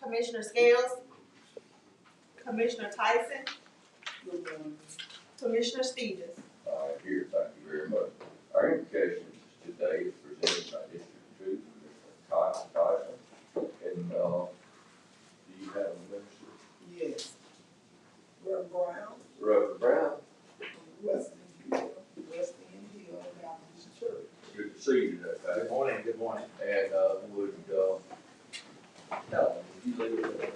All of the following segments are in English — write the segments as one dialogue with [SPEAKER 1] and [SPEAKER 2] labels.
[SPEAKER 1] Commissioner Scales, Commissioner Tyson, Commissioner Stevens.
[SPEAKER 2] Here, thank you very much. Our invocations today is presented by District 2, Commissioner Tyson. And, do you have a minister?
[SPEAKER 3] Yes. Reverend Brown.
[SPEAKER 2] Reverend Brown.
[SPEAKER 3] West End Hill Baptist Church.
[SPEAKER 2] Good to see you today, Pat.
[SPEAKER 4] Good morning, good morning.
[SPEAKER 2] And, would you leave it?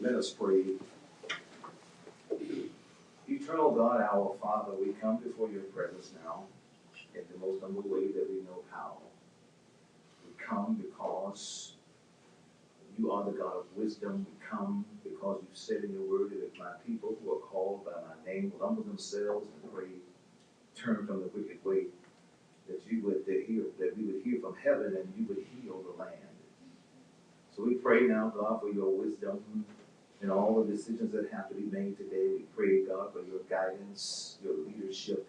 [SPEAKER 4] Let us pray. Eternal God, our Father, we come before your presence now in the most humble way that we know how. We come because you are the God of wisdom. We come because you said in your word that if my people who are called by my name will humble themselves and pray, turn from the wicked way, that you would hear, that we would hear from heaven and you would heal the land. So we pray now, God, for your wisdom in all the decisions that have to be made today. We pray, God, for your guidance, your leadership.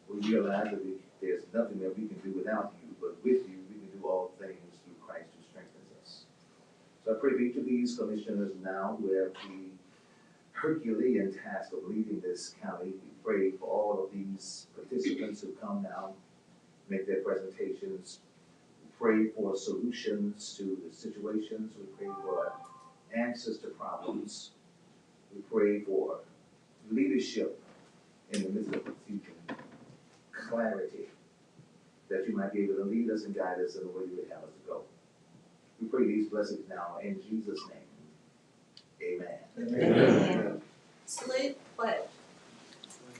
[SPEAKER 4] We realize that there's nothing that we can do without you, but with you we can do all things through Christ who strengthens us. So I pray for each of these commissioners now who have the Herculean task of leading this county. We pray for all of these participants who come now, make their presentations. We pray for solutions to the situations. We pray for answers to problems. We pray for leadership in the midst of confusion, clarity, that you might be able to lead us and guide us in the way you would have us to go. We pray these blessings now in Jesus' name. Amen.
[SPEAKER 1] Amen. Salute, pledge.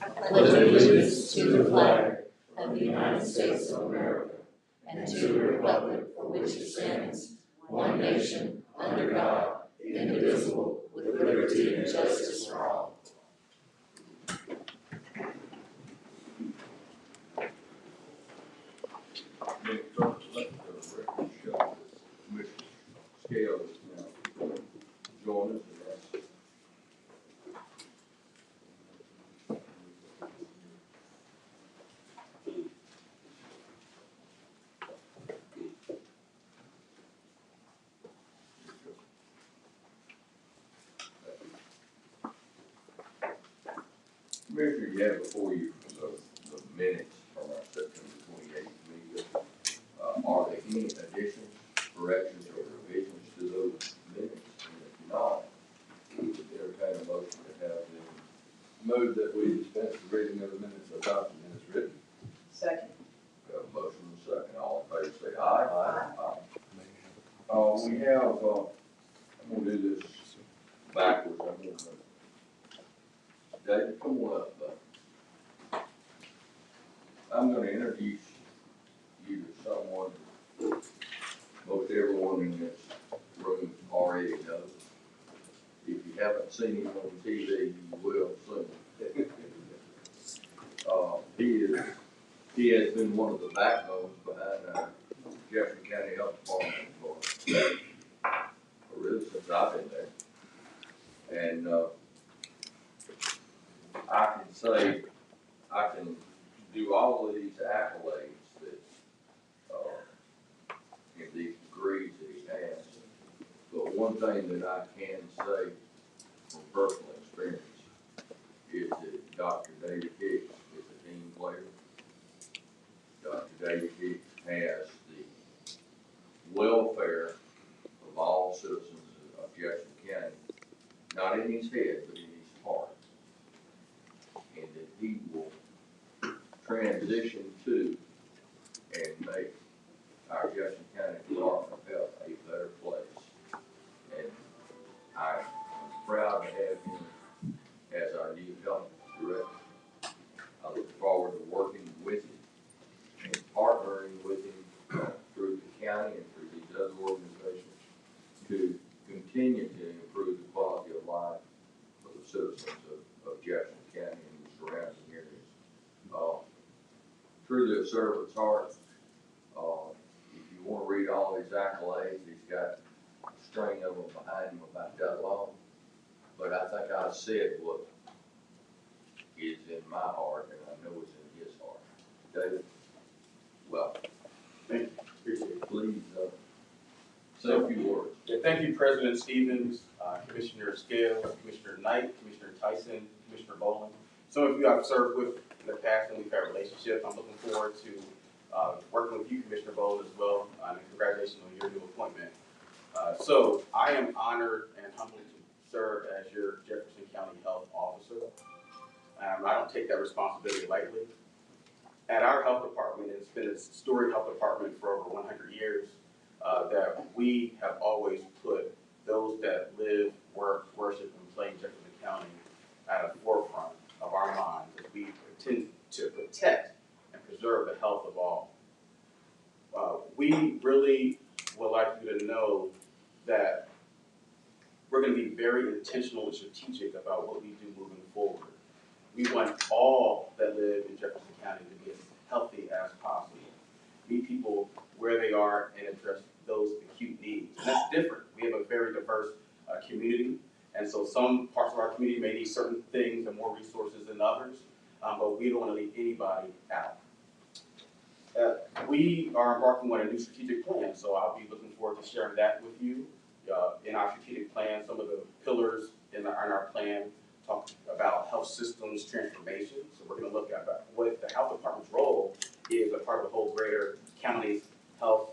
[SPEAKER 1] I
[SPEAKER 5] pledge allegiance to the flag of the United States of America and to the republic for which it stands, one nation, under God, indivisible, with liberty and justice for all.
[SPEAKER 2] Let the record show Commissioner Scales now join us. Commissioner, you have before you the minutes from our September 28th meeting. Are there any additions, corrections, or revisions to those minutes? And if not, we would entertain a motion to have them move that we dispense the reading of the minutes of document as written.
[SPEAKER 3] Second.
[SPEAKER 2] We have a motion and a second. All in favor say aye.
[SPEAKER 3] Aye.
[SPEAKER 2] We have, I'm going to do this backwards. David, come on up, bud. I'm going to introduce you to someone most everyone in this room already knows. If you haven't seen him on TV, you will soon. He has been one of the backbones behind our Jefferson County Health Department for really since I've been there. And I can say, I can do all of these accolades that, in these degrees that he has. But one thing that I can say from personal experience is that Dr. David Hicks is a team player. Dr. David Hicks has the welfare of all citizens of Jefferson County, not in his head, but in his heart. And that he will transition to and make our Jefferson County Department of Health a better place. And I'm proud to have him as our new health director. I look forward to working with him and partnering with him through the county and through these other organizations to continue to improve the quality of life for the citizens of Jefferson County and the surrounding areas. Truly a servant's heart. If you want to read all his accolades, he's got a string of them behind him about that long. But I think I said what is in my heart, and I know it's in his heart. David, well,
[SPEAKER 6] Thank you, appreciate it.
[SPEAKER 2] please, say a few words.
[SPEAKER 6] Yeah, thank you, President Stevens, Commissioner Scales, Commissioner Knight, Commissioner Tyson, Commissioner Bowling. Some of you I've served with in the past and we've had a relationship. I'm looking forward to working with you, Commissioner Bowling, as well, and congratulations on your new appointment. So I am honored and humbled to serve as your Jefferson County Health Officer. I don't take that responsibility lightly. At our health department, it's been a storied health department for over 100 years, that we have always put those that live, work, worship, and play in Jefferson County at the forefront of our minds as we intend to protect and preserve the health of all. We really would like you to know that we're going to be very intentional and strategic about what we do moving forward. We want all that live in Jefferson County to be as healthy as possible. Meet people where they are and address those acute needs. And that's different. We have a very diverse community, and so some parts of our community may need certain things and more resources than others, but we don't want to leave anybody out. We are embarking on a new strategic plan, so I'll be looking forward to sharing that with you. In our strategic plan, some of the pillars in our plan talk about health systems transformation. So we're going to look at what the health department's role is a part of the whole greater county's health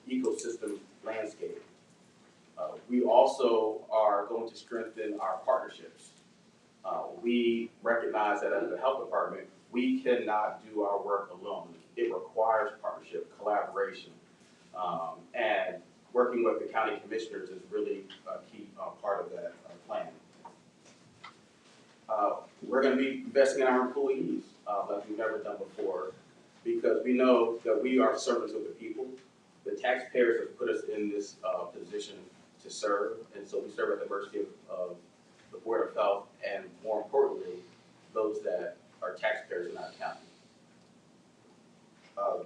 [SPEAKER 6] ecosystem landscape. We also are going to strengthen our partnerships. We recognize that as the health department, we cannot do our work alone. It requires partnership, collaboration, and working with the county commissioners is really a key part of that plan. We're going to be investing in our employees like we've never done before, because we know that we are servants of the people. The taxpayers have put us in this position to serve, and so we serve at the mercy of the Board of Health, and more importantly, those that are taxpayers in our county.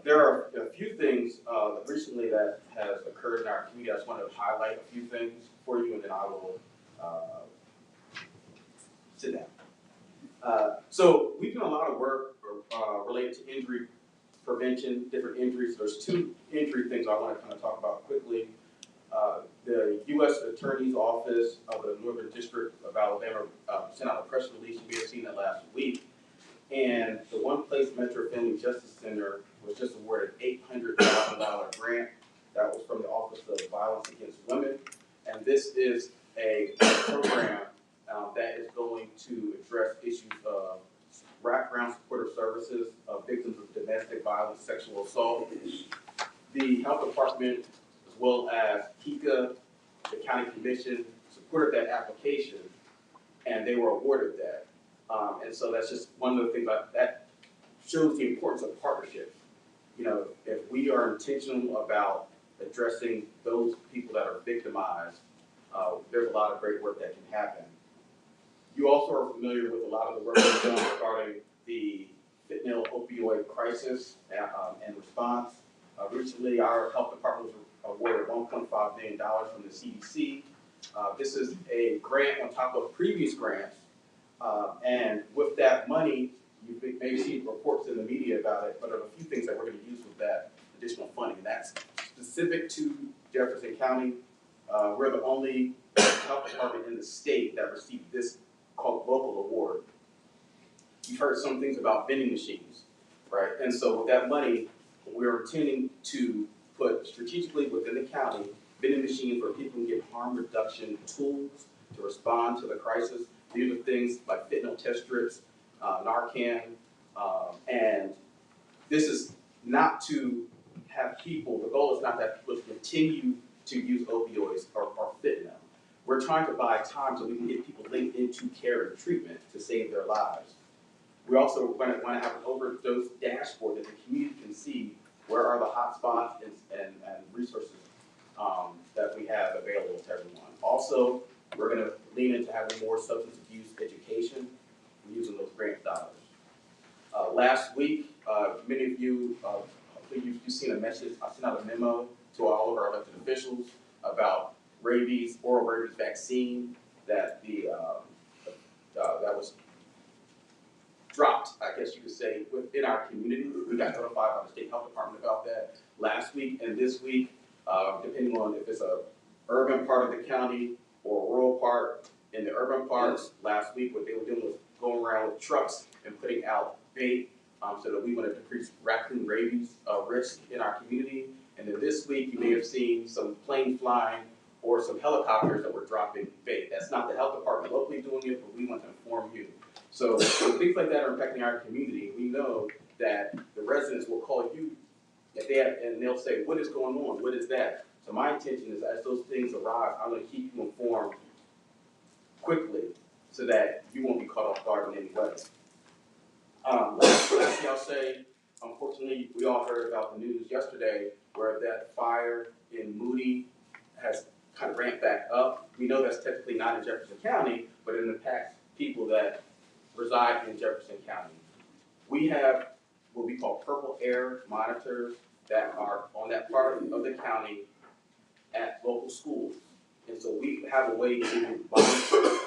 [SPEAKER 6] There are a few things recently that has occurred in our community. I just want to highlight a few things for you, and then I will sit down. So we've done a lot of work related to injury prevention, different injuries. There's two injury things I want to kind of talk about quickly. The U.S. Attorney's Office of the Northern District of Alabama sent out a press release. You may have seen that last week. And the One Place Metro Family Justice Center was just awarded $800,000 grant. That was from the Office of Violence Against Women. And this is a program that is going to address issues of wraparound supportive services of victims of domestic violence, sexual assault. The health department, as well as KICA, the county commission, supported that application, and they were awarded that. And so that's just one of the things that shows the importance of partnership. You know, if we are intentional about addressing those people that are victimized, there's a lot of great work that can happen. You also are familiar with a lot of the work we've done regarding the fentanyl opioid crisis and response. Recently, our health department was awarded $1.5 million from the CDC. This is a grant on top of previous grants. And with that money, you may see reports in the media about it, but there are a few things that we're going to use with that additional funding. And that's specific to Jefferson County. We're the only health department in the state that received this called local award. You've heard some things about vending machines, right? And so with that money, we're intending to put strategically within the county vending machines where people can get harm reduction tools to respond to the crisis. These are things like fentanyl test strips, Narcan, and this is not to have people, the goal is not that people continue to use opioids or fentanyl. We're trying to buy time so we can get people linked into care and treatment to save their lives. We also want to have an overdose dashboard that the community can see where are the hot spots and resources that we have available to everyone. Also, we're going to lean into having more substance abuse education using those grant dollars. Last week, many of you, hopefully you've seen a message. I sent out a memo to all of our elected officials about rabies, oral rabies vaccine that that was dropped, I guess you could say, within our community. We got notified by the state health department about that last week and this week, depending on if it's a urban part of the county or a rural part. In the urban parts, last week, what they were doing was going around with trucks and putting out bait, so that we want to decrease raccoon rabies risk in our community. And then this week, you may have seen some planes flying or some helicopters that were dropping bait. That's not the health department locally doing it, but we want to inform you. So when things like that are affecting our community, we know that the residents will call you if they have, and they'll say, what is going on? What is that? So my intention is as those things arise, I'm going to keep you informed quickly so that you won't be caught off guard in any way. Lastly, I'll say, unfortunately, we all heard about the news yesterday where that fire in Moody has kind of ramped back up. We know that's technically not in Jefferson County, but it impacts people that reside in Jefferson County. We have what we call purple air monitors that are on that part of the county at local schools. And so we have a way to monitor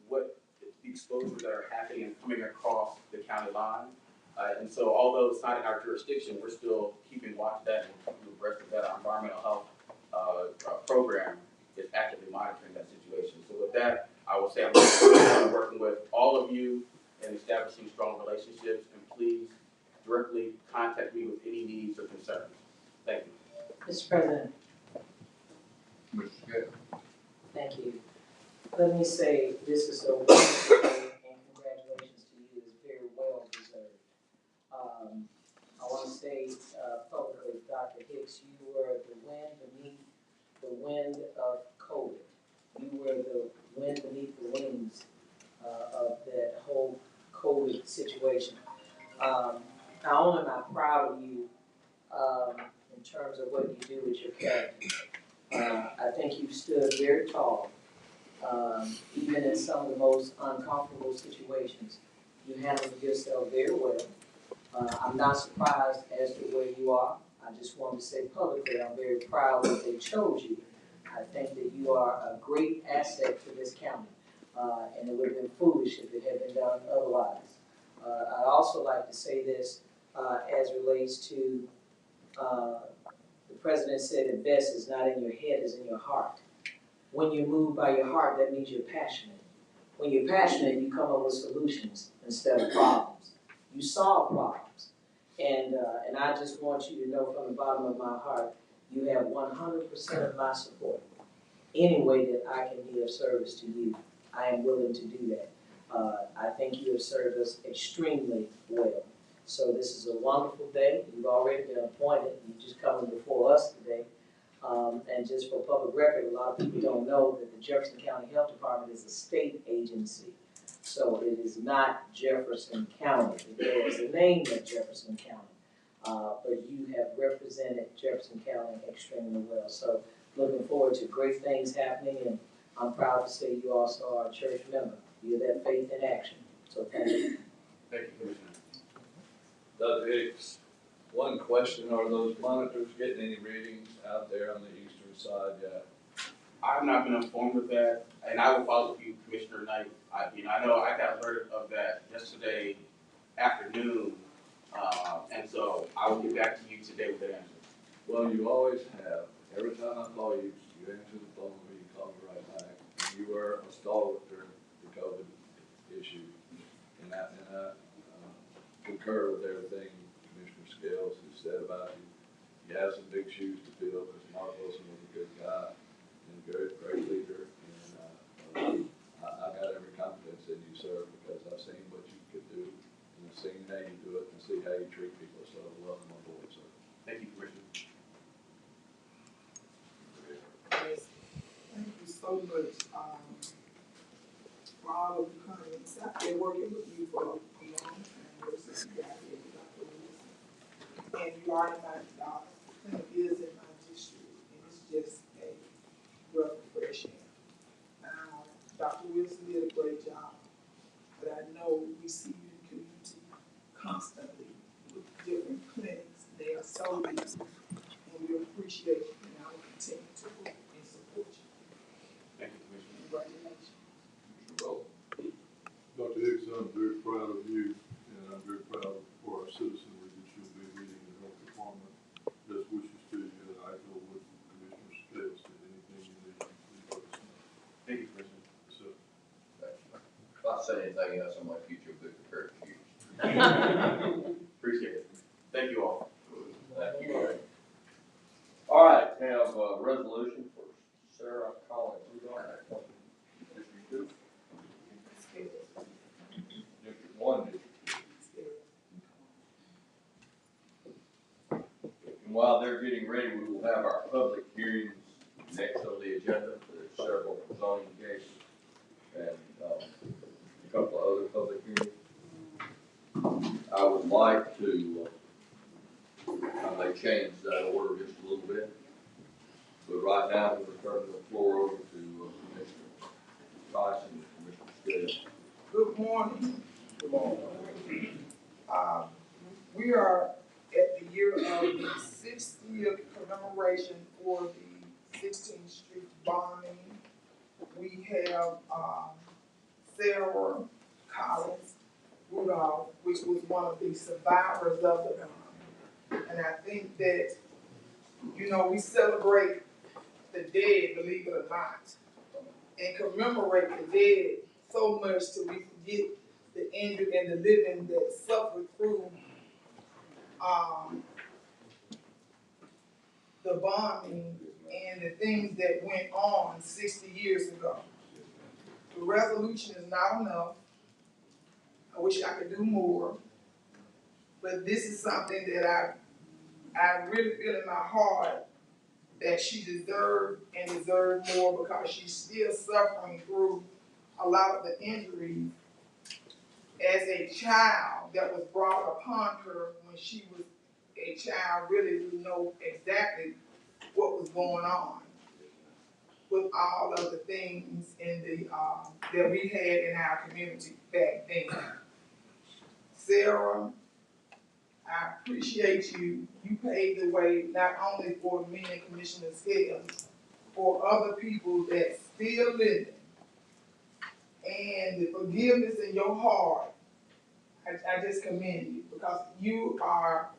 [SPEAKER 6] what the exposures that are happening and coming across the county line. And so although it's not in our jurisdiction, we're still keeping watch of that and keeping abreast of that. Our environmental health program is actively monitoring that situation. So with that, I will say I'm working with all of you in establishing strong relationships, and please directly contact me with any needs or concerns. Thank you.
[SPEAKER 5] Mr. President,
[SPEAKER 2] Mr. Scott.
[SPEAKER 5] thank you. Let me say, this is a wonderful day, and congratulations to you. It's very well deserved. I want to say publicly, Dr. Hicks, you were the wind beneath the wind of COVID. You were the wind beneath the wings of that whole COVID situation. Not only am I proud of you in terms of what you do with your character, I think you stood very tall. Even in some of the most uncomfortable situations, you handled yourself very well. I'm not surprised as to where you are. I just wanted to say publicly, I'm very proud that they chose you. I think that you are a great asset to this county, and it would have been foolish if it had been done otherwise. I'd also like to say this as relates to the president said that best is not in your head, is in your heart. When you're moved by your heart, that means you're passionate. When you're passionate, you come up with solutions instead of problems. You solve problems. And I just want you to know from the bottom of my heart, you have 100% of my support. Any way that I can be of service to you, I am willing to do that. I think you have served us extremely well. So this is a wonderful day. You've already been appointed. You're just coming before us today. And just for public record, a lot of people don't know that the Jefferson County Health Department is a state agency. So it is not Jefferson County. It bears the name of Jefferson County. But you have represented Jefferson County extremely well. So looking forward to great things happening, and I'm proud to say you also are a church member. You're that faith in action. So thank you.
[SPEAKER 6] Thank you, Commissioner.
[SPEAKER 7] Dr. Hicks, one question, are those monitors getting any readings out there on the eastern side yet?
[SPEAKER 6] I've not been informed of that, and I will follow with you, Commissioner Knight. I know I got alerted of that yesterday afternoon, and so I will get back to you today with an answer.
[SPEAKER 7] Well, you always have. Every time I call you, you answer the phone or you call me right back. And you were a stalwart during the COVID issue, and I concur with everything Commissioner Scales has said about you. You have some big shoes to fill because Mark Wilson was a good guy and a great leader, and I got every confidence in you, sir, because I've seen what you could do, and I've seen how you do it, and see how you treat people. So welcome on board, sir.
[SPEAKER 6] Thank you, Commissioner.
[SPEAKER 3] Thank you so much, for all of the comments. I've been working with you for a long time, ever since you got here, Dr. Wilson. And you are in my, clinic is in my district, and it's just a breath of fresh air. Dr. Wilson did a great job, but I know we see you in the community constantly with different clinics. They are so busy, and we appreciate you, and I will continue to work and support you.
[SPEAKER 6] Thank you, Commissioner.
[SPEAKER 3] Congratulations.
[SPEAKER 7] Roll.
[SPEAKER 8] Dr. Hicks,
[SPEAKER 7] I'm very proud of you, and I'm very proud for our citizenry that you'll be leading the health department. Best wishes to you, and I go with Commissioner Scales to anything you need, please let us know.
[SPEAKER 6] Thank you, Commissioner.
[SPEAKER 7] So,
[SPEAKER 2] If I say anything else, I might get you a big pair of shoes.
[SPEAKER 6] Appreciate it. Thank you all.
[SPEAKER 2] Thank you. All right, have a resolution for Sarah Collins. District 2? District 1, District 2. And while they're getting ready, we will have our public hearings next on the agenda. There's several zoning cases and a couple of other public hearings. I would like to, I may change that order just a little bit. But right now, we're turning the floor over to Commissioner Tyson and Commissioner Scales.
[SPEAKER 3] Good morning. Good morning. We are at the year of the 60th commemoration for the 16th Street bombing. We have Sarah Collins Rudolph, which was one of the survivors of the bombing. And I think that, you know, we celebrate the dead, believe it or not, and commemorate the dead so much till we forget the injured and the living that suffered through the bombing and the things that went on 60 years ago. The resolution is not enough. I wish I could do more, but this is something that I really feel in my heart that she deserved and deserved more because she's still suffering through a lot of the injuries as a child that was brought upon her when she was a child, really didn't know exactly what was going on with all of the things in the that we had in our community back then. Sarah, I appreciate you. You paved the way not only for me and Commissioner Scales, for other people that still living. And the forgiveness in your heart, I just commend you because you are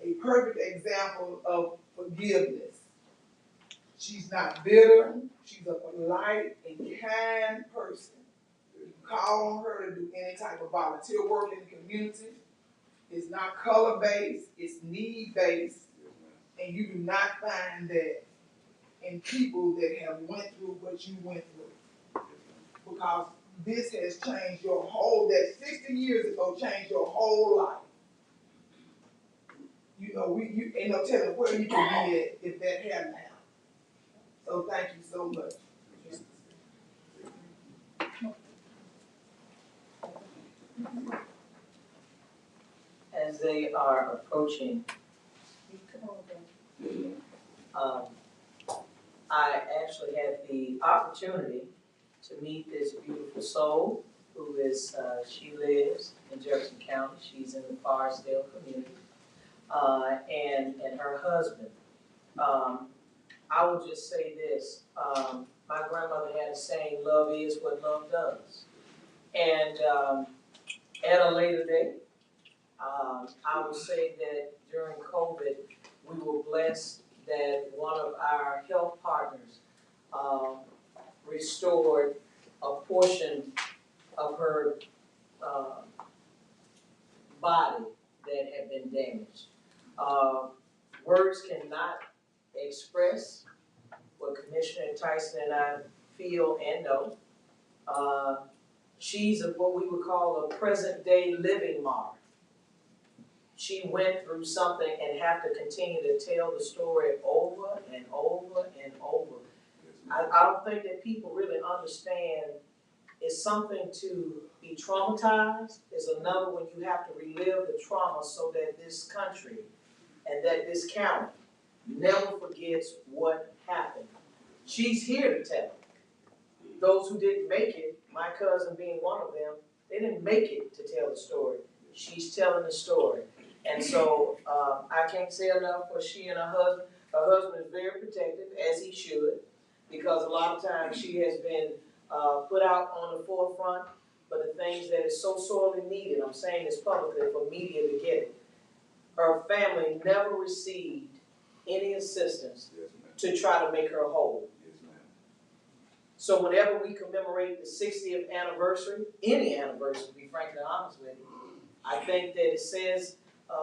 [SPEAKER 3] a perfect example of forgiveness. She's not bitter. She's a polite and kind person. You call on her to do any type of volunteer work in the community. It's not color-based, it's need-based, and you do not find that in people that have went through what you went through. Because this has changed your whole, that 60 years ago changed your whole life. You know, you ain't no telling where you could be at if that hadn't happened. So thank you so much.
[SPEAKER 8] As they are approaching, I actually had the opportunity to meet this beautiful soul who is, she lives in Jefferson County. She's in the Forestdale community, and her husband. I will just say this, my grandmother had a saying, love is what love does. And at a later date, I will say that during COVID, we were blessed that one of our health partners restored a portion of her body that had been damaged. Words cannot express what Commissioner Tyson and I feel and know. She's what we would call a present day living mark. She went through something and have to continue to tell the story over and over and over. I don't think that people really understand it's something to be traumatized. It's another when you have to relive the trauma so that this country and that this county never forgets what happened. She's here to tell it. Those who didn't make it, my cousin being one of them, they didn't make it to tell the story. She's telling the story. And so I can't say enough for she and her husband. Her husband is very protective, as he should, because a lot of times she has been put out on the forefront but the things that is so sorely needed, I'm saying this publicly for media to get it. Her family never received any assistance
[SPEAKER 7] Yes, ma'am.
[SPEAKER 8] to try to make her whole.
[SPEAKER 7] Yes, ma'am.
[SPEAKER 8] So whenever we commemorate the 60th anniversary, any anniversary, to be frankly honest with you, I think that it says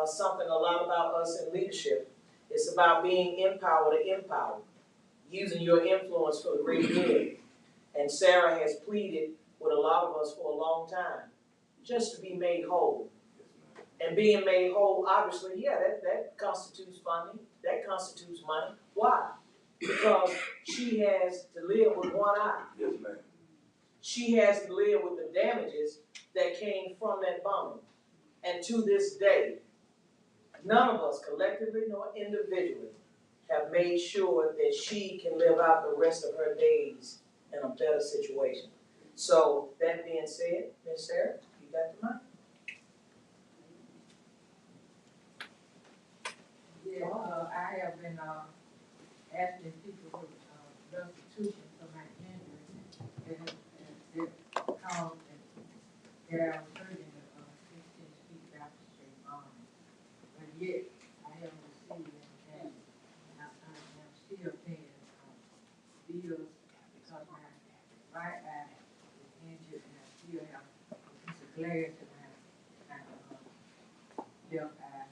[SPEAKER 8] something a lot about us in leadership. It's about being empowered to empower, using your influence for the greater good. And Sarah has pleaded with a lot of us for a long time, just to be made whole.
[SPEAKER 7] Yes, ma'am.
[SPEAKER 8] And being made whole, obviously, yeah, that constitutes funding, that constitutes money. Why? Because she has to live with one eye.
[SPEAKER 7] Yes, ma'am.
[SPEAKER 8] She has to live with the damages that came from that bombing. And to this day, none of us, collectively nor individually, have made sure that she can live out the rest of her days in a better situation. So, that being said, Ms. Sarah, you got the mic.
[SPEAKER 9] Yeah, I have been, asking people for, restitution for my injury, and it caused that I was hurt in the, 16th Street Baptist Church bombing. But yet, I haven't received any cash. I'm still paying, bills because my right eye is injured and I still have a piece of glass in my left eye.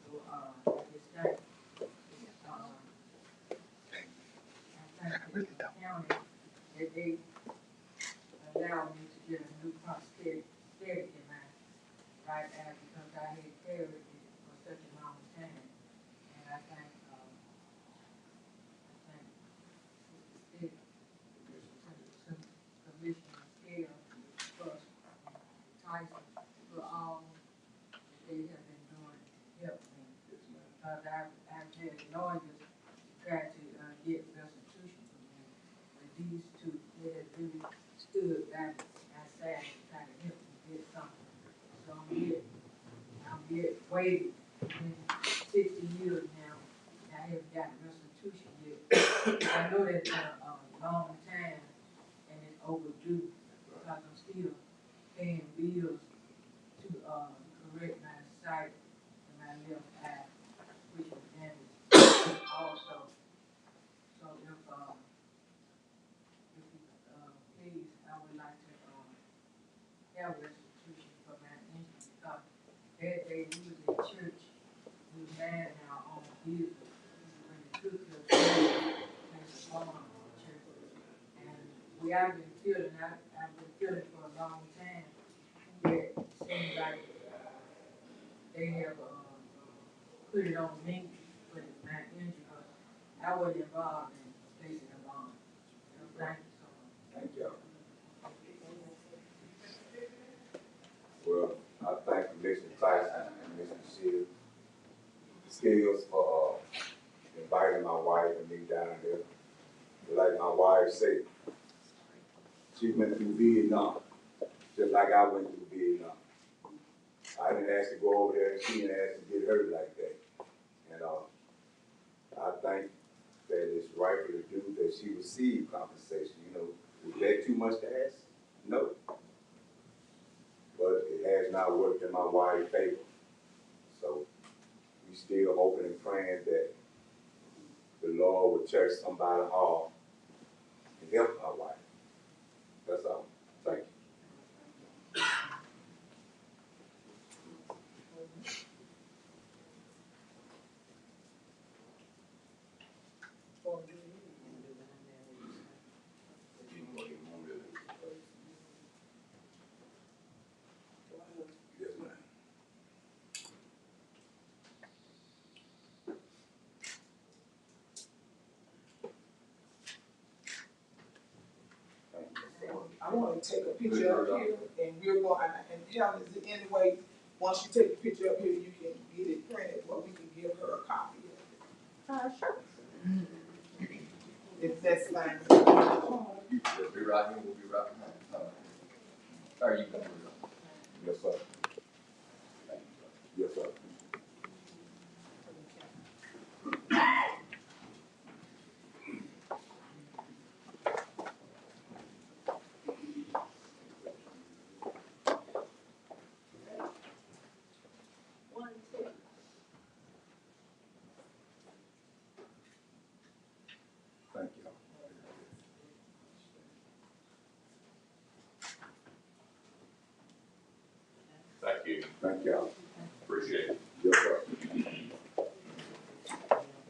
[SPEAKER 9] So, I just think, I think the county, that they allowed me to get a new prosthetic in my right eye because I had carried it for such a long time. And I think, the Commissioner Scale, plus Tyson, for all that they have been doing to help me.
[SPEAKER 7] Yes, ma'am.
[SPEAKER 9] Because I've had lawyers try to get restitution from me. But these two, they have really stood by my side to try to help me get something. So I'm waiting 60 years now, and I haven't gotten restitution yet. I know that's been a long time, and it's overdue, because I'm still paying bills to correct my sight in my left eye, which was damaged also. So if you, please, I would like to, have restitution for my injury, because that day we was in church, we was minding our own business, when the cook was place a bomb in the church. And I've been feeling for a long time, that it seems like they have, put it on me, but it's my injury, but I wasn't involved in placing a bomb. So thank you so much.
[SPEAKER 7] Thank you. Well, I thank Commissioner Tyson and Commissioner Skills for inviting my wife and me down there. Like my wife said, she went through Vietnam, just like I went through Vietnam. I didn't ask to go over there, and she didn't ask to get hurt like that. And I think that it's rightful to do that she received compensation. You know, is that too much to ask? No. But it has not worked in my wife's favor. So we still hoping and praying that the Lord will church somebody hard and help my wife. That's all. Thank you. Yes, ma'am.
[SPEAKER 3] I want to take a picture up here, and we're going, and Helen, is there any way, once you take the picture up here, you can get it printed, or we can give her a copy of it?
[SPEAKER 1] Sure.
[SPEAKER 3] If that's fine.
[SPEAKER 2] We'll be right here, we'll be right behind. Or you can do it.
[SPEAKER 7] Yes, sir. Yes, sir.
[SPEAKER 2] Thank y'all.
[SPEAKER 6] Appreciate it.
[SPEAKER 2] Yes, sir.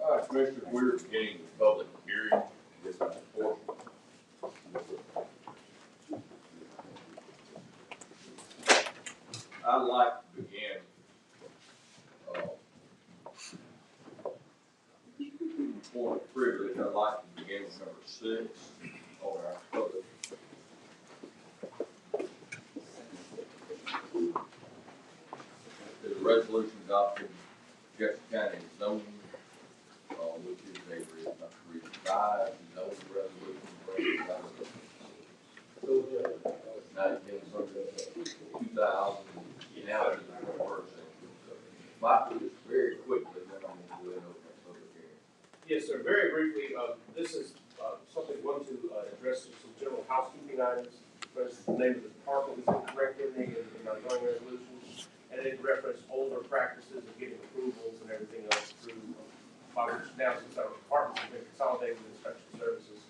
[SPEAKER 2] All right, Commissioners, we're beginning the public hearing. This is the portion. I'd like to begin, point of privilege, I'd like to begin with number 6 on our public. There's a resolution adopting Jefferson County zoning, which is a revised zoning resolution from 2000, now to the 21st century. So, Michael, just very quickly, then I'm going to go ahead and open the public hearing.
[SPEAKER 10] Yes, sir. Very briefly, this is something we want to address some general housekeeping items. First, the name of the department is incorrect in our zoning resolution, and it referenced older practices of getting approvals and everything else through, which now since our departments have been consolidated with inspection services,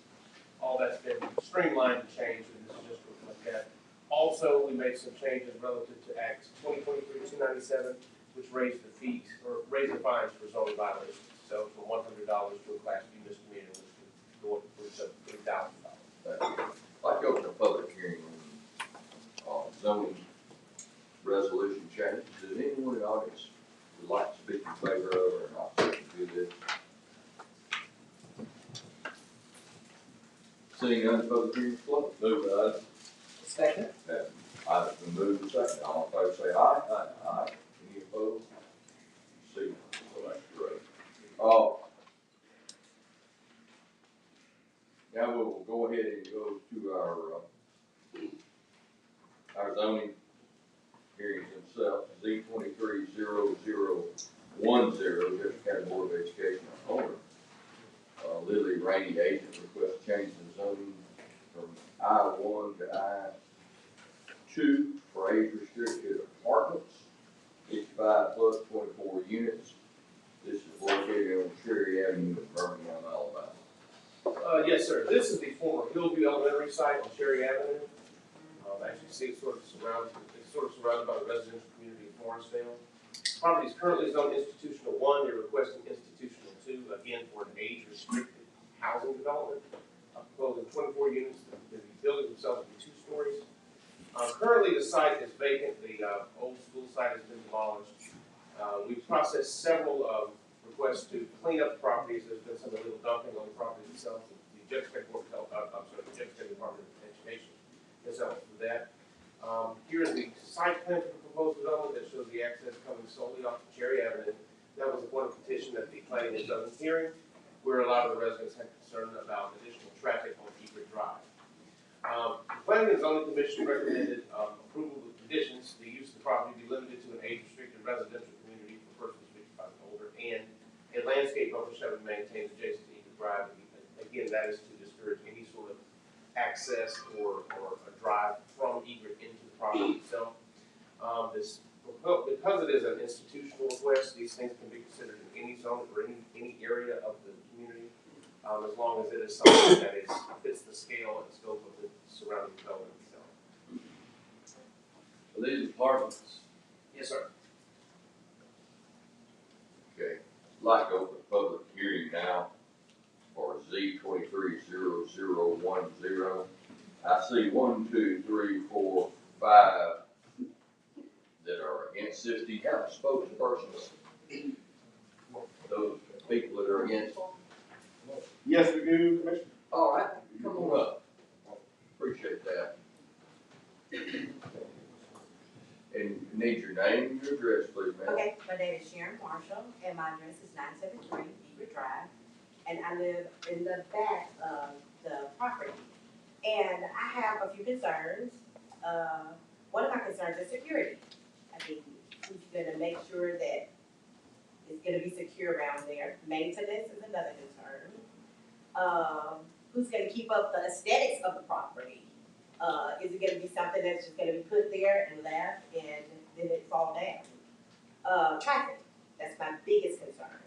[SPEAKER 10] all that's been streamlined and changed, and this is just to reflect that. Also, we made some changes relative to Act 2023-297, which raised the fees, or raised the fines for zoning violations. So from $100 to a Class B misdemeanor, which could go up to $3,000.
[SPEAKER 2] I'd like to open a public hearing on zoning resolution change. Does anyone in the audience would like to speak in favor of or not to do this? Seeing none, public hearing is closed. Move to item.
[SPEAKER 8] Second.
[SPEAKER 2] Item's been moved and seconded. All in favor say aye. Aye. Any opposed? See, so that's great. Now we'll go ahead and go to our zoning hearings themselves. Z230010, Jefferson County Board of Education owner. Lily Rainey agent requests change in zoning from I-1 to I-2 for age restricted apartments, 55 plus 24 units. This is located on Cherry Avenue in Birmingham, Alabama.
[SPEAKER 10] Yes, sir. This is the former Hillview Elementary site on Cherry Avenue. As you see, it's sort of surrounded by the residential community of Morrisdale. Property is currently zoned institutional 1. They're requesting institutional 2, again for an age-restricted housing development. Proposing 24 units. The buildings themselves will be 2 stories. Currently, the site is vacant. The old school site has been demolished. We've processed several requests to clean up the properties. There's been some illegal dumping on the property itself. The Jefferson County Department of Education has helped with that. Here is the site plan for the proposed development that shows the access coming solely off of Cherry Avenue. That was one petition at the planning and zoning hearing, where a lot of the residents had concern about additional traffic on Egret Drive. The Planning and Zoning Commission recommended approval with conditions. The use of the property be limited to an age-restricted residential community for persons 55 and older, and a landscape buffer shall be maintained adjacent to Egret Drive. Again, that is to discourage any sort of access or a drive from Egret into the property itself. Because it is an institutional request, these things can be considered in any zone or any area of the community, as long as it is something that fits the scale and scope of the surrounding development itself.
[SPEAKER 2] So these apartments.
[SPEAKER 10] Yes, sir.
[SPEAKER 2] Okay. I'd like to open a public hearing now for Z230010. I see 1, 2, 3, 4, 5 that are against this. Do you have a spokesperson? Those people that are against.
[SPEAKER 6] Yes, we do, Commissioner.
[SPEAKER 2] All right, come on up. Appreciate that. And need your name and your address, please, ma'am.
[SPEAKER 11] Okay, my name is Sharon Marshall, and my address is 973 Egret Drive, and I live in the back of the property. And I have a few concerns. One of my concerns is security. I mean, who's gonna make sure that it's gonna be secure around there? Maintenance is another concern. Who's gonna keep up the aesthetics of the property? Is it gonna be something that's just gonna be put there and left and then it fall down? Traffic, that's my biggest concern.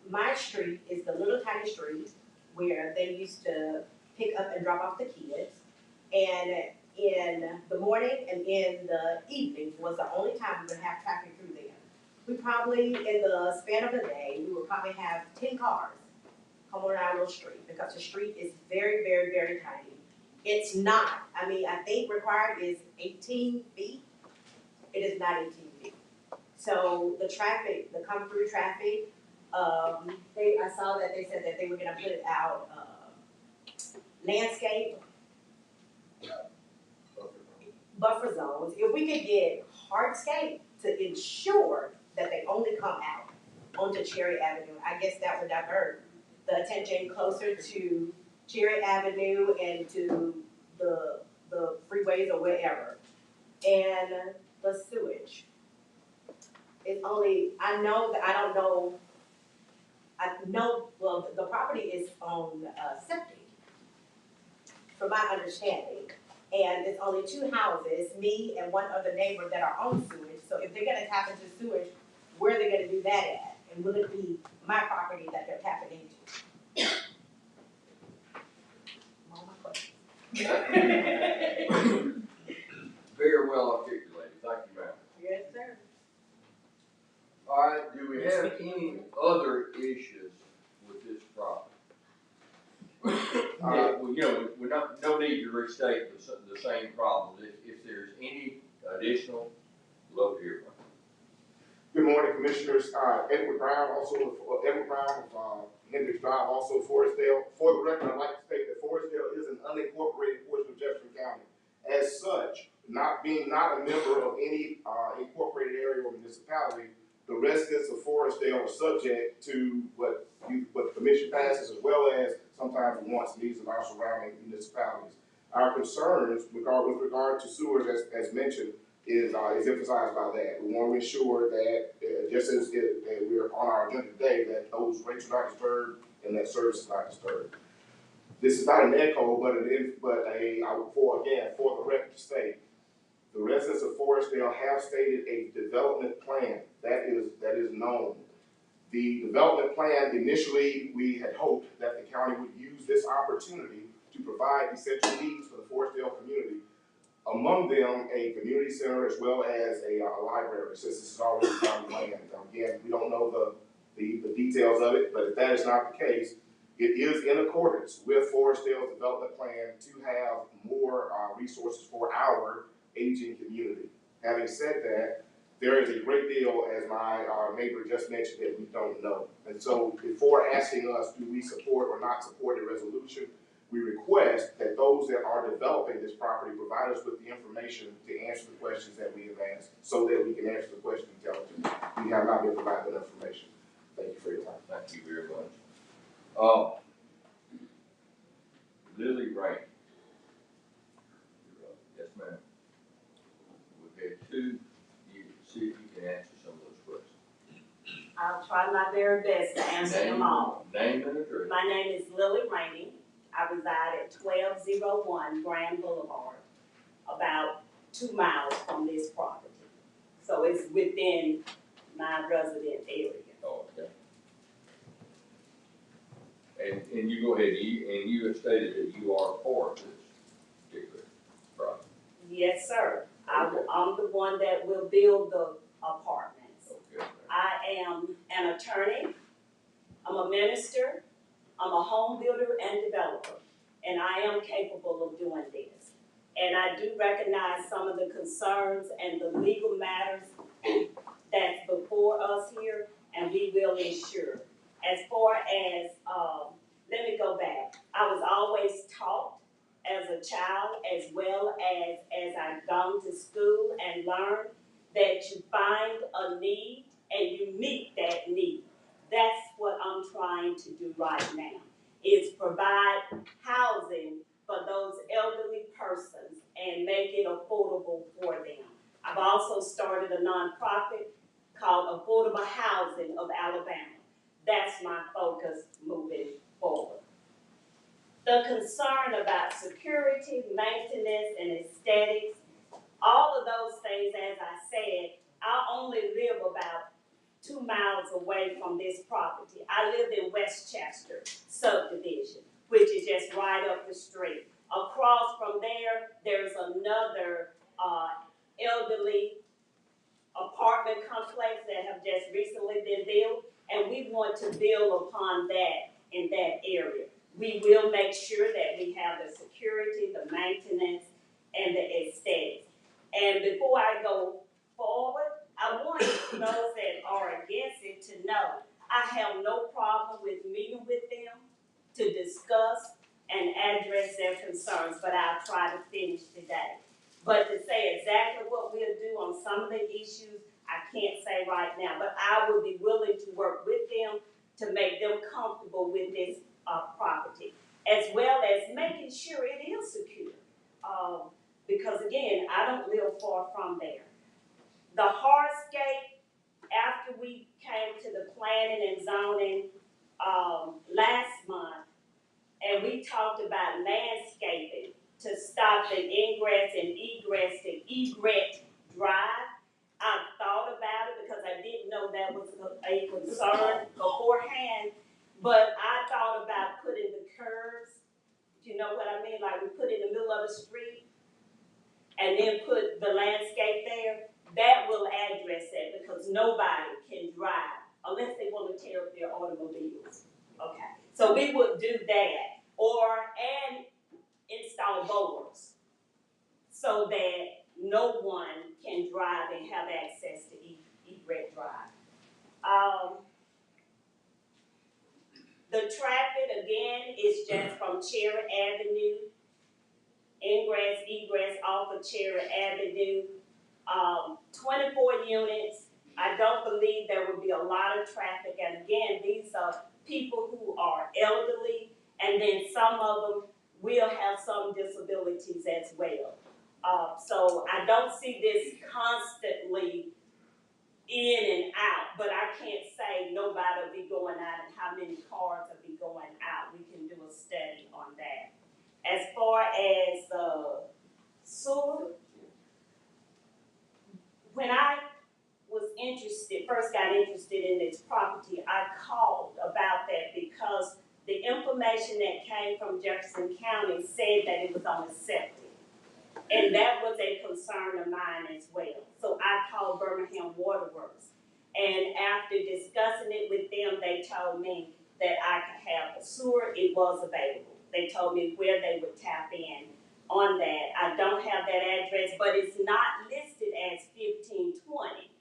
[SPEAKER 11] My street is the little tiny street where they used to pick up and drop off the kids. And in the morning and in the evenings was the only time we would have traffic through there. We probably, in the span of a day, we would probably have 10 cars come on our little street, because the street is very, very, very tiny. It's not, I mean, I think required is 18 feet. It is not 18 feet. So the traffic, the come through traffic, I saw that they said that they were gonna put out, landscape buffer zones. If we could get hardscape to ensure that they only come out onto Cherry Avenue, I guess that would divert the attention closer to Cherry Avenue and to the freeways or wherever. And the sewage. It's only, I know that, I don't know, I know, well, the property is on septic, from my understanding. And it's only 2 houses, me and one other neighbor that are on sewage. So if they're gonna tap into sewage, where are they gonna do that at? And will it be my property that they're tapping into? All my questions.
[SPEAKER 2] Very well articulated, thank you, ma'am.
[SPEAKER 11] Yes, sir.
[SPEAKER 2] All right, do we have any other issues with this property? Well, you know, we're not, no need to restate the same problems. If there's any additional, love to hear from you.
[SPEAKER 12] Good morning, Commissioners. Edward Brown, Edward Brown of Hendricks Drive, also Forestdale. For the record, I'd like to state that Forestdale is an unincorporated portion of Jefferson County. As such, not a member of any incorporated area or municipality, the residents of Forestdale are subject to what the commission passes, as well as sometimes wants and needs of our surrounding municipalities. Our concerns with regard to sewers, as mentioned, is emphasized by that. We want to ensure that, just as we're on our agenda today, that those rates are not disturbed and that service is not disturbed. This is not an echo, for the record to state, the residents of Forestdale have stated a development plan that is known. The development plan, initially, we had hoped that the county would use this opportunity to provide essential needs for the Forestdale community. Among them, a community center as well as a library, since this is already county land. Again, we don't know the details of it, but if that is not the case, it is in accordance with Forestdale's development plan to have more resources for our aging community. Having said that, there is a great deal, as my neighbor just mentioned, that we don't know. And so before asking us, do we support or not support a resolution, we request that those that are developing this property provide us with the information to answer the questions that we have asked, so that we can answer the question intelligently. We have not been provided that information. Thank you for your time.
[SPEAKER 2] Thank you very much. Lily Rain. Yes, ma'am. We've had 2. You see if you can answer some of those questions.
[SPEAKER 13] I'll try my very best to answer them all.
[SPEAKER 2] Name and address.
[SPEAKER 13] My name is Lily Rainey. I reside at 1201 Grand Boulevard, about 2 miles from this property. So it's within my resident area.
[SPEAKER 2] Oh, okay. And you go ahead, and you have stated that you are for this particular project.
[SPEAKER 13] Yes, sir.
[SPEAKER 2] Okay.
[SPEAKER 13] I'm the one that will build the apartments.
[SPEAKER 2] Okay.
[SPEAKER 13] I am an attorney, I'm a minister, I'm a home builder and developer, and I am capable of doing this. And I do recognize some of the concerns and the legal matters that's before us here, and we will ensure. As far as, let me go back. I was always taught as a child, as well as I've gone to school and learned, that you find a need and you meet that need. That's what I'm trying to do right now, is provide housing for those elderly persons and make it affordable for them. I've also started a nonprofit called Affordable Housing of Alabama. That's my focus moving forward. The concern about security, maintenance, and aesthetics, all of those things, as I said, I only live about 2 miles away from this property. I live in Westchester subdivision, which is just right up the street. Across from there, there's another, elderly apartment complex that have just recently been built, and we want to build upon that in that area. We will make sure that we have the security, the maintenance, and the aesthetics. And before I go forward, I want those that are against it to know I have no problem with meeting with them to discuss and address their concerns, but I'll try to finish today. But to say exactly what we'll do on some of the issues, I can't say right now, but I would be willing to work with them to make them comfortable with this property, as well as making sure it is secure. Because again, I don't live far from there. The hardscape, after we came to the planning and zoning last month, and we talked about landscaping to stop the ingress and egress to Egret Drive. I thought about it because I didn't know that was a concern beforehand, but I thought about putting the curbs, you know what I mean, like we put in the middle of the street and then put the landscape there. That will address that because nobody can drive unless they want to tear up their automobiles. Okay, so we would do that, and install boulders so that no one can drive and have access to Egret Drive. The traffic again is just from Cherry Avenue, ingress, egress off of Cherry Avenue. 24 units. I don't believe there will be a lot of traffic. And again, these are people who are elderly, and then some of them will have some disabilities as well. So I don't see this constantly in and out, but I can't say nobody will be going out and how many cars will be going out. We can do a study on that. As far as sewer, when I first got interested in this property, I called about that because the information that came from Jefferson County said that it was on a septic. And that was a concern of mine as well. So I called Birmingham Waterworks. And after discussing it with them, they told me that I could have the sewer. It was available. They told me where they would tap in on that. I don't have that address, but it's not listed as 1520.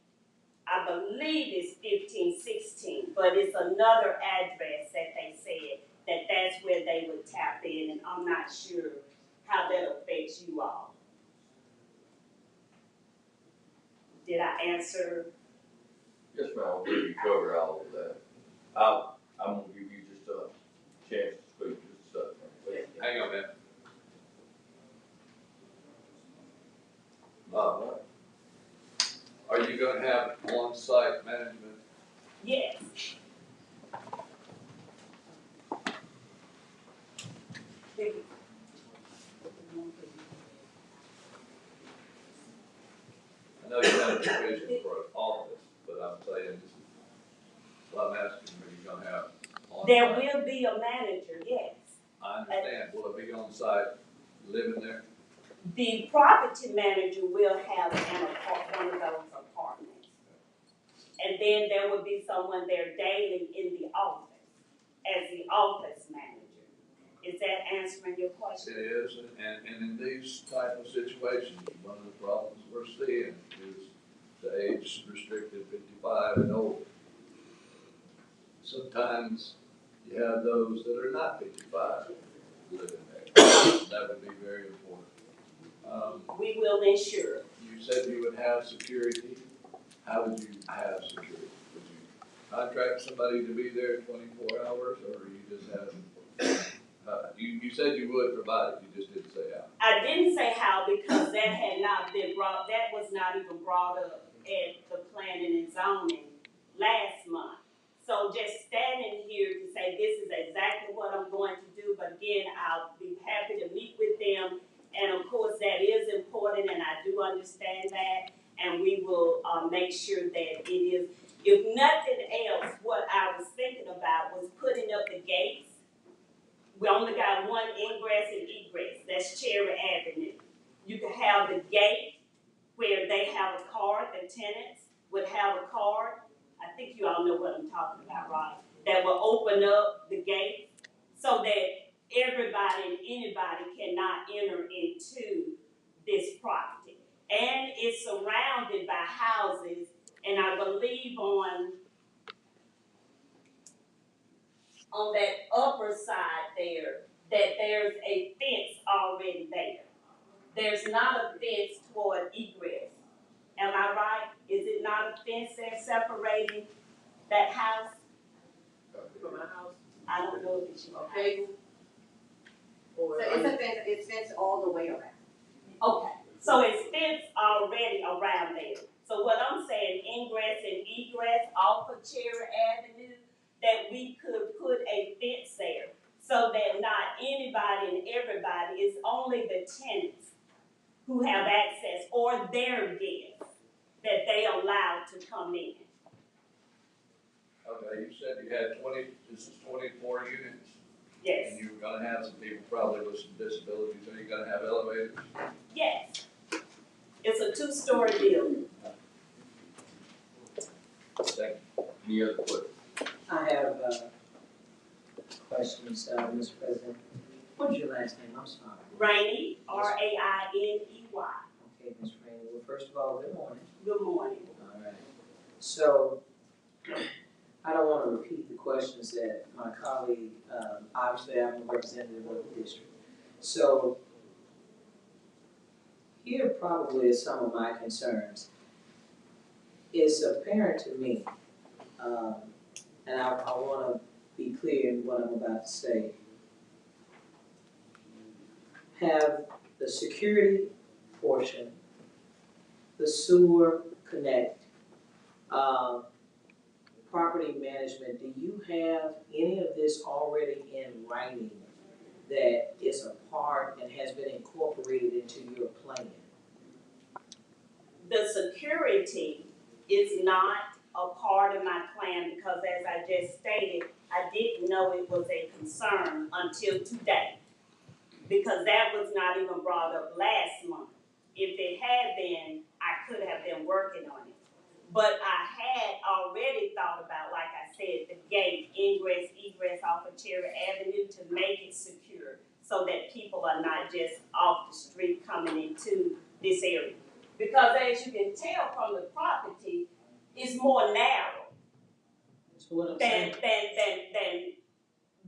[SPEAKER 13] I believe it's 1516, but it's another address that they said that that's where they would tap in, and I'm not sure how that affects you all. Did I answer?
[SPEAKER 2] Yes, ma'am, I believe you covered all of that. I'm gonna give you just a chance to speak just a second.
[SPEAKER 7] Hang on, man. Are you gonna have on-site management?
[SPEAKER 13] Yes.
[SPEAKER 7] I know you have a provision for an office, but I'm saying, well, I'm asking, are you gonna have on-site?
[SPEAKER 13] There will be a manager, yes.
[SPEAKER 7] I understand, will it be on-site, living there?
[SPEAKER 13] The property manager will have one of those apartments. And then there will be someone there daily in the office as the office manager. Is that answering your question?
[SPEAKER 7] It is, and in these type of situations, one of the problems we're seeing is the age restricted 55 and older. Sometimes you have those that are not 55 living there. That would be very important.
[SPEAKER 13] We will ensure.
[SPEAKER 7] You said you would have security. How would you have security? Would you contract somebody to be there 24 hours, or you just have, you said you would provide it, you just didn't say how.
[SPEAKER 13] I didn't say how because that had not been brought, that was not even brought up at the planning and zoning last month. So just standing here to say this is exactly what I'm going to do, but again, I'll be happy to meet with them. And of course, that is important, and I do understand that. And we will make sure that it is. If nothing else, what I was thinking about was putting up the gates. We only got one ingress and egress. That's a card, I think you all know what I'm talking about, right? That will open up the gate so that everybody and anybody cannot enter into this property. And it's surrounded by houses, and I believe on that upper side there, that there's a fence already there. There's not a fence toward egress. Am I right? Is it not a fence there separating that house?
[SPEAKER 8] From my house,
[SPEAKER 13] I don't know if it's your house.
[SPEAKER 8] okay? Or,
[SPEAKER 11] So it's fenced all the way around.
[SPEAKER 13] Okay, so it's fenced already around there. So what I'm saying, ingress and egress off of Cherry Avenue, that we could put a fence there so that not anybody and everybody, it's only the tenants who have access or their guests that they allow to come in.
[SPEAKER 7] Okay, you said you had this is 24 units,
[SPEAKER 13] Yes,
[SPEAKER 7] and you were gonna have some people probably with some disabilities, so you're gonna have elevators?
[SPEAKER 13] yes. It's a 2-story building.
[SPEAKER 7] Second.
[SPEAKER 2] Any other questions?
[SPEAKER 8] I have, questions, Mr. President. What's your last name? I'm sorry.
[SPEAKER 13] Rainey, R-A-I-N-E-Y.
[SPEAKER 8] Okay, Ms. Rainey, well, first of all, good morning.
[SPEAKER 13] Good morning.
[SPEAKER 8] All right. So, I don't want to repeat the questions that my colleague, obviously I'm a representative of the district. So, here probably is some of my concerns. It's apparent to me, and I want to be clear in what I'm about to say. Have the security portion, the sewer connect, property management, do you have any of this already in writing that is a part and has been incorporated into your plan?
[SPEAKER 13] The security is not a part of my plan because, as I just stated, I didn't know it was a concern until today. Because that was not even brought up last month. If it had been, I could have been working on it. But I had already thought about, like I said, the gate, ingress, egress off of Cherry Avenue to make it secure so that people are not just off the street coming into this area. Because as you can tell from the property, it's more narrow
[SPEAKER 8] So what I'm
[SPEAKER 13] than
[SPEAKER 8] saying,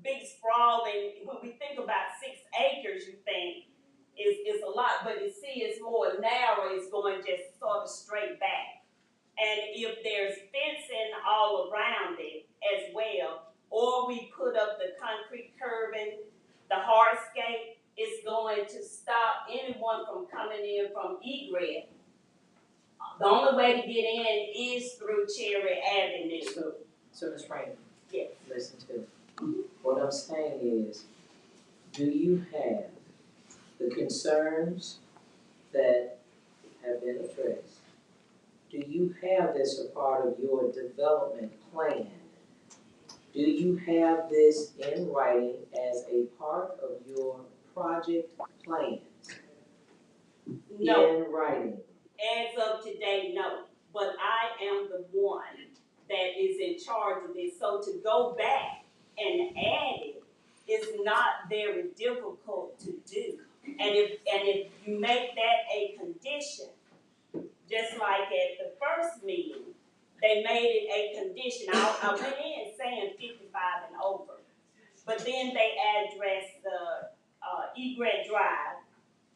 [SPEAKER 13] big sprawling. When we think about 6 acres, you think it's a lot, but you see it's more narrow, it's going just sort of straight back. And if there's fencing all around it as well, or we put up the concrete curbing, the hardscape, it's going to stop anyone from coming in from egress. The only way to get in is through Cherry Avenue.
[SPEAKER 8] so Ms. Raymond,
[SPEAKER 13] Yes.
[SPEAKER 8] listen to me. What I'm saying is, do you have the concerns that have been addressed? Do you have this a part of your development plan? Do you have this in writing as a part of your project plans?
[SPEAKER 13] No.
[SPEAKER 8] In writing?
[SPEAKER 13] As of today, no. But I am the one that is in charge of this. So to go back and add it is not very difficult to do. And if you make that a condition, just like at the first meeting, they made it a condition. I went in saying 55 and over. But then they addressed the egret drive,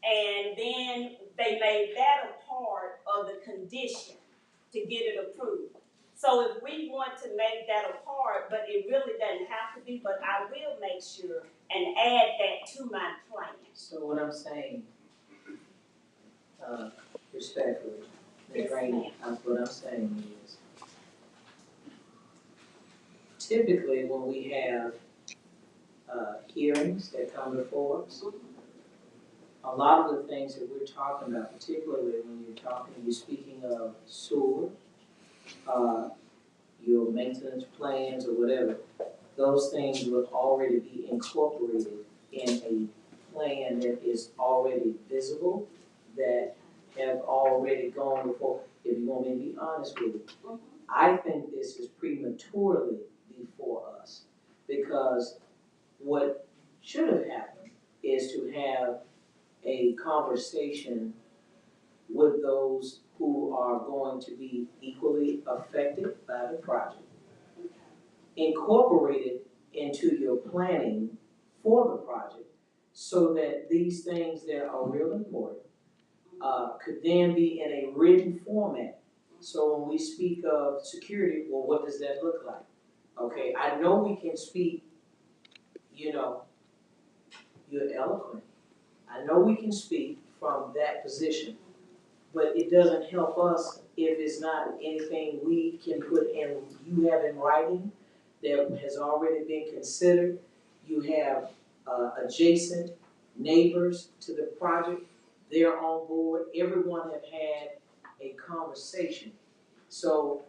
[SPEAKER 13] and then they made that a part of the condition to get it approved. So if we want to make that a part, but it really doesn't have to be, but I will make sure and add that to my plan.
[SPEAKER 8] So what I'm saying, respectfully, Ms.
[SPEAKER 13] Yes,
[SPEAKER 8] Rainey, what I'm saying is, typically when we have hearings that come before us, a lot of the things that we're talking about, particularly when you're speaking of sewer, your maintenance plans or whatever, those things would already be incorporated in a plan that is already visible, that have already gone before. If you want me to be honest with you, I think this is prematurely before us, because what should have happened is to have a conversation with those who are going to be equally affected by the project. Incorporate it into your planning for the project so that these things that are real important could then be in a written format. So when we speak of security, well, what does that look like? Okay, I know we can speak, you know, you're eloquent. I know we can speak from that position, but it doesn't help us if it's not anything we can put in, you have in writing that has already been considered. You have adjacent neighbors to the project, they're on board, everyone have had a conversation. So,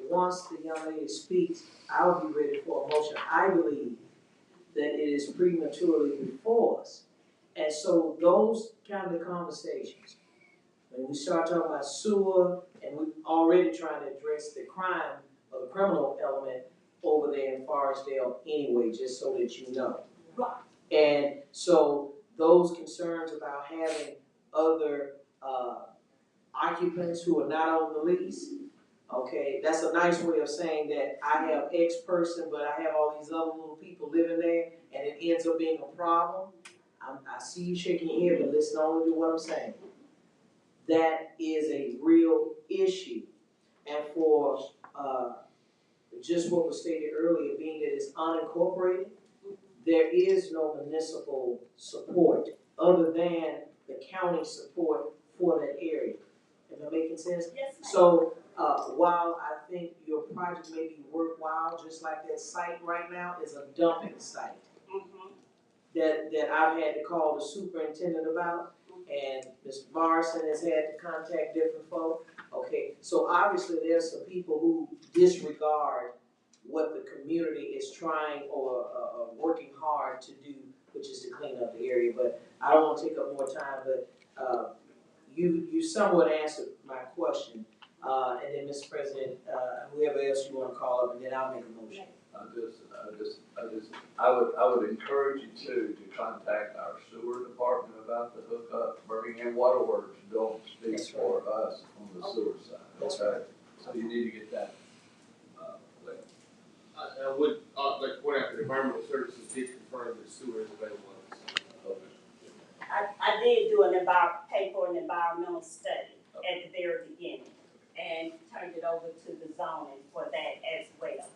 [SPEAKER 8] once the young lady speaks, I'll be ready for a motion. I believe that it is prematurely before us. And so those kind of conversations, when we start talking about sewer, and we're already trying to address the crime or the criminal element over there in Forestdale anyway, just so that you know.
[SPEAKER 13] Right.
[SPEAKER 8] And so those concerns about having other occupants who are not on the lease, okay, that's a nice way of saying that I have X person, but I have all these other little people living there, and it ends up being a problem. I see you shaking your head, but listen only to what I'm saying. That is a real issue. And for just what was stated earlier, being that it's unincorporated, there is no municipal support other than the county support for that area. Am I making sense?
[SPEAKER 13] Yes, ma'am.
[SPEAKER 8] So while I think your project may be worthwhile, just like that site right now is a dumping site that I've had to call the superintendent about, and Mr. Morrison has had to contact different folks. Okay, so obviously there's some people who disregard what the community is trying or working hard to do, which is to clean up the area. But I don't want to take up more time, but you somewhat answered my question. And then, Mr. President, whoever else you want to call up, and then I'll make a motion.
[SPEAKER 7] I would encourage you to contact our sewer department about the hookup. Birmingham Water Works don't speak for us on the sewer side, okay? So you need to get that, later.
[SPEAKER 10] I would, like to point out that Environmental Services did confirm that sewer is available on this site.
[SPEAKER 7] Okay.
[SPEAKER 13] I did do pay for an environmental study at the very beginning and turned it over to the zoning for that as well.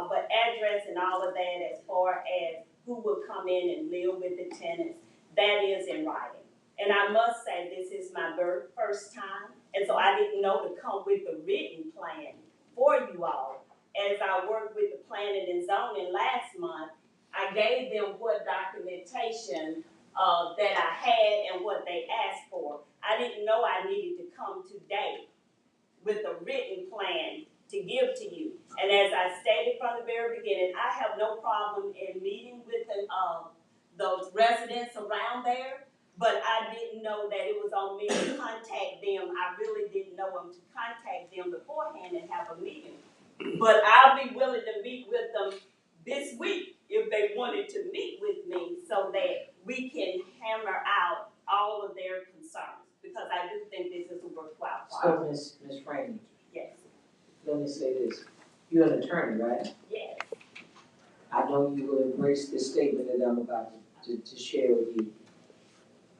[SPEAKER 13] But address and all of that as far as who will come in and live with the tenants, that is in writing. And I must say, this is my first time, and so I didn't know to come with a written plan for you all. As I worked with the planning and zoning last month, I gave them what documentation that I had and what they asked for. I didn't know I needed to come today with a written plan to give to you. And as I stated from the very beginning, I have no problem in meeting with those residents around there, but I didn't know that it was on me to contact them. I really didn't know them to contact them beforehand and have a meeting. But I'll be willing to meet with them this week if they wanted to meet with me so that we can hammer out all of their concerns, because I do think this is a worthwhile project.
[SPEAKER 8] So, Ms. Franklin,
[SPEAKER 13] Yes.
[SPEAKER 8] let me say this. You're an attorney, right?
[SPEAKER 13] Yes.
[SPEAKER 8] I know you will embrace this statement that I'm about to share with you.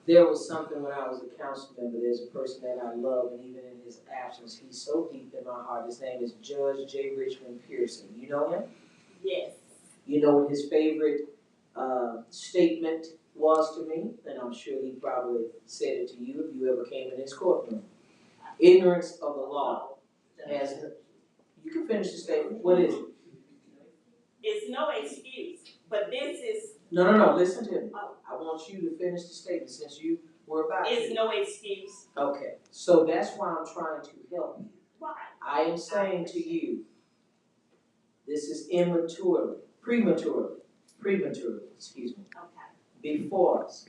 [SPEAKER 8] There was something when I was a council member, there's a person that I love, and even in his absence, he's so deep in my heart. His name is Judge J. Richmond Pearson. You know him?
[SPEAKER 13] Yes.
[SPEAKER 8] You know what his favorite statement was to me? And I'm sure he probably said it to you if you ever came in his courtroom. Ignorance of the law has, you can finish the statement. What is it?
[SPEAKER 13] It's no excuse, but this is.
[SPEAKER 8] No, listen to me. I want you to finish the statement since you were about to.
[SPEAKER 13] It's no excuse.
[SPEAKER 8] Okay, so that's why I'm trying to help you.
[SPEAKER 13] Right.
[SPEAKER 8] I am saying to you, this is prematurely, excuse me,
[SPEAKER 13] Okay.
[SPEAKER 8] before us.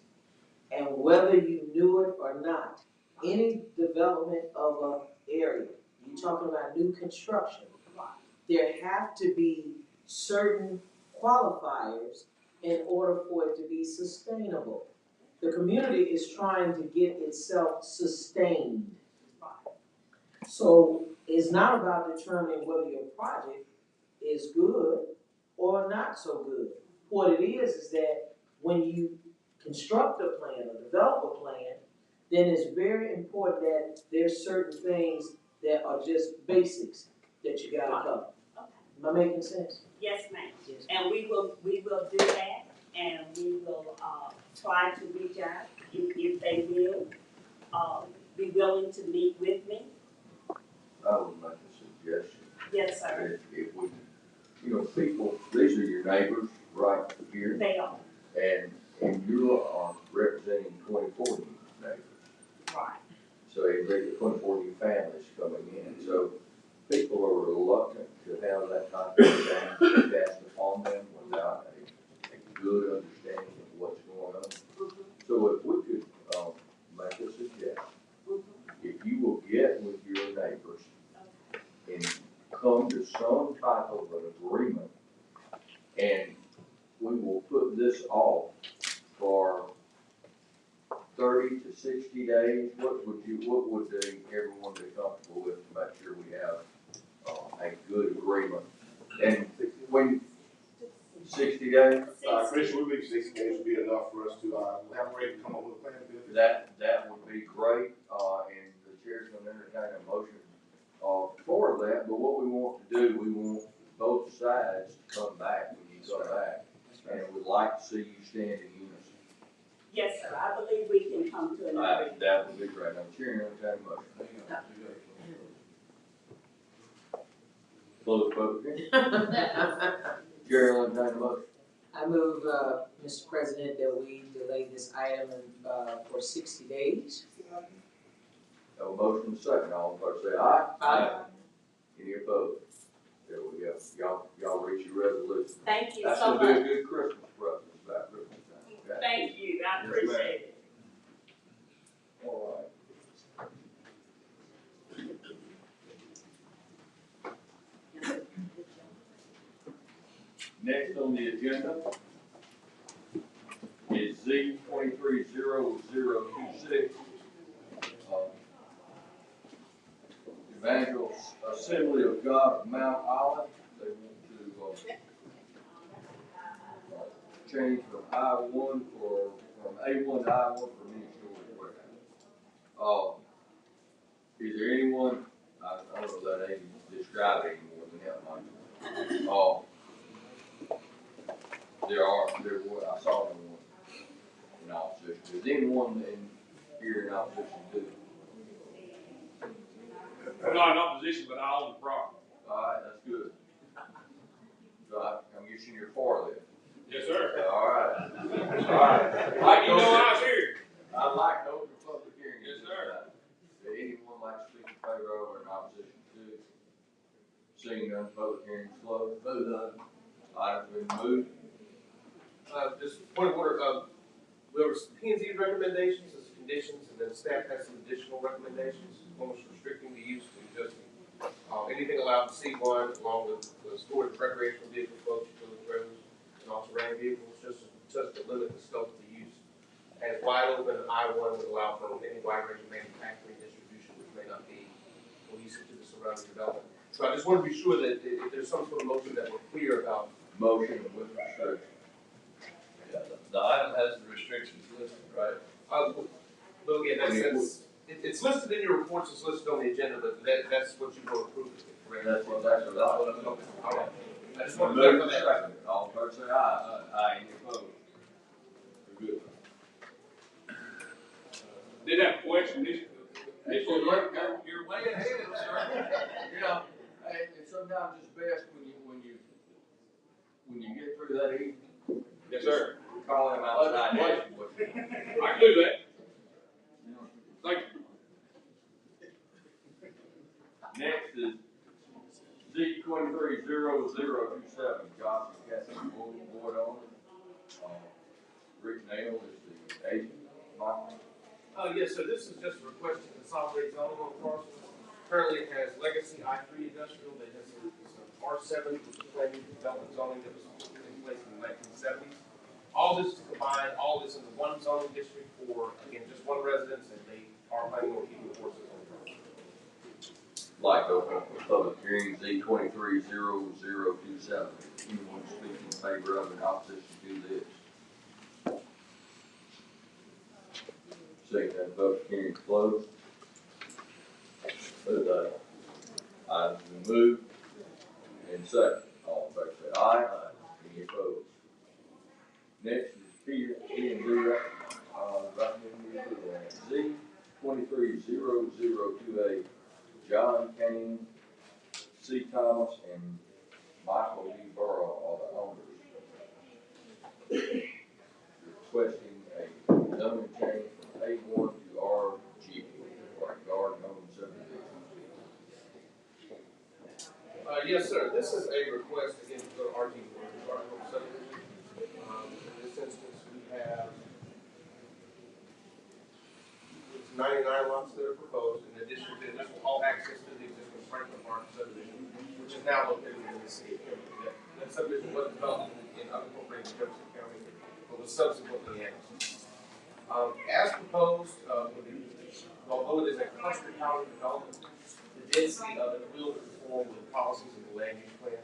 [SPEAKER 8] And whether you knew it or not, any development of an area, you're talking about new construction, there have to be certain qualifiers in order for it to be sustainable. The community is trying to get itself sustained. So it's not about determining whether your project is good or not so good. What it is that when you construct a plan or develop a plan, then it's very important that there's certain things that are just basics that you gotta cover.
[SPEAKER 13] Okay.
[SPEAKER 8] Am I making sense?
[SPEAKER 13] Yes, ma'am.
[SPEAKER 8] Yes.
[SPEAKER 13] And we will do that, and we will, try to reach out if they will, be willing to meet with me.
[SPEAKER 2] I would make a suggestion.
[SPEAKER 13] Yes, sir.
[SPEAKER 2] If we, people, these are your neighbors right here,
[SPEAKER 13] They are.
[SPEAKER 2] and you are representing 24 new neighbors.
[SPEAKER 13] Right.
[SPEAKER 2] So you bring 24 new families coming in, so people are reluctant to have that type of thing cast upon them without a good understanding of what's going on. So if we could, make a suggestion, if you will get with your neighbors and come to some type of an agreement, and we will put this off for 30 to 60 days, what would everyone be comfortable with to make sure we have, a good agreement? And when, 60 days?
[SPEAKER 12] Commissioner, we believe 60 days would be enough for us to, have ready to come up with a plan to do this.
[SPEAKER 2] That would be great, and the chair's gonna entertain a motion, for that, but what we want to do, we want both sides to come back when you come back, and we'd like to see you stand in unison.
[SPEAKER 13] Yes, sir. I believe we can come to an agreement.
[SPEAKER 2] That would be great. I'm chair, entertain a motion. Close the public hearing. Chair, entertain a motion.
[SPEAKER 8] I move, Mr. President, that we delay this item, for 60 days.
[SPEAKER 2] Have a motion second. All in favor say aye.
[SPEAKER 8] Aye.
[SPEAKER 2] Any opposed? There we go. Y'all reach your resolution.
[SPEAKER 13] Thank you
[SPEAKER 2] That's
[SPEAKER 13] so
[SPEAKER 2] gonna
[SPEAKER 13] much.
[SPEAKER 2] be a good Christmas present about Christmas time. Okay?
[SPEAKER 13] Thank you. I
[SPEAKER 2] Yes,
[SPEAKER 13] appreciate
[SPEAKER 2] ma'am.
[SPEAKER 13] it.
[SPEAKER 2] All right. Next on the agenda is Z 230026. Evangel Assembly of God of Mount Olive. They want to change from I-1 from A1 to I-1 for new storage warehouse. Is there anyone, I don't know that ain't described anymore than that, Mike. I saw no one in opposition. Is anyone here in opposition to it?
[SPEAKER 10] I'm not in opposition, but I own the property.
[SPEAKER 2] All right, that's good. So I'm guessing you're for this.
[SPEAKER 10] Yes, sir.
[SPEAKER 2] All right. All right.
[SPEAKER 10] Like you know I was here.
[SPEAKER 2] I'd like to open the public hearing.
[SPEAKER 10] Yes, sir.
[SPEAKER 2] Would anyone like to speak in favor of or in opposition to it? Seeing none, public hearing is closed. Vote on. Item's been moved.
[SPEAKER 10] Just point of order, there was P and Z recommendations as conditions, and then staff has some additional recommendations, almost restricting the use to just, anything allowed in C1, along with the storage of recreational vehicles, boats, utility trailers, and also ran vehicles, just to limit the scope of the use. And wide open I-1 would allow for any wide range of manufacturing distribution, which may not be cohesive to the surrounding development. So I just want to be sure that if there's some sort of motion that we're clear about.
[SPEAKER 2] Motion with restriction.
[SPEAKER 7] Yeah, the item has the restrictions listed, right?
[SPEAKER 10] Well, again, it's listed in your reports, it's listed on the agenda, but that's what you will approve, correct?
[SPEAKER 2] That's what I'm talking about.
[SPEAKER 10] All right. I just want to clarify
[SPEAKER 2] Move
[SPEAKER 10] that.
[SPEAKER 2] second. All in favor say aye. Aye. Any opposed? We're good.
[SPEAKER 10] Did have a question,
[SPEAKER 2] You're way ahead, sir. And sometimes it's best when you get through that evening.
[SPEAKER 10] Yes, sir.
[SPEAKER 2] Call him outside.
[SPEAKER 10] I can do that. Thank you.
[SPEAKER 2] Next is Z 230027, Johnson Castle Board owner. Rick Nail is the agent. Mike?
[SPEAKER 10] Yes, sir, this is just a request to consolidate zoning on parcels. Currently it has legacy I-3 industrial that has some R7, which is planning development zoning that was in place in the 1970s. All this to combine all this into one zoning district for, again, just one residence, and they are planning on keeping the horses on the road.
[SPEAKER 2] Like open for public hearing Z 230027. Anyone speaking in favor of and opposition to this? Seeing that public hearing closed. The items been moved and second. All in favor say aye. Any opposed? Next is P and D recommending approval on Z 230028. John Kane, C. Thomas, and Michael D. Burrow are the owners. Requesting a zoning change from A1 to RG for a garden home subdivision.
[SPEAKER 10] Yes, sir. This is a request, again, to go to RG for the garden home subdivision. In this instance, we have 99 lots that are proposed, in addition to this will all access to the existing Franklin Park subdivision, which is now located in the city of Kimberly. That subdivision was developed in unincorporated Jefferson County, but was subsequently annexed. As proposed, although it is a cluster housing development, the density of it will conform with policies of the land use plan.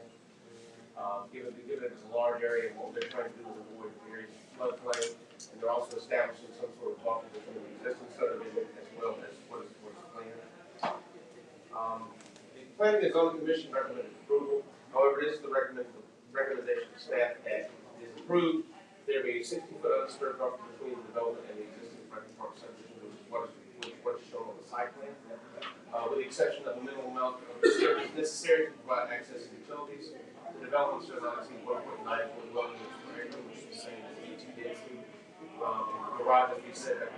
[SPEAKER 10] Given it's a large area, and what they're trying to do is avoid various floodplain, and they're also establishing some sort of buffer between the existing subdivision as well as what is planned. The Planning and Zoning Commission recommended approval. However, it is the recommendation of staff that is approved. There be a 60-foot undisturbed buffer between the development and the existing Franklin Park subdivision, which is what is shown on the site plan. With the exception of the minimal amount of disturbance necessary to provide access to utilities, the development shall not exceed 1.94 dwelling units per acre, which is the same as ET density. The garage will be set back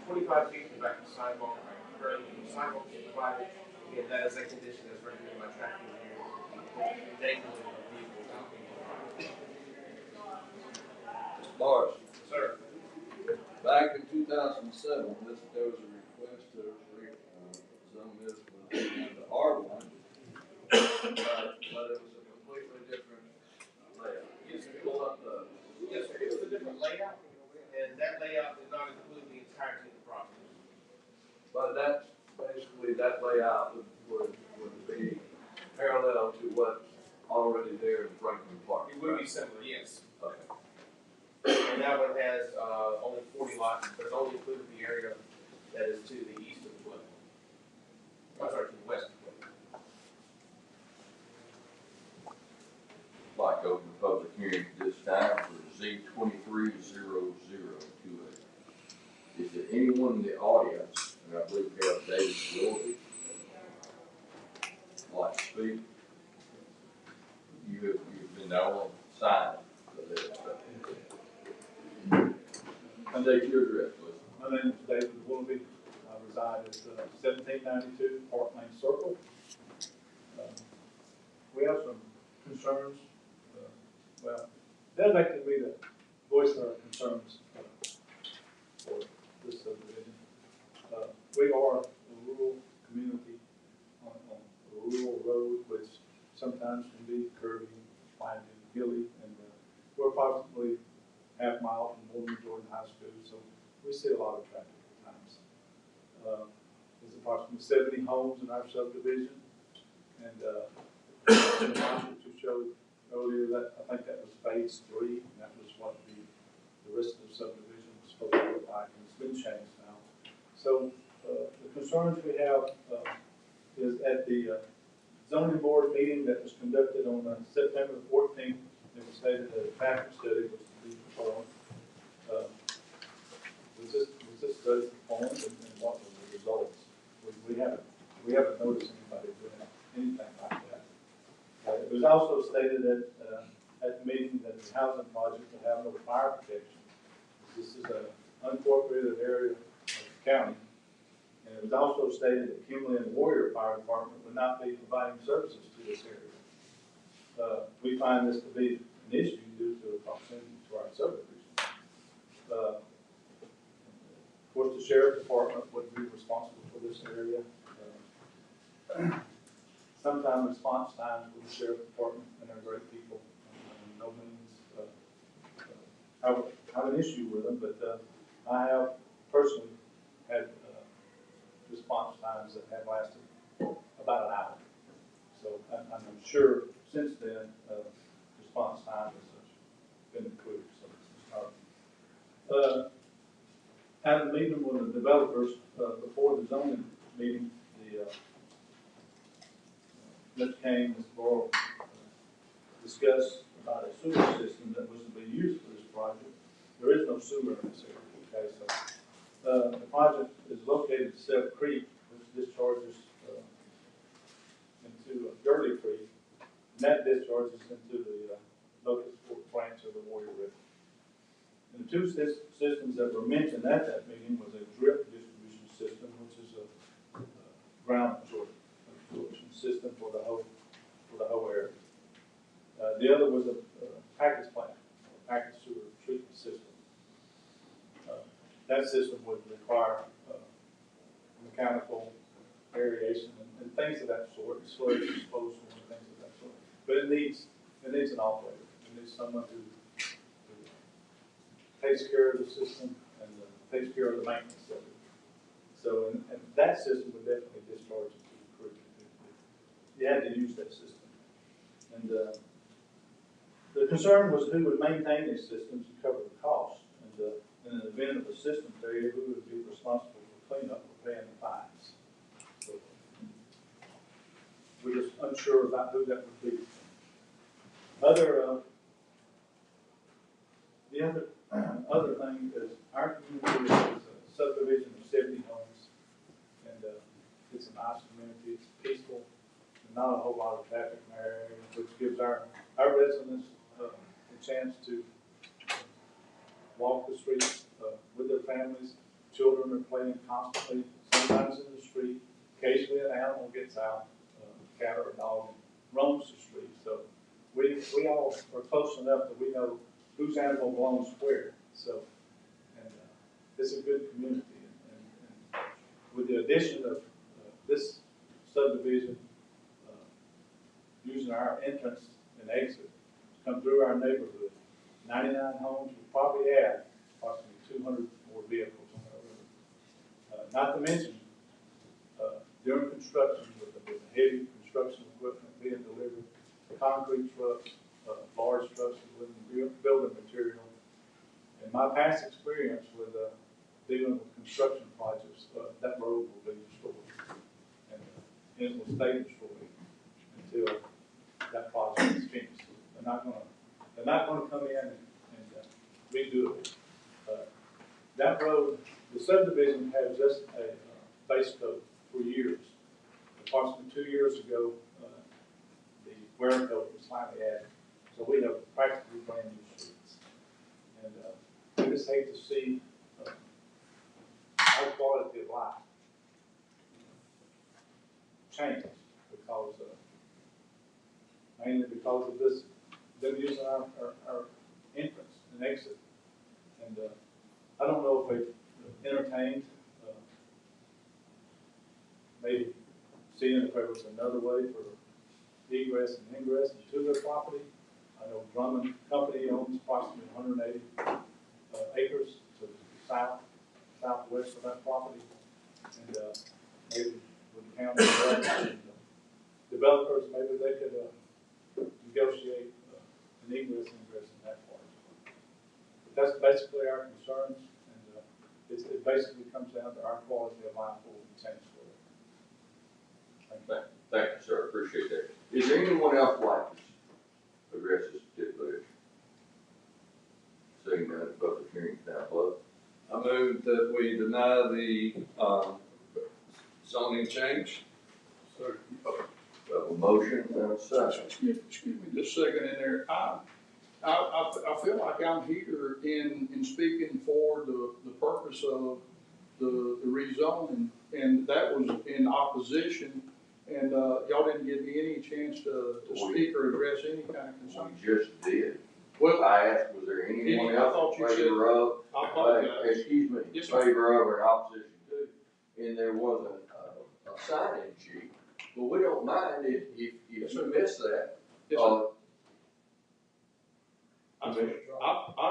[SPEAKER 10] 25 feet from the back of the sidewalk, currently the sidewalk is provided. Again, that is a condition that's recommended by traffic engineers. Enabling of vehicles out in the garage.
[SPEAKER 7] Mr. Morris,
[SPEAKER 10] Sir.
[SPEAKER 7] back in 2007, there was a request to zone this into R1, but it was a completely different layout.
[SPEAKER 10] Yes, sir.
[SPEAKER 7] Pull up the.
[SPEAKER 10] Yes, sir. It was a different layout, and that layout did not include the entirety of the property.
[SPEAKER 7] But that's basically, that layout would be parallel to what's already there in Franklin Park.
[SPEAKER 10] It would be similar, yes.
[SPEAKER 7] Okay.
[SPEAKER 10] And that one has only 40 lots, but it only included the area that is to the east of the flood. I'm sorry, to the west of the flood.
[SPEAKER 2] Like open the public hearing this time for Z 230028. Is there anyone in the audience, and I believe we have David Willoughby, like to speak? You've been the only sign for this. And take your address, please.
[SPEAKER 14] My name is David Willoughby. I reside at 1792 Park Lane Circle. We have some concerns. They'd like me to voice our concerns for this subdivision. We are a rural community on a rural road, which sometimes can be curvy, winding, hilly, and we're approximately half mile from Morgan Jordan High School, so we see a lot of traffic at times. There's approximately 70 homes in our subdivision, and the map that you showed earlier, that I think that was phase 3, and that was what the rest of the subdivision was supposed to look like, and it's been changed now. So the concerns we have is at the zoning board meeting that was conducted on September 14th, it was stated that a traffic study was to be performed. Was this study performed, and what were the results? We haven't noticed anybody doing anything like that. It was also stated at the meeting that the housing project would have no fire protection. This is an unincorporated area of the county. And it was also stated that Kimberly and Warrior Fire Department would not be providing services to this area. We find this to be an issue due to the proximity to our subdivision. Of course, the sheriff department would be responsible for this area. sometimes response times with the sheriff department, and they're great people. No means, have an issue with them, but, I have personally had, response times that have lasted about an hour. So I'm sure since then, response time has been improved, so it's not. Had a meeting with the developers, before the zoning meeting, Mr. Kane, Mr. Boyle, discussed about a sewer system that was to be used for this project. There is no sewer in this area, okay, so, the project is located at Step Creek, which discharges, into Gurley Creek, and that discharges into the, Locust Fork branch of the Warrior River. And the two systems that were mentioned at that meeting was a drip distribution system, which is a ground absorption system for the whole area. The other was a package plant, package sewer treatment system. That system would require mechanical aeration and things of that sort, sludge disposal and things of that sort. But it needs an operator. It needs someone who takes care of the system and takes care of the maintenance of it. So, and that system would definitely discharge into the creek. You had to use that system. And the concern was who would maintain these systems and cover the cost. And in the event of a system failure, who would be responsible for cleanup or paying the fines. So we're just unsure about who that would be. The other thing is our community is a subdivision of 70 homes, and it's a nice community. It's peaceful, and not a whole lot of traffic in our area, which gives our residents a chance to walk the streets with their families. Children are playing constantly, sometimes in the street. Occasionally an animal gets out, a cat or a dog, and roams the street. So we all are close enough that we know whose animal belongs where. So, and it's a good community. And with the addition of this subdivision, using our entrance and exit to come through our neighborhood, 99 homes, we probably add approximately 200 more vehicles on our road. Not to mention, during construction, with the heavy construction equipment being delivered, concrete trucks, large trucks delivering building material. In my past experience with dealing with construction projects, that road will be destroyed, and it will stay destroyed until that project is finished. They're not going to come in and redo it. That road, the subdivision had just a base coat for years. Approximately 2 years ago, the wear coat was finally added. So we have practically brand new streets. And we just hate to see our quality of life change because, mainly because of this, them using our entrance and exit. And I don't know if they've entertained maybe seeing if there was another way for egress and ingress into their property. I know Drummond Company owns approximately 180 acres to the southwest of that property. And maybe with the county and developers, maybe they could negotiate an egress and ingress in that part. But that's basically our concerns, and it basically comes down to our quality of life for the change for it.
[SPEAKER 2] Thank you, sir. Appreciate that. Is there anyone else like to address this particular issue? Seeing none, public hearing is now closed.
[SPEAKER 7] I move that we deny the zoning change.
[SPEAKER 2] We have a motion and a second.
[SPEAKER 15] Excuse me just a second in there. I feel like I'm here in speaking for the purpose of the rezoning, and that was in opposition, and y'all didn't give me any chance to speak or address any kind of concern.
[SPEAKER 2] We just did.
[SPEAKER 15] Well,
[SPEAKER 2] I asked, was there anyone
[SPEAKER 15] I
[SPEAKER 2] else
[SPEAKER 15] thought
[SPEAKER 2] in
[SPEAKER 15] you said,
[SPEAKER 2] favor of,
[SPEAKER 15] I apologize.
[SPEAKER 2] excuse me, in
[SPEAKER 15] Yes, sir.
[SPEAKER 2] favor of or in opposition to? And there was a sign-in sheet
[SPEAKER 7] But we don't mind if you miss that.
[SPEAKER 15] Yes, sir. I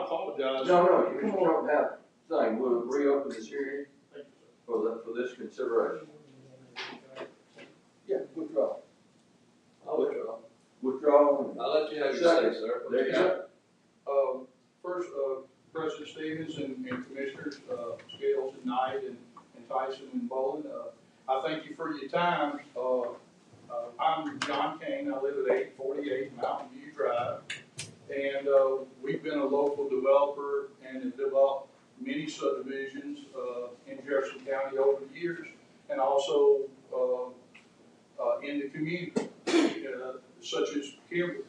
[SPEAKER 15] apologize.
[SPEAKER 7] No, you come on up and have a thing, we'll reopen this hearing for this consideration. Yeah, withdraw.
[SPEAKER 10] I'll withdraw.
[SPEAKER 7] Withdraw.
[SPEAKER 10] I'll let you have your say, sir.
[SPEAKER 7] There you go.
[SPEAKER 15] First, President Stevens and Commissioners, Scales and Knight and Tyson and Boland, I thank you for your time. I'm John Kane, I live at 848 Mountain View Drive, and we've been a local developer and have developed many subdivisions in Jefferson County over the years, and also in the community, such as Kimberly.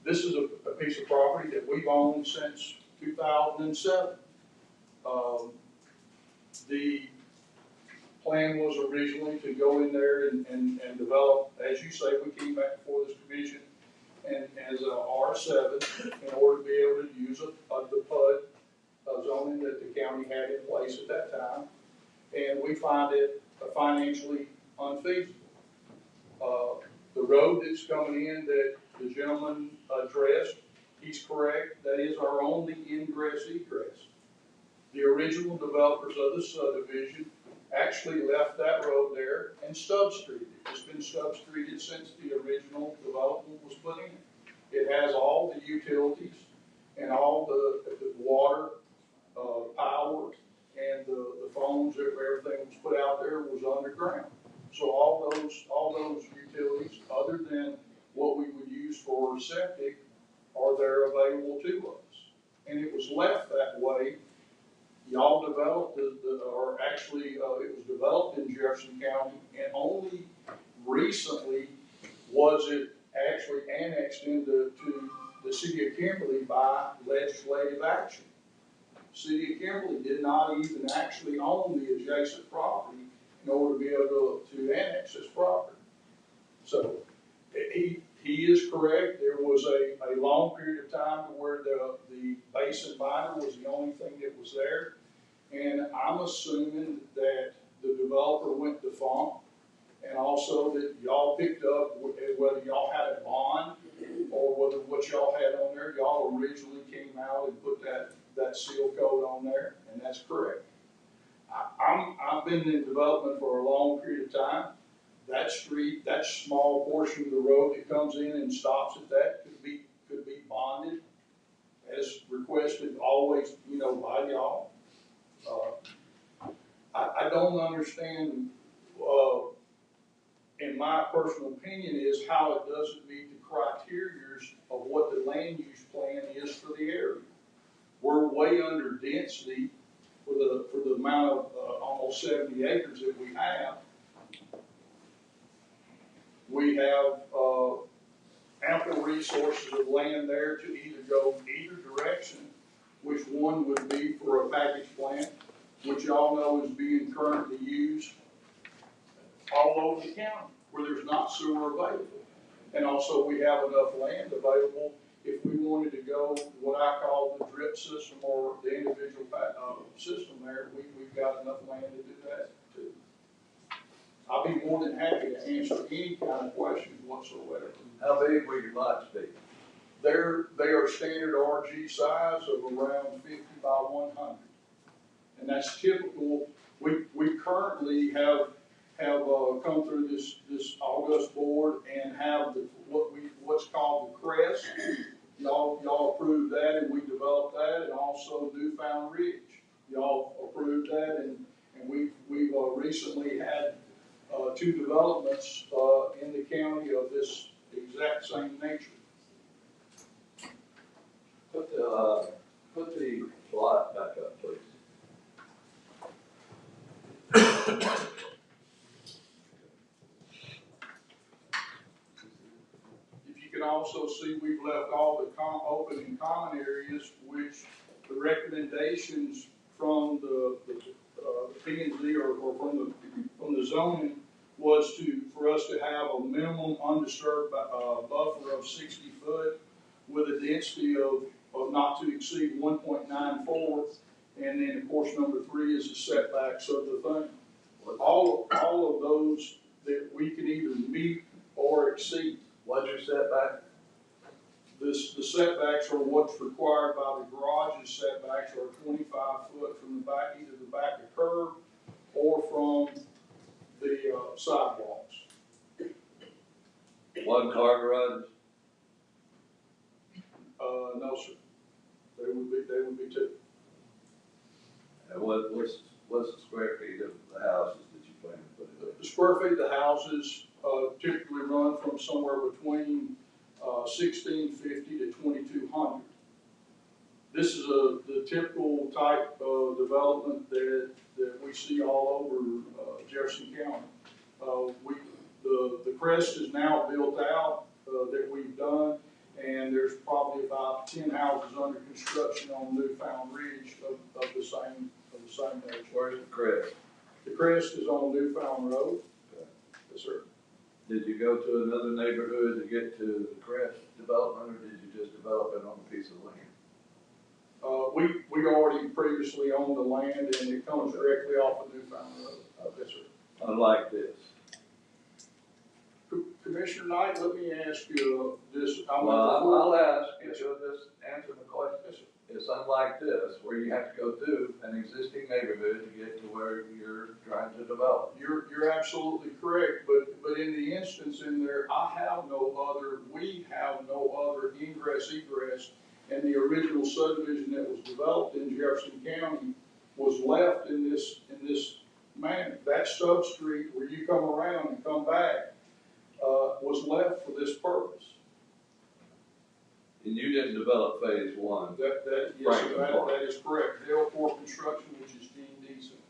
[SPEAKER 15] This is a piece of property that we've owned since 2007. The plan was originally to go in there and develop, as you say, we came back before this commission and as a R7 in order to be able to use the PUD zoning that the county had in place at that time. And we find it financially unfeasible. The road that's coming in that the gentleman addressed, he's correct, that is our only ingress egress. The original developers of the subdivision actually left that road there and stub-streeted. It's been stub-streeted since the original development was put in. It has all the utilities and all the water, power, and the phones, everything was put out there was underground. So all those utilities, other than what we would use for septic, are there available to us. And it was left that way. Y'all developed it was developed in Jefferson County, and only recently was it actually annexed into the city of Kimberly by legislative action. City of Kimberly did not even actually own the adjacent property in order to be able to annex this property. So he is correct. There was a long period of time where the basin binder was the only thing that was there. And I'm assuming that the developer went defunct, and also that y'all picked up, whether y'all had a bond or whether what y'all had on there, y'all originally came out and put that seal coat on there, and that's correct. I've been in development for a long period of time. That street, that small portion of the road that comes in and stops at that could be bonded as requested always, by y'all. I don't understand, in my personal opinion, is how it doesn't meet the criteria of what the land use plan is for the area. We're way under density for the amount of almost 70 acres that we have. We have ample resources of land there to either go either direction, which one would be for a package plant, which y'all know is being currently used all over the county where there's not sewer available. And also we have enough land available if we wanted to go what I call the drip system or the individual system there, we've got enough land to do that too. I'll be more than happy to answer any kind of questions whatsoever.
[SPEAKER 7] How big will your lots be?
[SPEAKER 15] They are standard RG size of around 50 by 100. And that's typical. We currently have come through this August board and have what's called the crest. Y'all approved that, and we developed that, and also Newfound Ridge. Y'all approved that, and we've recently had 2 developments in the county of this exact same nature.
[SPEAKER 7] Put the slide back up, please.
[SPEAKER 15] If you can also see, we've left all the open and common areas, which the recommendations from the P&Z or from the zoning was for us to have a minimum undisturbed buffer of 60 foot with a density of not to exceed 1.94, and then of course number 3 is the setbacks of the thing. All of those that we can either meet or exceed.
[SPEAKER 7] What's your setback?
[SPEAKER 15] The setbacks are what's required by the garage's setbacks are 25 foot from the back, either the back of curb or from the sidewalks.
[SPEAKER 7] One car garage?
[SPEAKER 15] No, sir. They would be two.
[SPEAKER 7] And what's the square feet of the houses that you plan to put in?
[SPEAKER 15] The square feet of the houses typically run from somewhere between 1,650 to 2,200. This is the typical type of development that we see all over Jefferson County. The crest is now built out that we've done, and there's probably about 10 houses under construction on Newfound Ridge of the same nature.
[SPEAKER 7] Where's the crest?
[SPEAKER 15] The crest is on Newfound Road.
[SPEAKER 7] Okay.
[SPEAKER 15] Yes, sir.
[SPEAKER 7] Did you go to another neighborhood to get to the crest development, or did you just develop it on a piece of land?
[SPEAKER 15] We already previously owned the land, and it comes directly off of Newfound Road. Yes, sir.
[SPEAKER 7] Unlike this.
[SPEAKER 15] Commissioner Knight, let me ask you this.
[SPEAKER 7] I'll ask, if you'll just answer the question.
[SPEAKER 15] Yes, sir.
[SPEAKER 7] It's unlike this, where you have to go through an existing neighborhood to get to where you're trying to develop.
[SPEAKER 15] You're absolutely correct, but in the instance in there, we have no other ingress egress, and the original subdivision that was developed in Jefferson County was left in this manner. That substreet where you come around and come back was left for this purpose.
[SPEAKER 7] And you didn't develop phase one?
[SPEAKER 15] Yes, sir, that is correct. L4 construction, which is deemed decent.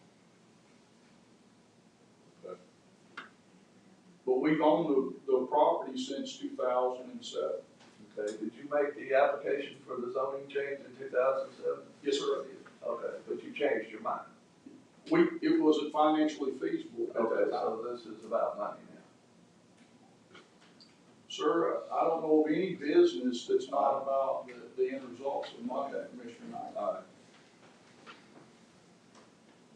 [SPEAKER 7] Okay.
[SPEAKER 15] But we've owned the property since 2007.
[SPEAKER 7] Okay, did you make the application for the zoning change in 2007?
[SPEAKER 15] Yes, sir, I did.
[SPEAKER 7] Okay, but you changed your mind?
[SPEAKER 15] It wasn't financially feasible at
[SPEAKER 7] Okay,
[SPEAKER 15] that time.
[SPEAKER 7] so this is about money now.
[SPEAKER 15] Sir, I don't know of any business that's not about the end results of money, Commissioner Knight.
[SPEAKER 7] All right.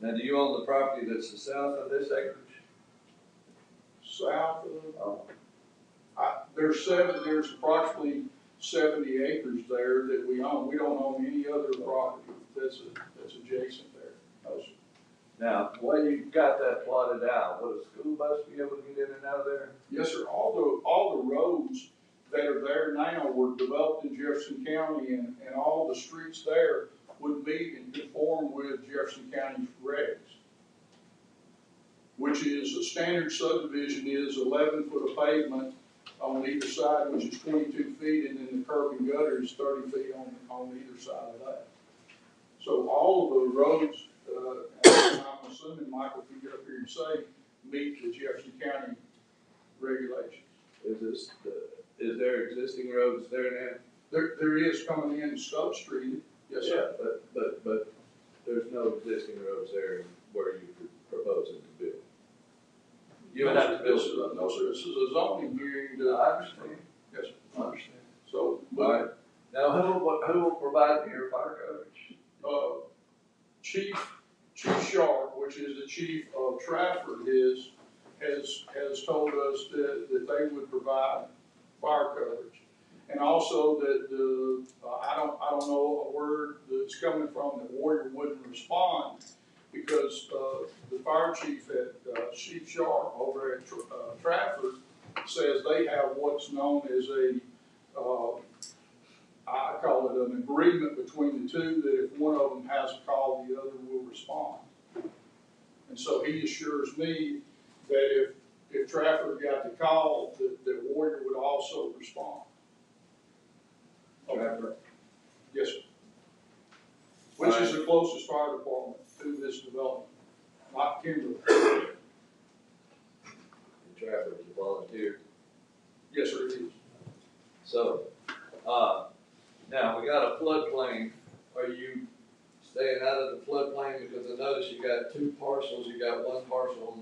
[SPEAKER 7] Now, do you own the property that's the south of this acreage?
[SPEAKER 15] South of,
[SPEAKER 7] Oh.
[SPEAKER 15] there's approximately 70 acres there that we own. We don't own any other property that's adjacent there. No, sir.
[SPEAKER 7] Now, the way you got that plotted out, would a school bus be able to get in and out of there?
[SPEAKER 15] Yes, sir. All the roads that are there now were developed in Jefferson County, and all the streets there would meet and conform with Jefferson County regs, which is a standard subdivision is 11 foot of pavement on either side, which is 22 feet, and then the curb and gutter is 30 feet on either side of that. So all of the roads, I'm assuming, Michael, if you get up here and say, meet the Jefferson County regulations.
[SPEAKER 7] Is there existing roads there now?
[SPEAKER 15] There is coming in Stub Street, yes, sir.
[SPEAKER 7] Yeah, but there's no existing roads there where you could propose it to build. You would have to build it.
[SPEAKER 15] No, sir, this is a zoning hearing.
[SPEAKER 7] I understand.
[SPEAKER 15] Yes, sir.
[SPEAKER 7] I understand.
[SPEAKER 15] So,
[SPEAKER 7] All right. Now, who will provide your fire coverage?
[SPEAKER 15] Chief Sharp, which is the chief of Trafford, has told us that they would provide fire coverage. And also that I don't know a word that's coming from that Warrior wouldn't respond, because the fire chief at Chief Sharp over at Trafford says they have what's known as I call it an agreement between the two, that if one of them has a call, the other will respond. And so he assures me that if Trafford got the call, that Warrior would also respond.
[SPEAKER 7] Trafford?
[SPEAKER 15] Yes, sir. Which is the closest fire department to this development, not Kimberly.
[SPEAKER 7] And Trafford is a volunteer.
[SPEAKER 15] Yes, sir, it is.
[SPEAKER 7] So, now we got a floodplain. Are you staying out of the floodplain? Because I noticed you got two parcels. You got one parcel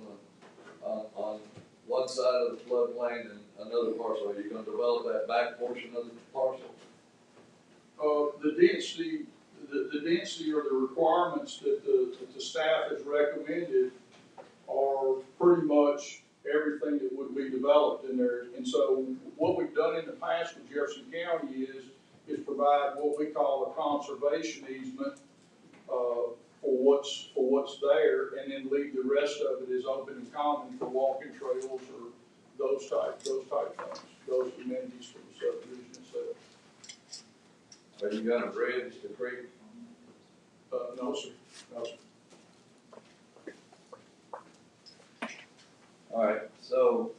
[SPEAKER 7] on one side of the floodplain and another parcel. Are you going to develop that back portion of the parcel?
[SPEAKER 15] The density or the requirements that the staff has recommended are pretty much everything that would be developed in there. And so what we've done in the past with Jefferson County is provide what we call a conservation easement, for what's there, and then leave the rest of it as open and common for walking trails or those type things, those amenities for the subdivision itself.
[SPEAKER 7] Are you gonna bridge the creek?
[SPEAKER 15] No, sir, no, sir.
[SPEAKER 7] All right, so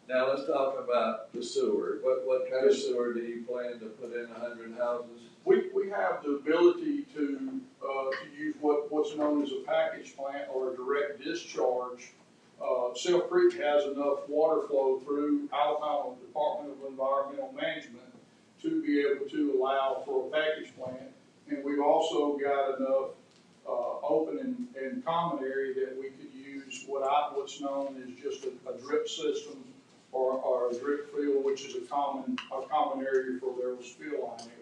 [SPEAKER 7] now let's talk about the sewer. What kind of sewer do you plan to put in 100 houses?
[SPEAKER 15] We have the ability to use what's known as a package plant or a direct discharge. Self Creek has enough water flow through Alabama Department of Environmental Management to be able to allow for a package plant. And we've also got enough open and common area that we could use what's known as just a drip system or a drip field, which is a common area for their spill line areas.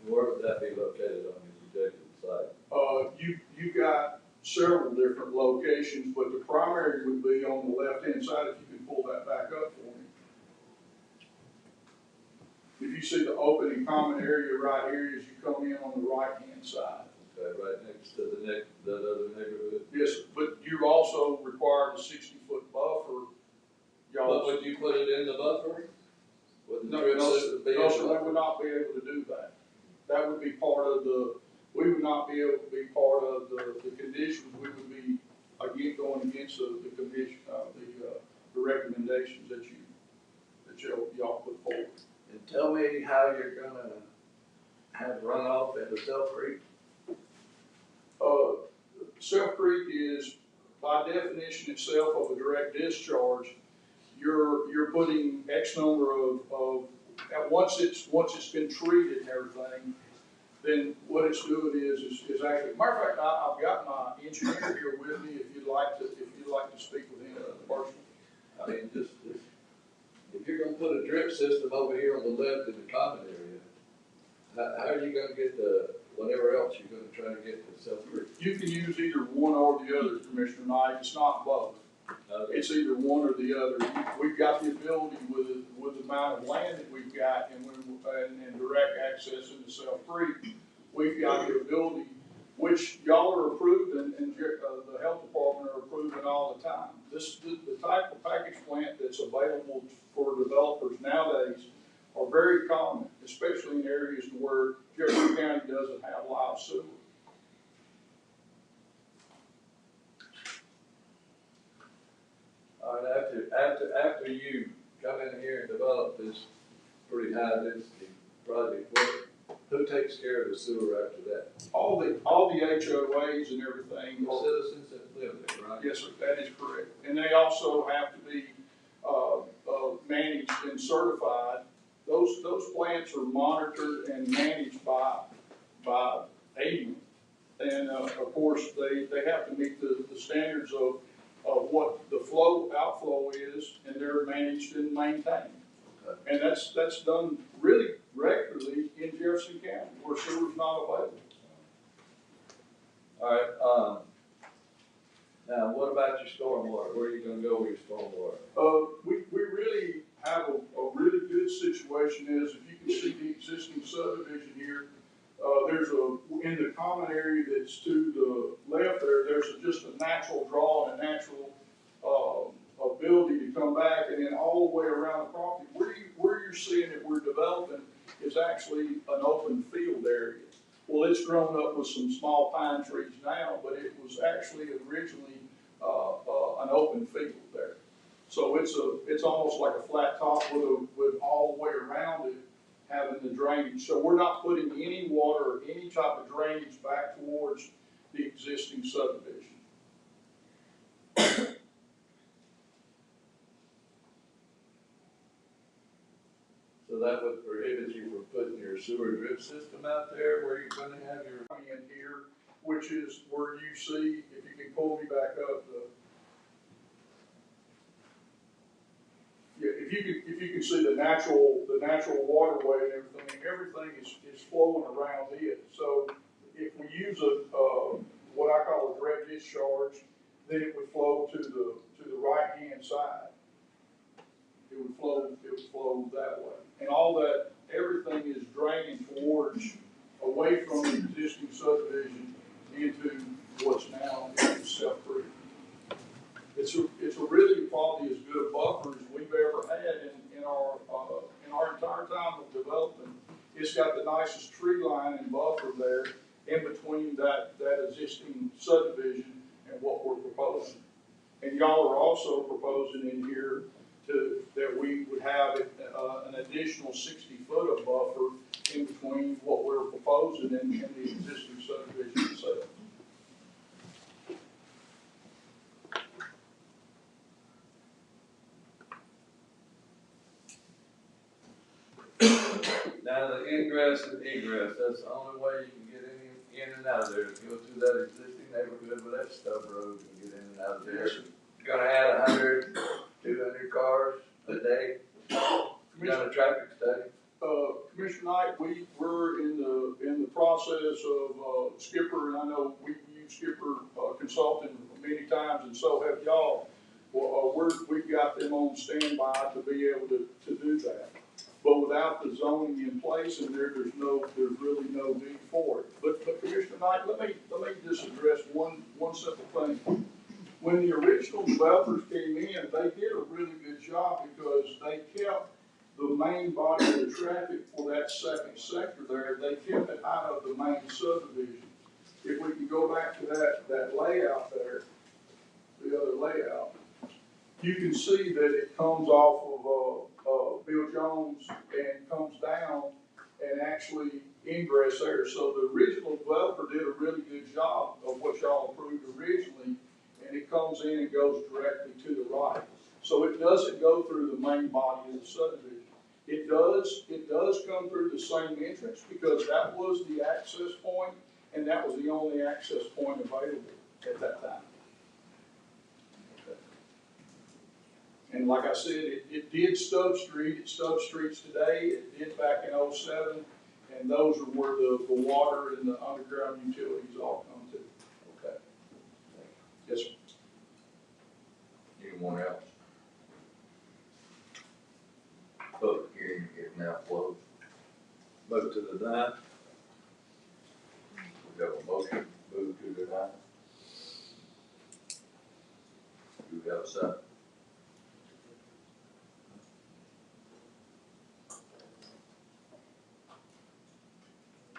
[SPEAKER 7] Where would that be located on the projected site?
[SPEAKER 15] You've got several different locations, but the primary would be on the left-hand side, if you can pull that back up for me. If you see the open and common area right here as you come in on the right-hand side.
[SPEAKER 7] Okay, right next to the other neighborhood?
[SPEAKER 15] Yes, but you also require a 60-foot buffer.
[SPEAKER 7] But would you put it in the buffer? Would the
[SPEAKER 15] No,
[SPEAKER 7] drip
[SPEAKER 15] no,
[SPEAKER 7] system be in
[SPEAKER 15] no,
[SPEAKER 7] the
[SPEAKER 15] sir, we
[SPEAKER 7] buffer?
[SPEAKER 15] would not be able to do that. That would be part of we would not be able to be part of the conditions. We would be, again, going against the condition, the recommendations that y'all put forward.
[SPEAKER 7] And tell me how you're gonna have runoff into Self Creek?
[SPEAKER 15] Self Creek is, by definition itself, of a direct discharge. You're putting X number of once it's been treated and everything, then what it's doing is actually, matter of fact, I've got my engineer here with me if you'd like to speak with him personally.
[SPEAKER 7] I mean, just if you're gonna put a drip system over here on the left in the common area, how are you gonna get whatever else you're gonna try to get to Self Creek?
[SPEAKER 15] You can use either one or the other, Commissioner Knight. It's not both. It's either one or the other. We've got the ability with the amount of land that we've got and direct access into Self Creek. We've got the ability, which y'all are approved and the health department are approving all the time. The type of package plant that's available for developers nowadays are very common, especially in areas where Jefferson County doesn't have live sewer.
[SPEAKER 7] All right, after you come in here and develop this pretty high density project, who takes care of the sewer after that?
[SPEAKER 15] All the HOAs and everything.
[SPEAKER 7] The citizens that live there, right?
[SPEAKER 15] Yes, sir, that is correct. And they also have to be managed and certified. Those plants are monitored and managed by AIM. And of course, they have to meet the standards of what the outflow is, and they're managed and maintained. Okay. And that's done really regularly in Jefferson County, where sewer's not available.
[SPEAKER 7] All right, now what about your stormwater? Where are you gonna go with your stormwater?
[SPEAKER 15] We really have a really good situation is, if you can see the existing subdivision here, there's in the common area that's to the left there's just a natural draw and a natural ability to come back, and then all the way around the property. Where you're seeing that we're developing is actually an open field area. Well, it's grown up with some small pine trees now, but it was actually originally an open field there. So it's almost like a flat top with all the way around it having the drainage. So we're not putting any water or any type of drainage back towards the existing subdivision.
[SPEAKER 7] So that would prohibit you from putting your sewer drip system out there where you're gonna have your.
[SPEAKER 15] In here, which is where you see, if you can pull me back up, if you can see the natural waterway and everything is flowing around it. So if we use what I call a direct discharge, then it would flow to the the right-hand side. It would flow that way. And all that, everything is draining towards, away from the existing subdivision into what's now Self Creek. It's a really probably as good a buffer as we've ever had in our entire time of development. It's got the nicest tree line and buffer there in between that existing subdivision and what we're proposing. And y'all are also proposing in here that we would have an additional 60 foot of buffer in between what we're proposing and the existing subdivision itself.
[SPEAKER 7] Now, the ingress and egress, that's the only way you can get in and out of there, is go through that existing neighborhood with that stub road and get in and out of there. You're gonna add 100, 200 cars a day. You done a traffic study?
[SPEAKER 15] Commissioner Knight, we're in the process of Skipper, and I know we've used Skipper Consulting many times, and so have y'all. Well, we've got them on standby to be able to do that. But without the zoning in place, and there's really no need for it. But Commissioner Knight, let me just address one simple thing. When the original developers came in, they did a really good job because they kept the main body of the traffic for that second sector there, they kept it out of the main subdivision. If we can go back to that layout there, the other layout, you can see that it comes off of Bill Jones and comes down and actually ingress there. So the original developer did a really good job of what y'all approved originally, and it comes in and goes directly to the right. So it doesn't go through the main body of the subdivision. It does come through the same entrance because that was the access point, and that was the only access point available at that time. And like I said, it did Stubb Street. It Stubb Streets today. It did back in '07, and those are where the water and the underground utilities all come to.
[SPEAKER 2] Okay.
[SPEAKER 15] Yes, sir.
[SPEAKER 2] Anyone else? Public hearing is now closed.
[SPEAKER 7] Move to deny.
[SPEAKER 2] We have a motion, move to deny. Do we have a second?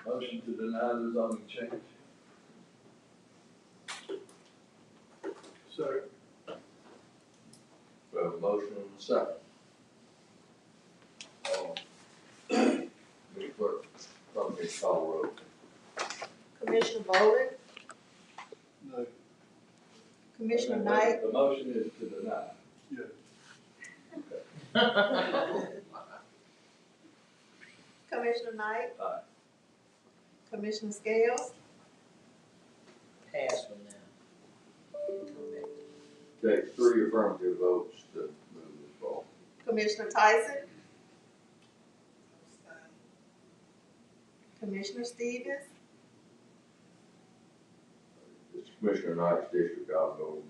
[SPEAKER 7] Motion to deny the zoning change.
[SPEAKER 15] Sorry.
[SPEAKER 2] We have a motion and a second. Ms. Clerk, please call the roll.
[SPEAKER 1] Commissioner Bowman,
[SPEAKER 15] No.
[SPEAKER 1] Commissioner Knight,
[SPEAKER 7] The motion is to deny.
[SPEAKER 1] Commissioner Knight.
[SPEAKER 7] Aye.
[SPEAKER 1] Commissioner Scales,
[SPEAKER 8] Pass from now.
[SPEAKER 2] Take 3 affirmative votes to move this ball.
[SPEAKER 1] Commissioner Tyson, Commissioner Stevens,
[SPEAKER 2] It's Commissioner Knight's district, I'll go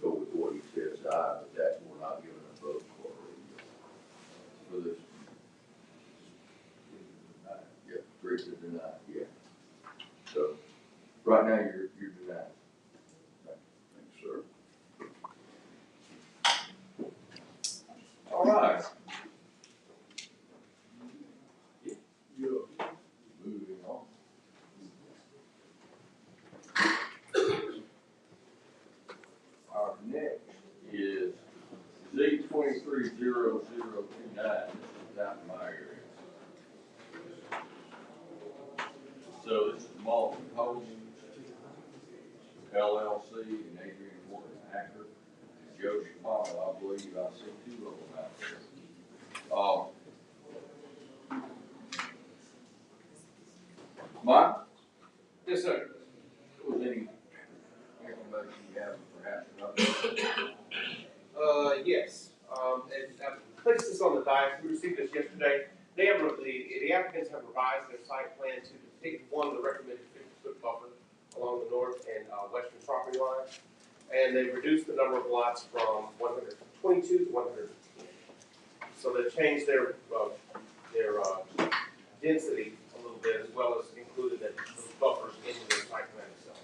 [SPEAKER 2] with what he says, aye, but that we're not giving a vote for this. Yeah, 3 to deny, yeah. So, right now, you're denied. Thanks, sir. All right. Moving on. Our next is Z230029, this is out in my area. So this is Malton Post, LLC, and Adrian Morgan Hacker, and Joe Shapiro, I believe, I see 2 of them out there. Mike?
[SPEAKER 10] Yes, sir.
[SPEAKER 2] Was any information you have, perhaps, about
[SPEAKER 10] Yes, and I placed this on the dice, we received this yesterday. They have, the applicants have revised their site plan to depict one of the recommended 50-foot buffer along the north and western property line. and they've reduced the number of lots from 122 to 110. So they've changed their density a little bit, as well as included those buffers into their site plan itself.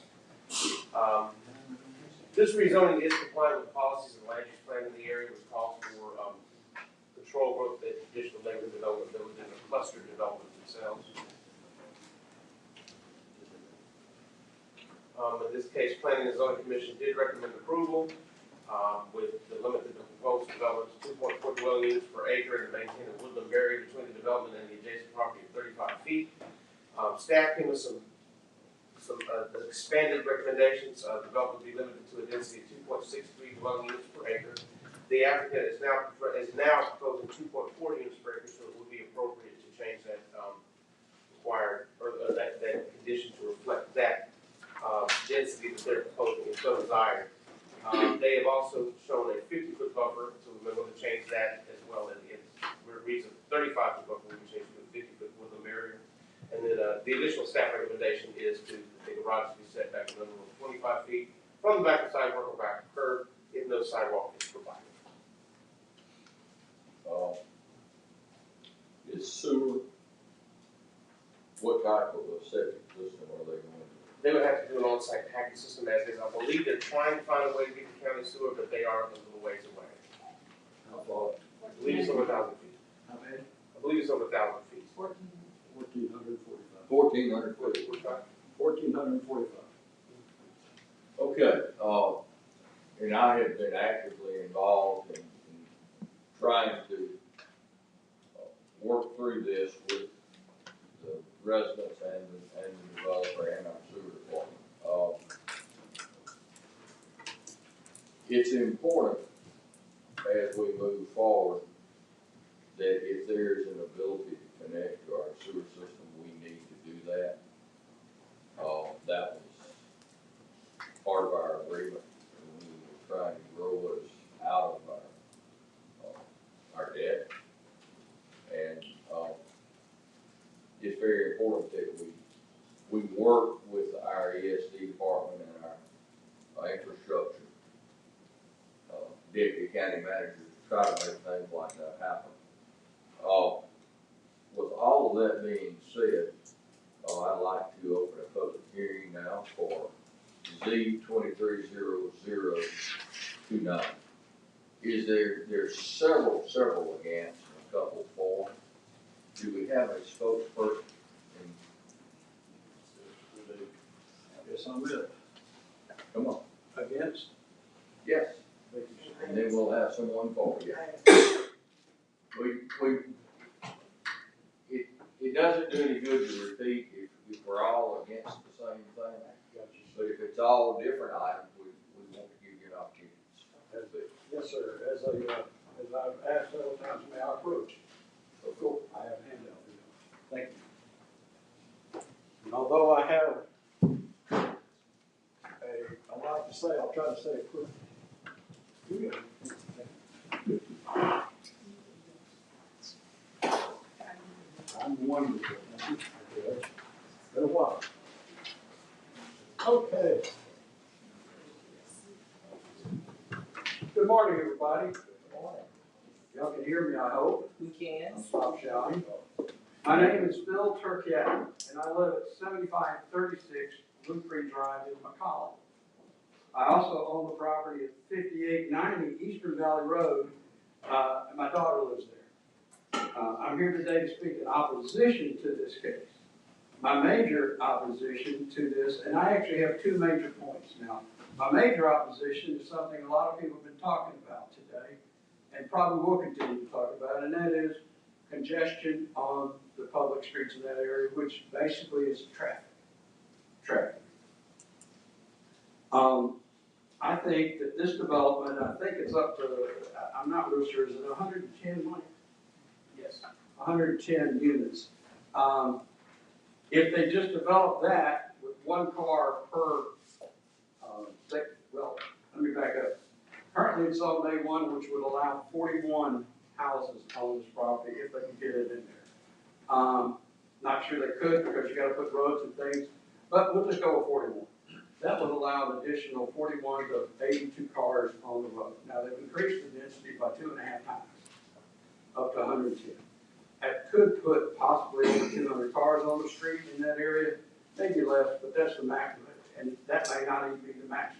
[SPEAKER 10] This rezoning is compliant with policies and land use plan in the area, which calls for control growth and additional neighborhood development that within the cluster development themselves. In this case, Planning and Zoning Commission did recommend approval with the limit to the proposed development to 2.4 dwelling units per acre and maintain a woodland barrier between the development and the adjacent property of 35 feet. Staff came with some expanded recommendations. Development be limited to a density of 2.63 dwelling units per acre. The applicant is now proposing 2.4 units per acre, so it would be appropriate to change that required or that condition to reflect that density that they're proposing and so desired. They have also shown a 50-foot buffer, so we're going to change that as well. And we're reaching 35-foot buffer, we can change to a 50-foot woodland barrier. And then the additional staff recommendation is to the garage to be set back a minimum of 25 feet from the back of the sidewalk or back of the curb if no sidewalk is provided.
[SPEAKER 2] Is sewer, what type of a septic system are they going to do?
[SPEAKER 10] They would have to do an on-site packing system as is. I believe they're trying to find a way to get the county sewer, but they are a little ways away.
[SPEAKER 7] How far?
[SPEAKER 10] I believe it's over 1,000 feet.
[SPEAKER 7] How many?
[SPEAKER 10] I believe it's over 1,000 feet.
[SPEAKER 7] 1,445.
[SPEAKER 2] 1,445.
[SPEAKER 7] 1,445.
[SPEAKER 2] Okay, and I have been actively involved in trying to work through this with the residents and the developer and our sewer department. It's important as we move forward that if there's an ability to connect to our sewer system, we need to do that. That was part of our agreement when we were trying to grow us out of our debt. And it's very important that we work with our ESD department and our infrastructure deputy county manager to try to make things like that happen. With all of that being said, I'd like to open a public hearing now for Z230029. There's several against and a couple for. Do we have a spokesperson?
[SPEAKER 7] I guess I'm it.
[SPEAKER 2] Come on.
[SPEAKER 7] Against?
[SPEAKER 2] Yes. And then we'll have someone for you. It doesn't do any good to repeat if we're all against the same thing. But if it's all different items, we want to give you an opportunity. That's it.
[SPEAKER 7] Yes, sir. As I've asked several times, may I approach?
[SPEAKER 2] Of course.
[SPEAKER 7] I have a handout for you. Thank you. And although I have a lot to say, I'll try to say it quickly. I'm wonderful. It's been a while. Okay. Good morning, everybody. Good morning. Y'all can hear me, I hope.
[SPEAKER 8] We can.
[SPEAKER 7] I'll stop shouting. My name is Bill Turkett, and I live at 7536 Blue Creek Drive in McCollum. I also own the property at 5890 Eastern Valley Road, and my daughter lives there. I'm here today to speak in opposition to this case. My major opposition to this, and I actually have two major points now. My major opposition is something a lot of people have been talking about today, and probably will continue to talk about, and that is congestion on the public streets in that area, which basically is traffic. I think that this development, I think it's up to, I'm not real sure, is it 110, Mike?
[SPEAKER 10] Yes.
[SPEAKER 7] 110 units. If they just develop that with one car per, well, let me back up. Currently it's on A1, which would allow 41 houses on this property if they can get it in there. Not sure they could because you got to put roads and things, but we'll just go with 41.
[SPEAKER 16] that would allow an additional 41 to 82 cars on the road. Now, they've increased the density by 2.5 times, up to 110. That could put possibly over 200 cars on the street in that area, maybe less, but that's the maximum, and that may not even be the maximum.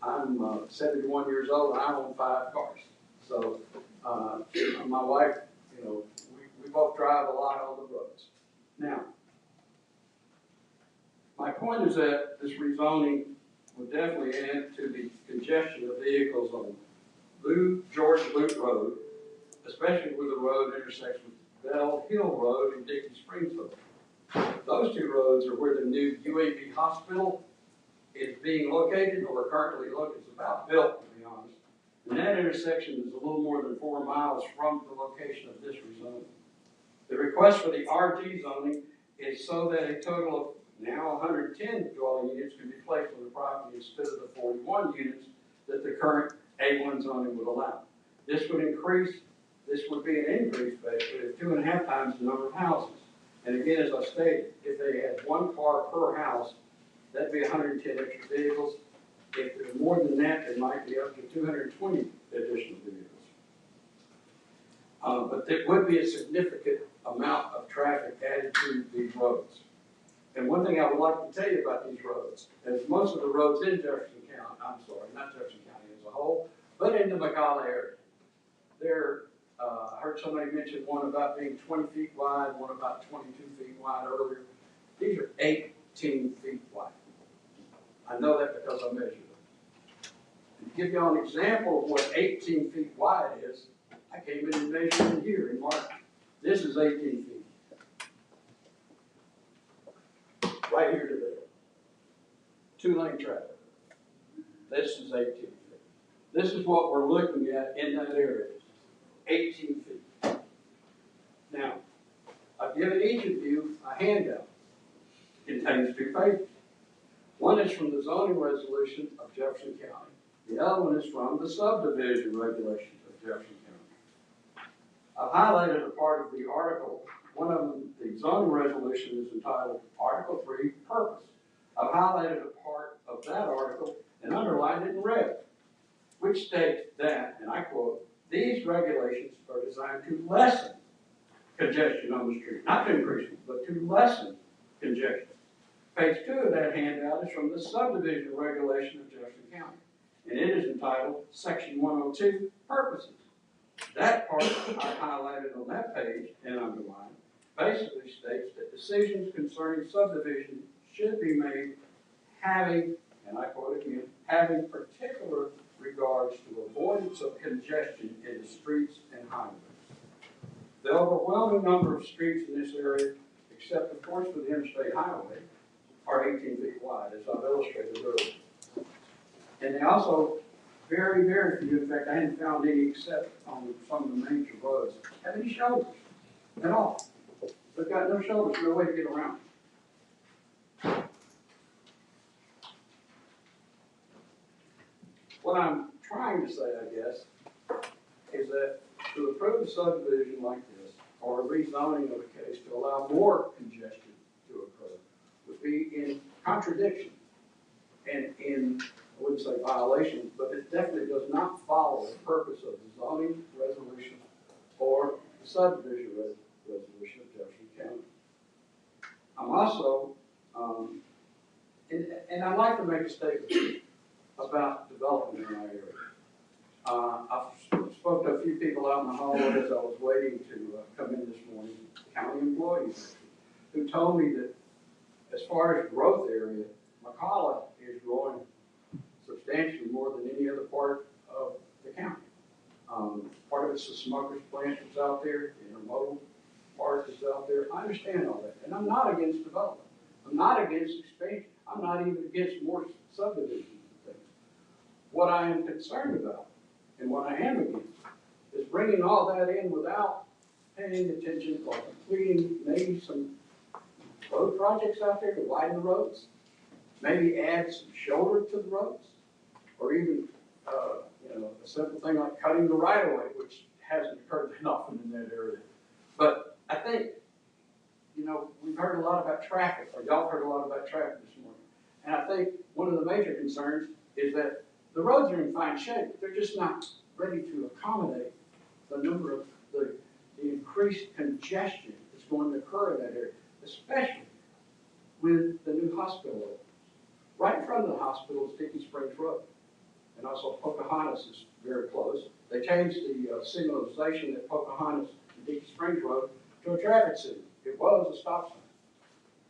[SPEAKER 16] I'm 71 years old, and I own 5 cars. So, my wife, you know, we both drive a lot on the roads. Now, my point is that this rezoning would definitely add to the congestion of vehicles on George Loop Road, especially where the road intersects with Bell Hill Road and Dickey Springs Road. Those 2 roads are where the new UAB hospital is being located, or currently located. It's about built, to be honest. And that intersection is a little more than 4 miles from the location of this rezoning. The request for the RG zoning is so that a total of now 110 dwelling units can be placed on the property instead of the 41 units that the current A1 zoning would allow. This would be an increase basically of 2.5 times the number of houses. And again, as I stated, if they had 1 car per house, that'd be 110 extra vehicles. If there's more than that, it might be up to 220 additional vehicles. But there would be a significant amount of traffic added to these roads. And one thing I would like to tell you about these roads, is most of the roads in Jefferson County, not Jefferson County as a whole, but in the McCalla area, I heard somebody mention one about being 20 feet wide, one about 22 feet wide earlier. These are 18 feet wide. I know that because I measured them. To give you an example of what 18 feet wide is, I came in and measured it here in March. This is 18 feet. Right here to there. 2-lane traffic. This is 18 feet. This is what we're looking at in that area. 18 feet. Now, I've given each of you a handout. It contains 2 pages. One is from the zoning resolution of Jefferson County. The other one is from the subdivision regulations of Jefferson County. I've highlighted a part of the article. One of them, the zoning resolution, is entitled Article 3, Purpose. I've highlighted a part of that article and underlined it in red, which states that, and I quote, "These regulations are designed to lessen congestion on the street," not to increase it, but to lessen congestion. Page 2 of that handout is from the subdivision regulation of Jefferson County, and it is entitled Section 102, Purposes. That part I highlighted on that page and underlined basically states that decisions concerning subdivision should be made having, and I quote again, having particular regards to avoidance of congestion in the streets and highways. The overwhelming number of streets in this area, except of course for the interstate highway, are 18 feet wide, as I've illustrated earlier. And they also, very, very few, in fact I hadn't found any except on some of the major roads, have any shoulders at all. They've got no shoulders, no way to get around. What I'm trying to say, I guess, is that to approve a subdivision like this, or a rezoning of a case to allow more congestion to occur, would be in contradiction and in, I wouldn't say violation, but it definitely does not follow the purpose of the zoning resolution or the subdivision resolution of Jefferson County. I'm also, and I'd like to make a statement about development in our area. I've spoke to a few people out in the hallway as I was waiting to come in this morning, county employees, who told me that as far as growth area, McCalla is growing substantially more than any other part of the county. Part of it's the smokers plant that's out there, the intermodal part that's out there. I understand all that, and I'm not against development. I'm not against expansion. I'm not even against more subdivisions and things. What I am concerned about, and what I am against, is bringing all that in without paying attention or completing maybe some road projects out there to widen the roads, maybe add some shoulder to the roads, or even a simple thing like cutting the right of way, which hasn't occurred that often in that area. But I think, we've heard a lot about traffic, or y'all heard a lot about traffic this morning. And I think one of the major concerns is that the roads are in fine shape. They're just not ready to accommodate the number of, the increased congestion that's going to occur in that area, especially with the new hospital opening. Right in front of the hospital is Dickey Springs Road. And also Pocahontas is very close. They changed the signalization at Pocahontas and Dickey Springs Road to a traffic signal. It was a stop sign.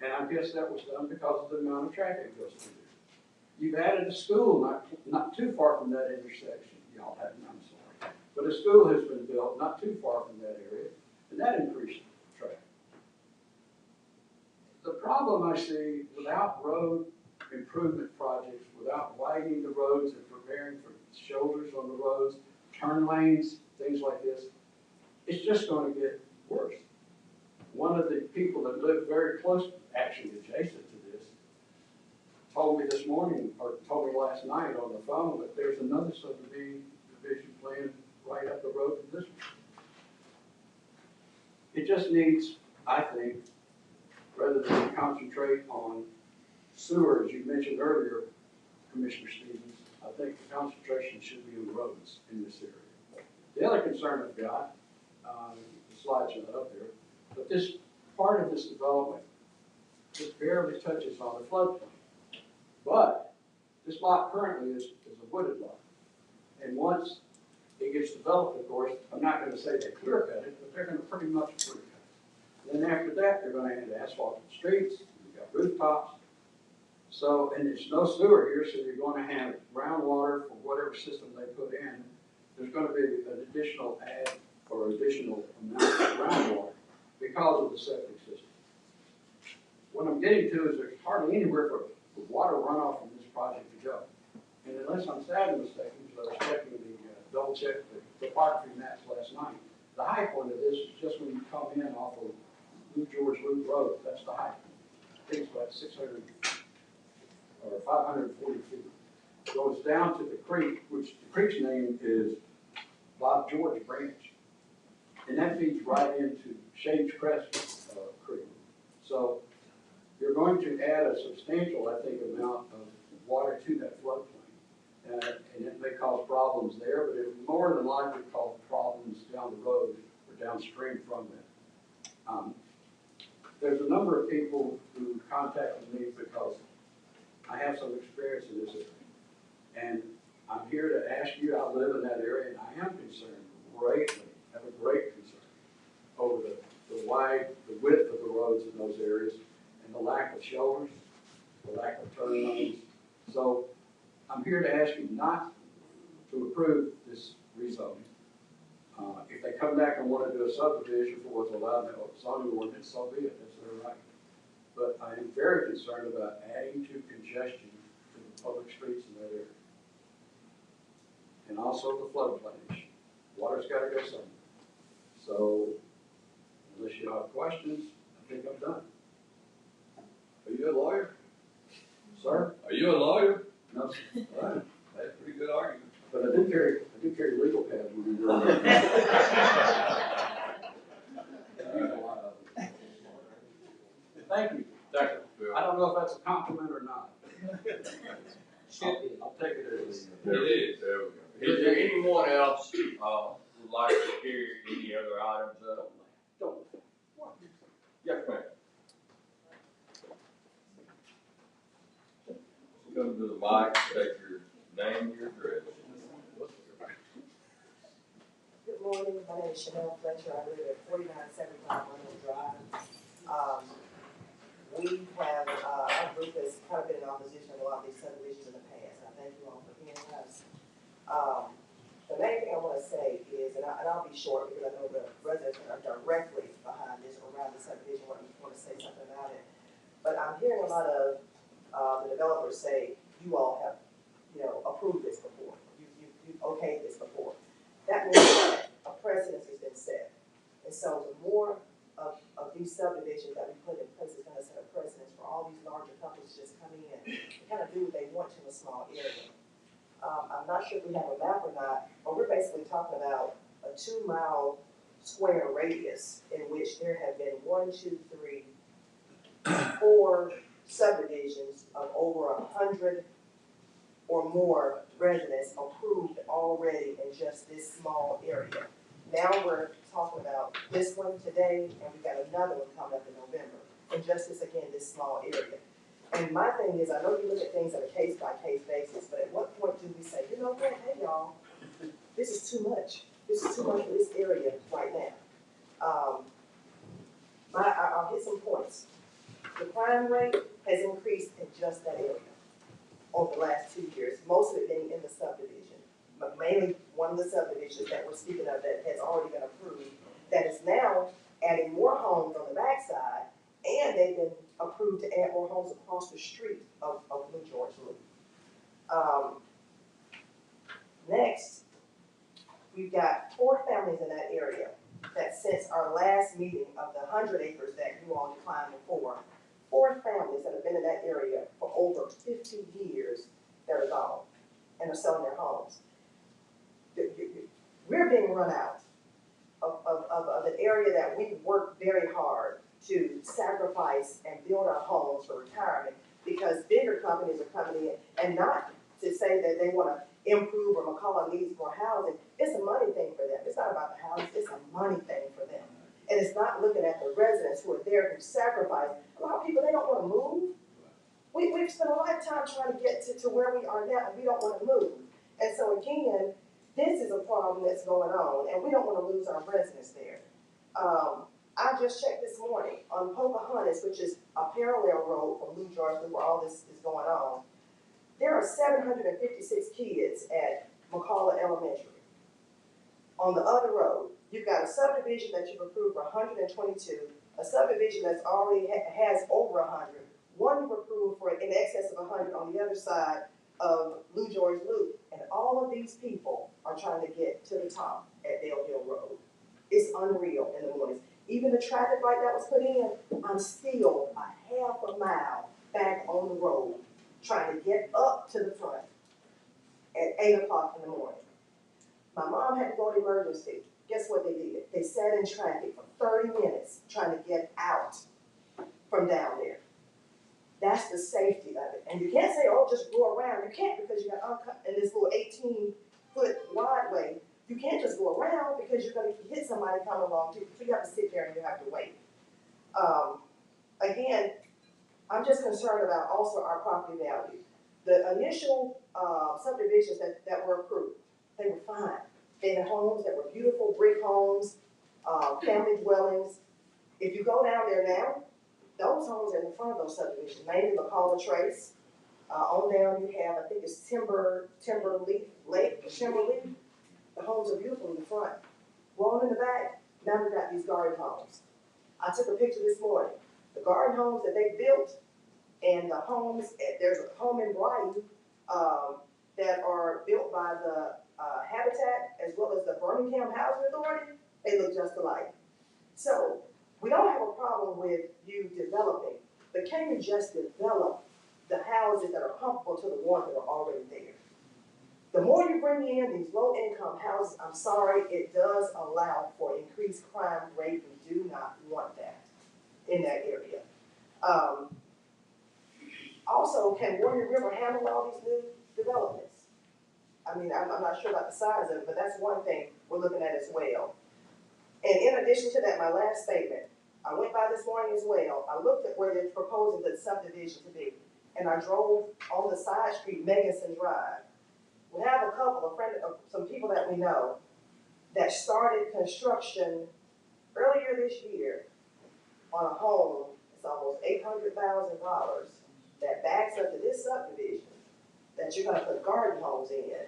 [SPEAKER 16] And I guess that was done because of the amount of traffic that goes through there. You've added a school not too far from that intersection. Y'all haven't, I'm sorry. But a school has been built not too far from that area, and that increased traffic. The problem I see without road improvement projects, without widening the roads and preparing for shoulders on the roads, turn lanes, things like this, it's just going to get worse. One of the people that live very close, actually adjacent to this, told me this morning, or told me last night on the phone, that there's another subdivision plan right up the road from this one. It just needs, I think, rather than concentrate on sewer, as you mentioned earlier, Commissioner Stevens, I think the concentration should be on roads in this area. The other concern I've got, the slides are not up there, but this part of this development just barely touches on the floodplain. But this lot currently is a wooded lot. And once it gets developed, of course, I'm not going to say they clear cut it, but they're going to pretty much clear cut it. Then after that, they're going to add asphalted streets, you've got rooftops. So, and there's no sewer here, so you're going to have groundwater for whatever system they put in. There's going to be an additional add or additional amount of groundwater because of the septic system. What I'm getting to is there's hardly anywhere for water runoff from this project to go. And unless I'm sadly mistaken, because I was checking double check the topography maps last night, the high point of this is just when you come in off of Blue George Loop Road. That's the high point. I think it's about 600 or 540 feet. It goes down to the creek, which the creek's name is Bob George Branch. And that feeds right into Shades Crest Creek. So you're going to add a substantial, I think, amount of water to that floodplain. And it may cause problems there, but it more than likely cause problems down the road or downstream from that. There's a number of people who contacted me because I have some experience in this area. And I'm here to ask you, I live in that area, and I am concerned greatly, have a great concern over the width of the roads in those areas and the lack of shoulders, the lack of turn lanes. So I'm here to ask you not to approve this rezoning. If they come back and want to do a subdivision for what's allowed in the zoning ordinance, so be it, that's their right. But I am very concerned about adding to congestion to the public streets in that area. And also the floodplain issue. Water's got to go somewhere. So, unless you have questions, I think I'm done.
[SPEAKER 7] Are you a lawyer?
[SPEAKER 16] Sir?
[SPEAKER 7] Are you a lawyer?
[SPEAKER 16] No, sir.
[SPEAKER 7] Well, that's a pretty good argument.
[SPEAKER 16] But I do carry legal pads when we do that. Thank you.
[SPEAKER 7] Thank you.
[SPEAKER 16] I don't know if that's a compliment or not. I'll take it as
[SPEAKER 2] There is. There we go. Is there anyone else, who'd like to carry any other items up?
[SPEAKER 16] Don't.
[SPEAKER 2] Yes, ma'am. Come to the mic, state your name and your address.
[SPEAKER 8] Good morning, my name is Chanel Fletcher, I live at 4975 Runway Drive. We have, our group has kind of been in opposition to a lot of these subdivisions in the past, and I thank you all for hearing us. The main thing I want to say is, and I'll be short because I know the residents are directly behind this, around the subdivision, want to say something about it. But I'm hearing a lot of the developers say, you all have, approved this before, you've okayed this before. That means that a precedent has been set. And so the more of these subdivisions that we put in place is gonna set a precedent for all these larger companies to just come in and kind of do what they want to in a small area. I'm not sure if we have a map or not, but we're basically talking about a 2-mile square radius in which there have been 4
[SPEAKER 11] subdivisions of over 100 or more residents approved already in just this small area. Now we're talking about this one today, and we've got another one coming up in November, and just this small area. And my thing is, I know you look at things on a case-by-case basis, but at what point do we say, you know what, hey y'all, this is too much. This is too much for this area right now. I'll hit some points. The crime rate has increased in just that area over the last 2 years, most of it being in the subdivision, but mainly one of the subdivisions that we're speaking of that has already been approved, that is now adding more homes on the backside, and they've been approved to add more homes across the street of Blue George Loop. Next, we've got 4 families in that area that since our last meeting of the 100 acres that you all declined before, 4 families that have been in that area for over 50 years that are gone and are selling their homes. We're being run out of an area that we worked very hard to sacrifice and build our homes for retirement, because bigger companies are coming in, and not to say that they want to improve or McCullough needs more housing. It's a money thing for them. It's not about the house, it's a money thing for them. And it's not looking at the residents who are there who sacrifice. A lot of people, they don't want to move. We've spent a lifetime trying to get to where we are now, and we don't want to move. And so again, this is a problem that's going on, and we don't want to lose our residents there. I just checked this morning on Pocahontas, which is a parallel road from Blue George where all this is going on. There are 756 kids at McCullough Elementary. On the other road, you've got a subdivision that you've approved for 122, a subdivision that's already has over 100, one you've approved for in excess of 100 on the other side of Blue George Loop, and all of these people are trying to get to the top at Dale Hill Road. It's unreal in the mornings. Even the traffic light that was put in, I'm still a half a mile back on the road trying to get up to the front at 8 o'clock in the morning. My mom had to go to emergency. Guess what they did? They sat in traffic for 30 minutes trying to get out from down there. That's the safety of it. And you can't say, oh, just go around. You can't, because you got in this little 18-foot wide way. You can't just go around because you're going to hit somebody coming along too. So you have to sit there and you have to wait. Again, I'm just concerned about also our property value. The initial subdivisions that were approved, they were fine. They had homes that were beautiful brick homes, family dwellings. If you go down there now, those homes are in the front of those subdivisions, mainly McCullough Trace. On down you have, I think it's Timberleaf Lake. The homes are beautiful in the front. Well, in the back, now we've got these garden homes. I took a picture this morning. The garden homes that they built and the homes, there's a home in Brighton that are built by the Habitat as well as the Birmingham Housing Authority. They look just alike. So we don't have a problem with you developing, but can you just develop the houses that are comparable to the ones that are already there? The more you bring in these low-income houses, I'm sorry, it does allow for increased crime rate. We do not want that in that area. Also, can Warrior River handle all these new developments? I mean, I'm not sure about the size of it, but that's one thing we're looking at as well. And in addition to that, my last statement, I went by this morning as well. I looked at where they're proposing the subdivision to be, and I drove on the side street, Meganson Drive. We have a couple of some people that we know that started construction earlier this year on a home. It's almost $800,000 that backs up to this subdivision that you're going to put garden homes in.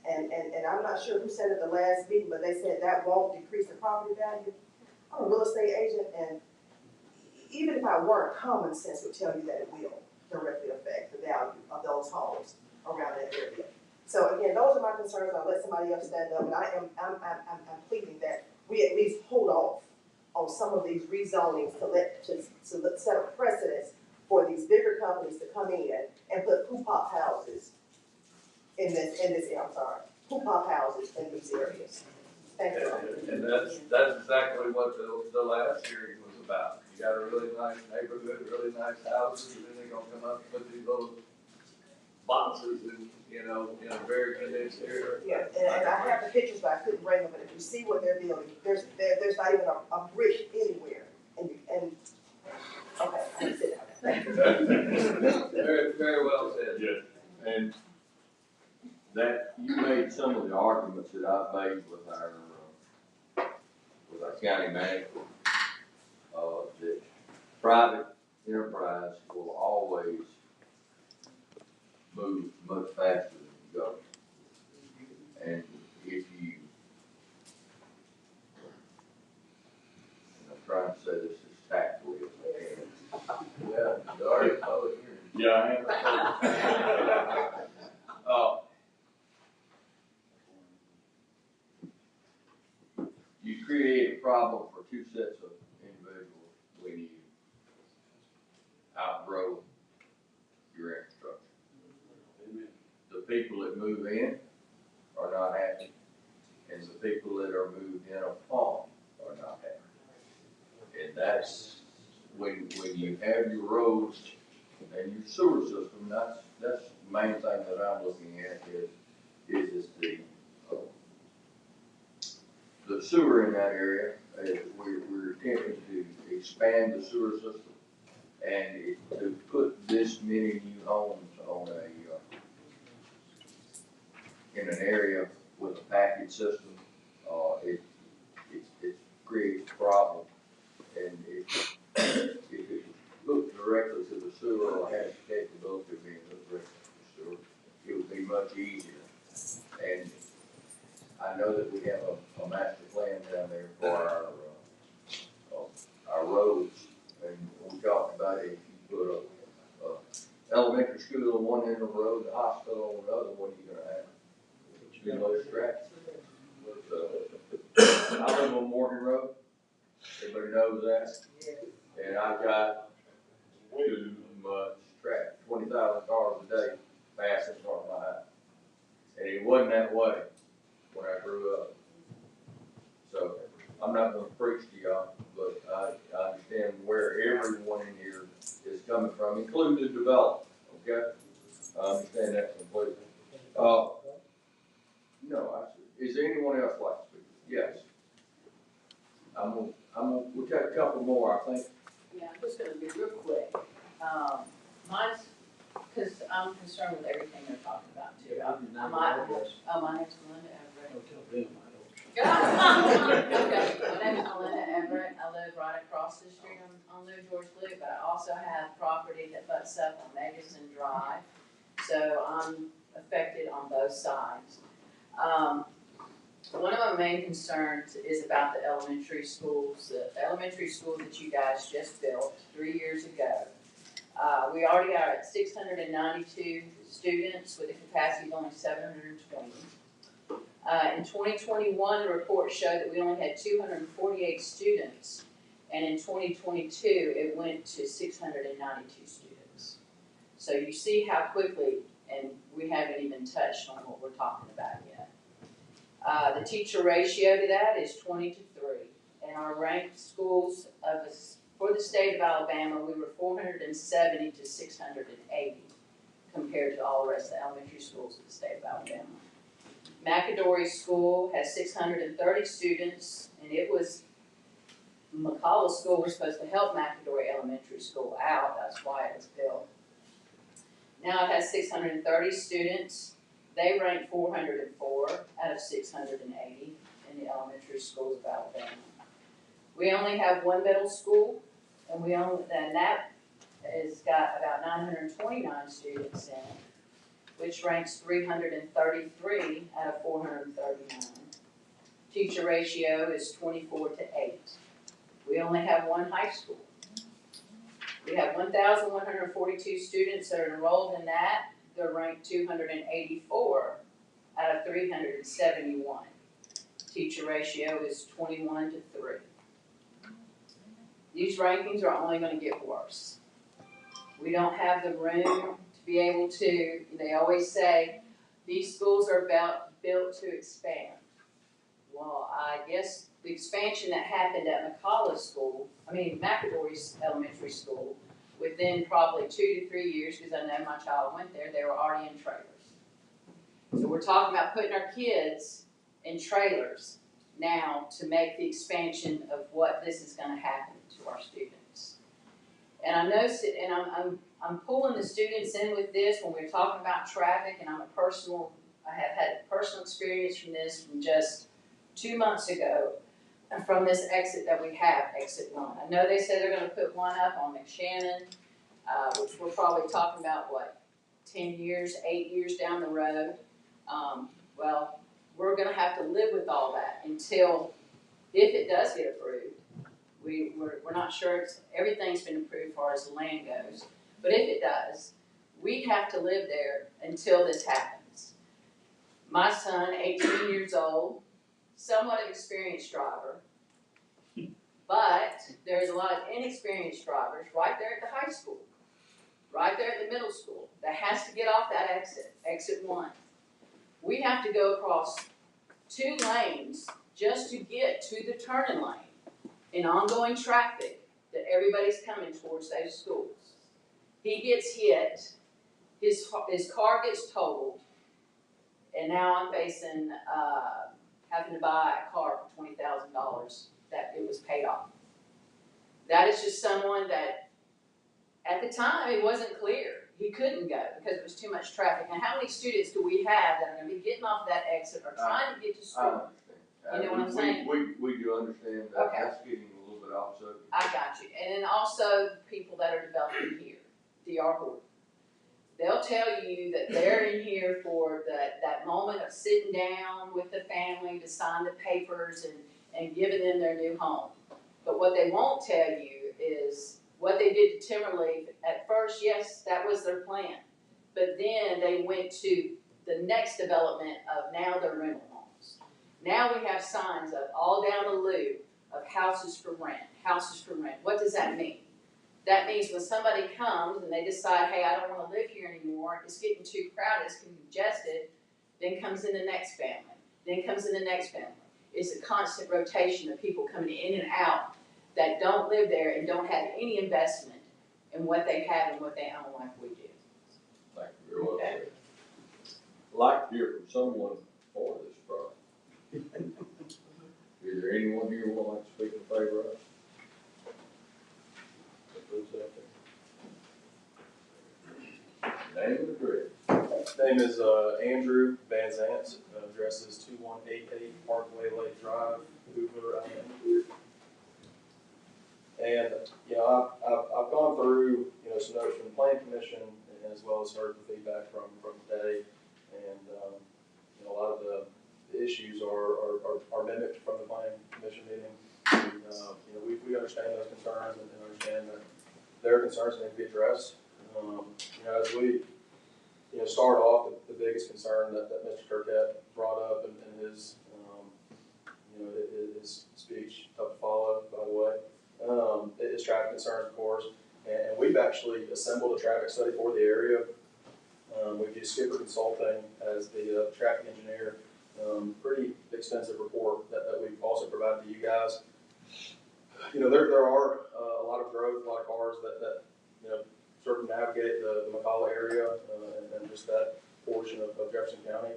[SPEAKER 11] And I'm not sure who said it at the last meeting, but they said that won't decrease the property value. I'm a real estate agent, and even if I weren't, common sense would tell you that it will directly affect the value of those homes around that area. So again, those are my concerns. I'll let somebody else stand up, and I'm pleading that we at least hold off on some of these rezonings to set a precedence for these bigger companies to come in and put pop houses in this area. I'm sorry, pop houses in these areas. Thank you.
[SPEAKER 7] And that's exactly what the last hearing was about. You got a really nice neighborhood, really nice houses, and then they're gonna come up and put these little boxes in, you know, in a very condensed area.
[SPEAKER 8] Yeah, and I have the pictures, but I couldn't bring them, but if you see what they're building, there's not even a brick anywhere, and, okay, I can sit down.
[SPEAKER 7] Very, very well said.
[SPEAKER 2] Yeah, and that, you made some of the arguments that I've made with our county manager, that private enterprise will always move much faster than government. And if you, and I'm trying to say this as tactfully as I can.
[SPEAKER 7] Yeah, you already told it here.
[SPEAKER 2] Yeah, I am. You create a problem for two sets of individuals when you outgrow your infrastructure. The people that move in are not happy, and the people that are moved in upon are not happy. And that's when you have your roads and your sewer system, that's the main thing that I'm looking at is the sewer in that area. We're attempting to expand the sewer system and to put this many new homes on in an area with a package system. It creates a problem, and if it looked directly to the sewer or has the capability of being looked directly to the sewer, it would be much easier. And I know that we have a master plan down there for our roads, and we talked about it. If you put a elementary school on one end of the road and a hospital on the other, what are you gonna have? You know, it's traffic. I live on Morgan Road. Everybody knows that. And I've got too much traffic. 20,000 cars a day passing in front of my house. And it wasn't that way when I grew up. So I'm not gonna preach to y'all, but I understand where everyone in here is coming from, including the development, okay? I understand that completely. No, is there anyone else like to speak? Yes. We'll take a couple more, I think.
[SPEAKER 5] Yeah, I'm just gonna be real quick. Mine's, cause I'm concerned with everything they're talking about too. My name's Melinda Everett. Okay, my name is Melinda Everett. I live right across the street on New George Loop, but I also have property that butts up on Megason Drive. So I'm affected on both sides. One of my main concerns is about the elementary schools. The elementary school that you guys just built 3 years ago. We already are at 692 students with a capacity of only 720. In 2021, the report showed that we only had 248 students, and in 2022, it went to 692 students. So you see how quickly, and we haven't even touched on what we're talking about yet. The teacher ratio to that is 20 to 3. In our ranked schools for the state of Alabama, we were 470 to 680 compared to all the rest of the elementary schools in the state of Alabama. McAdory School has 630 students, and McCullough School was supposed to help McAdory Elementary School out. That's why it was built. Now it has 630 students. They rank 404 out of 680 in the elementary schools of Alabama. We only have one middle school, and that has got about 929 students in it, which ranks 333 out of 439. Teacher ratio is 24 to 8. We only have one high school. We have 1,142 students that are enrolled in that. They're ranked 284 out of 371. Teacher ratio is 21 to 3. These rankings are only going to get worse. We don't have the room to be able to, they always say, these schools are built to expand. Well, I guess the expansion that happened at McCullough School McAdory's elementary school, within probably 2 to 3 years, because I know my child went there, they were already in trailers. So we're talking about putting our kids in trailers now to make the expansion of what this is gonna happen to our students. And I know, and I'm pulling the students in with this when we're talking about traffic, and I have had personal experience from this from just 2 months ago, and from this exit that we have, exit 1. I know they said they're gonna put one up on McShannon, which we're probably talking about, 10 years, 8 years down the road. Well, we're gonna have to live with all that until, if it does get approved. We're not sure everything's been approved as far as the land goes, but if it does, we have to live there until this happens. My son, 18 years old, somewhat of experienced driver, but there's a lot of inexperienced drivers right there at the high school, right there at the middle school, that has to get off that exit 1. We have to go across 2 lanes just to get to the turning lane in ongoing traffic that everybody's coming towards those schools. He gets hit, his car gets totaled, and now I'm facing having to buy a car for $20,000 that it was paid off. That is just someone that, at the time, it wasn't clear. He couldn't go because it was too much traffic. And how many students do we have that are going to be getting off that exit or trying to get to school? You know what I'm saying?
[SPEAKER 2] We do understand that.
[SPEAKER 5] Okay.
[SPEAKER 2] That's getting a little bit off subject.
[SPEAKER 5] I got you. And then also people that are developing here, DR Board. They'll tell you that they're in here for that moment of sitting down with the family to sign the papers and giving them their new home. But what they won't tell you is what they did to Timberleaf. At first, yes, that was their plan. But then they went to the next development of now their rental homes. Now we have signs up all down the loop of houses for rent, houses for rent. What does that mean? That means when somebody comes and they decide, hey, I don't want to live here anymore, it's getting too crowded, it's congested, then comes in the next family, then comes in the next family. It's a constant rotation of people coming in and out that don't live there and don't have any investment in what they have and what they own like we do.
[SPEAKER 2] Thank you very much.
[SPEAKER 5] Okay.
[SPEAKER 2] I'd like to hear from someone for this project. Is there anyone here who would like to speak in favor of it? Name and address.
[SPEAKER 10] Name is Andrew Van Zant. Address is 2188 Parkway Lake Drive, Hoover, Alabama. And I've gone through some notes from the Planning Commission as well as heard the feedback from today, and a lot of the issues are mimicked from the Planning Commission meeting. And, we understand those concerns and understand that their concerns need to be addressed. As we start off, the biggest concern that Mr. Turkett brought up in his his speech, tough to follow, by the way, is traffic concerns, of course. And we've actually assembled a traffic study for the area. We've used Skipper Consulting as the traffic engineer. Pretty extensive report that we've also provided to you guys. There are a lot of growth, a lot of cars that sort of navigate the McCalla area and just that portion of Jefferson County.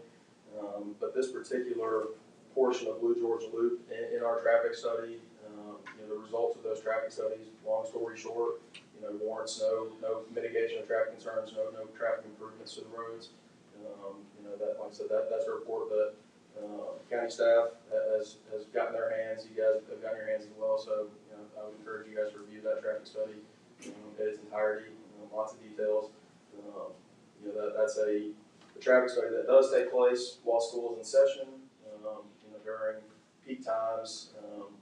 [SPEAKER 10] But this particular portion of Blue Georgia Loop in our traffic study, the results of those traffic studies, long story short, warrants no mitigation of traffic concerns, no traffic improvements to the roads. That, like I said, that's a report that county staff has gotten their hands. You guys have gotten your hands as well. So I would encourage you guys to review that traffic study in its entirety. Lots of details. That's a traffic study that does take place while school is in session. During peak times,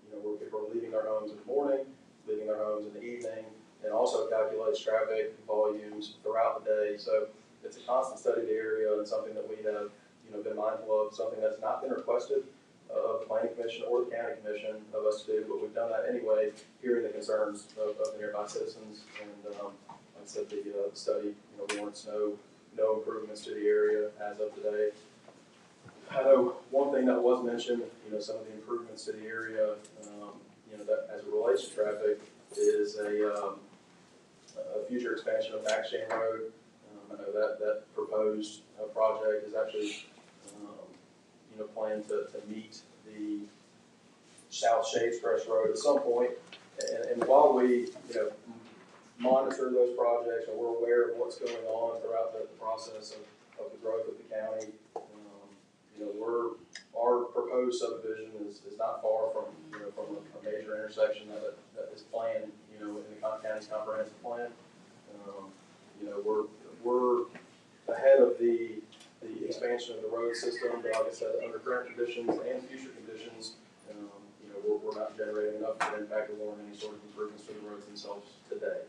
[SPEAKER 10] where people are leaving their homes in the morning, leaving their homes in the evening, and also calculates traffic volumes throughout the day. So it's a constant study of the area and something that we have been mindful of, something that's not been requested of the Planning Commission or the County Commission of us to do, but we've done that anyway, hearing the concerns of the nearby citizens. And like I said, the study warrants no improvements to the area as of today. I know one thing that was mentioned, some of the improvements to the area, that as it relates to traffic,
[SPEAKER 6] is a future expansion of Max Shane Road. I know that proposed project is actually, planned to meet the South Shades Crest Road at some point. And while we, monitor those projects and we're aware of what's going on throughout the process of the growth of the county, our proposed subdivision is not far from a major intersection that is planned, in the county's comprehensive plan. We're ahead of the expansion of the road system, but like I said, under current conditions and future conditions, we're not generating enough to impact or warrant any sort of improvements to the roads themselves today.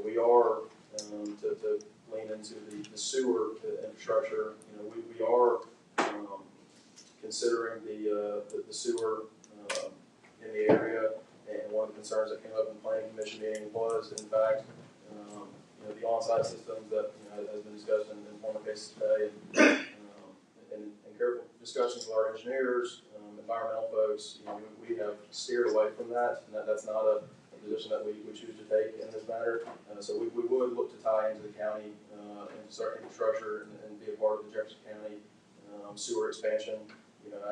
[SPEAKER 6] We are, to lean into the sewer infrastructure, we are considering the sewer in the area, and one of the concerns that came up in the planning commission meeting was, in fact, the on-site systems that has been discussed in former cases today, and careful discussions with our engineers, environmental folks. We have steered away from that, and that's not a position that we would choose to take in this matter. So we would look to tie into the county infrastructure and be a part of the Jefferson County sewer expansion.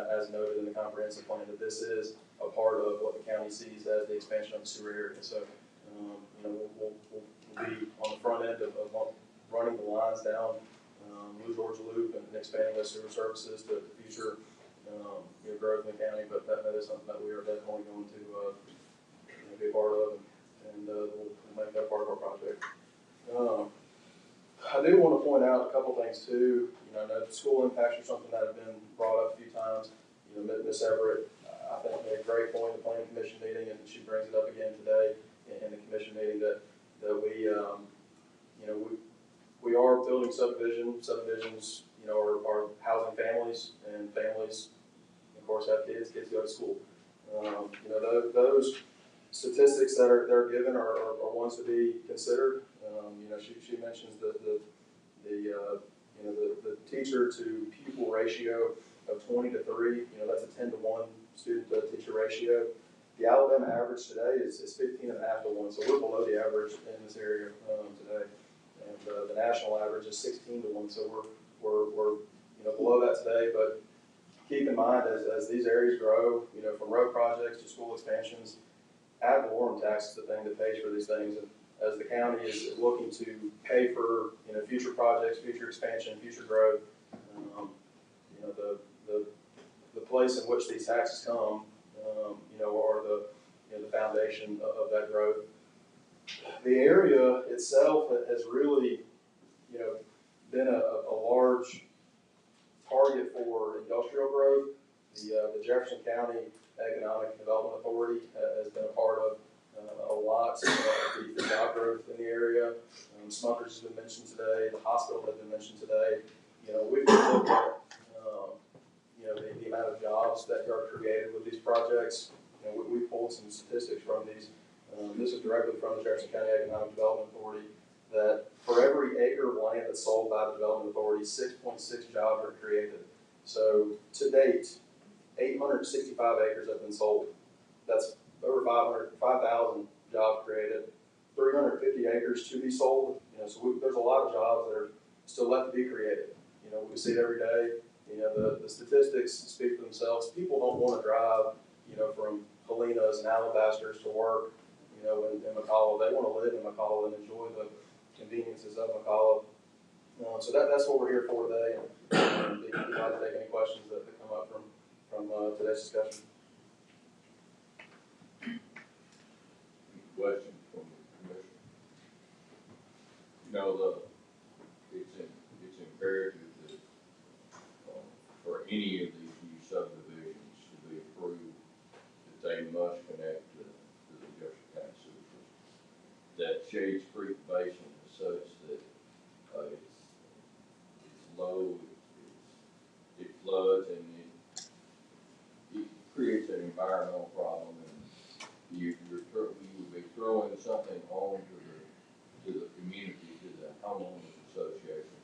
[SPEAKER 6] As noted in the comprehensive plan, that this is a part of what the county sees as the expansion of the sewer area. So we'll be on the front end of running the lines down Blue Georgia Loop and expanding those sewer services to future growth in the county. But that is something that we are definitely going to be a part of, and we'll make that part of our project. I do want to point out a couple things too. I know the school impacts are something that have been brought up a few times. Ms. Everett, I think, made a great point in the planning commission meeting, and she brings it up again today in the commission meeting that we are building subdivisions. Subdivisions, are housing families, and families, of course, have kids. Kids go to school. Those statistics that are given are ones to be considered. She mentions the teacher to pupil ratio of 20 to 3. That's a 10 to 1 student to teacher ratio. The Alabama average today is 15.5 to 1, so we're below the average in this area today. And the national average is 16 to 1, so we're below that today. But keep in mind, as these areas grow, from road projects to school expansions, ad valorem tax is the thing that pays for these things. And as the county is looking to pay for future projects, future expansion, future growth, the place in which these taxes come, are the foundation of that growth. The area itself has really, been a large target for industrial growth. The Jefferson County Economic Development Authority has been a part of a lot of the job growth in the area. Smuckers has been mentioned today. The hospital has been mentioned today. We've looked at the amount of jobs that are created with these projects. We pulled some statistics from these. This is directly from the Jefferson County Economic Development Authority, that for every acre of land that's sold by the Development Authority, 6.6 jobs are created. So to date, 865 acres have been sold. That's over 5,000 jobs created. 350 acres to be sold. So there's a lot of jobs that are still left to be created. We see it every day. The statistics speak for themselves. People don't want to drive, from Helena's and Alabasters to work, in McCalla. They want to live in McCalla and enjoy the conveniences of McCalla. So that's what we're here for today. And be glad to take any questions that come up from today's discussion.
[SPEAKER 2] Questions from the commission? It's imperative that for any of these new subdivisions to be approved, that they must connect to the Jefferson County sewer system. That Shades Creek Basin is such that it's low, it floods, and it creates an environmental problem, and you would be throwing something on to the community, to the homeowners association,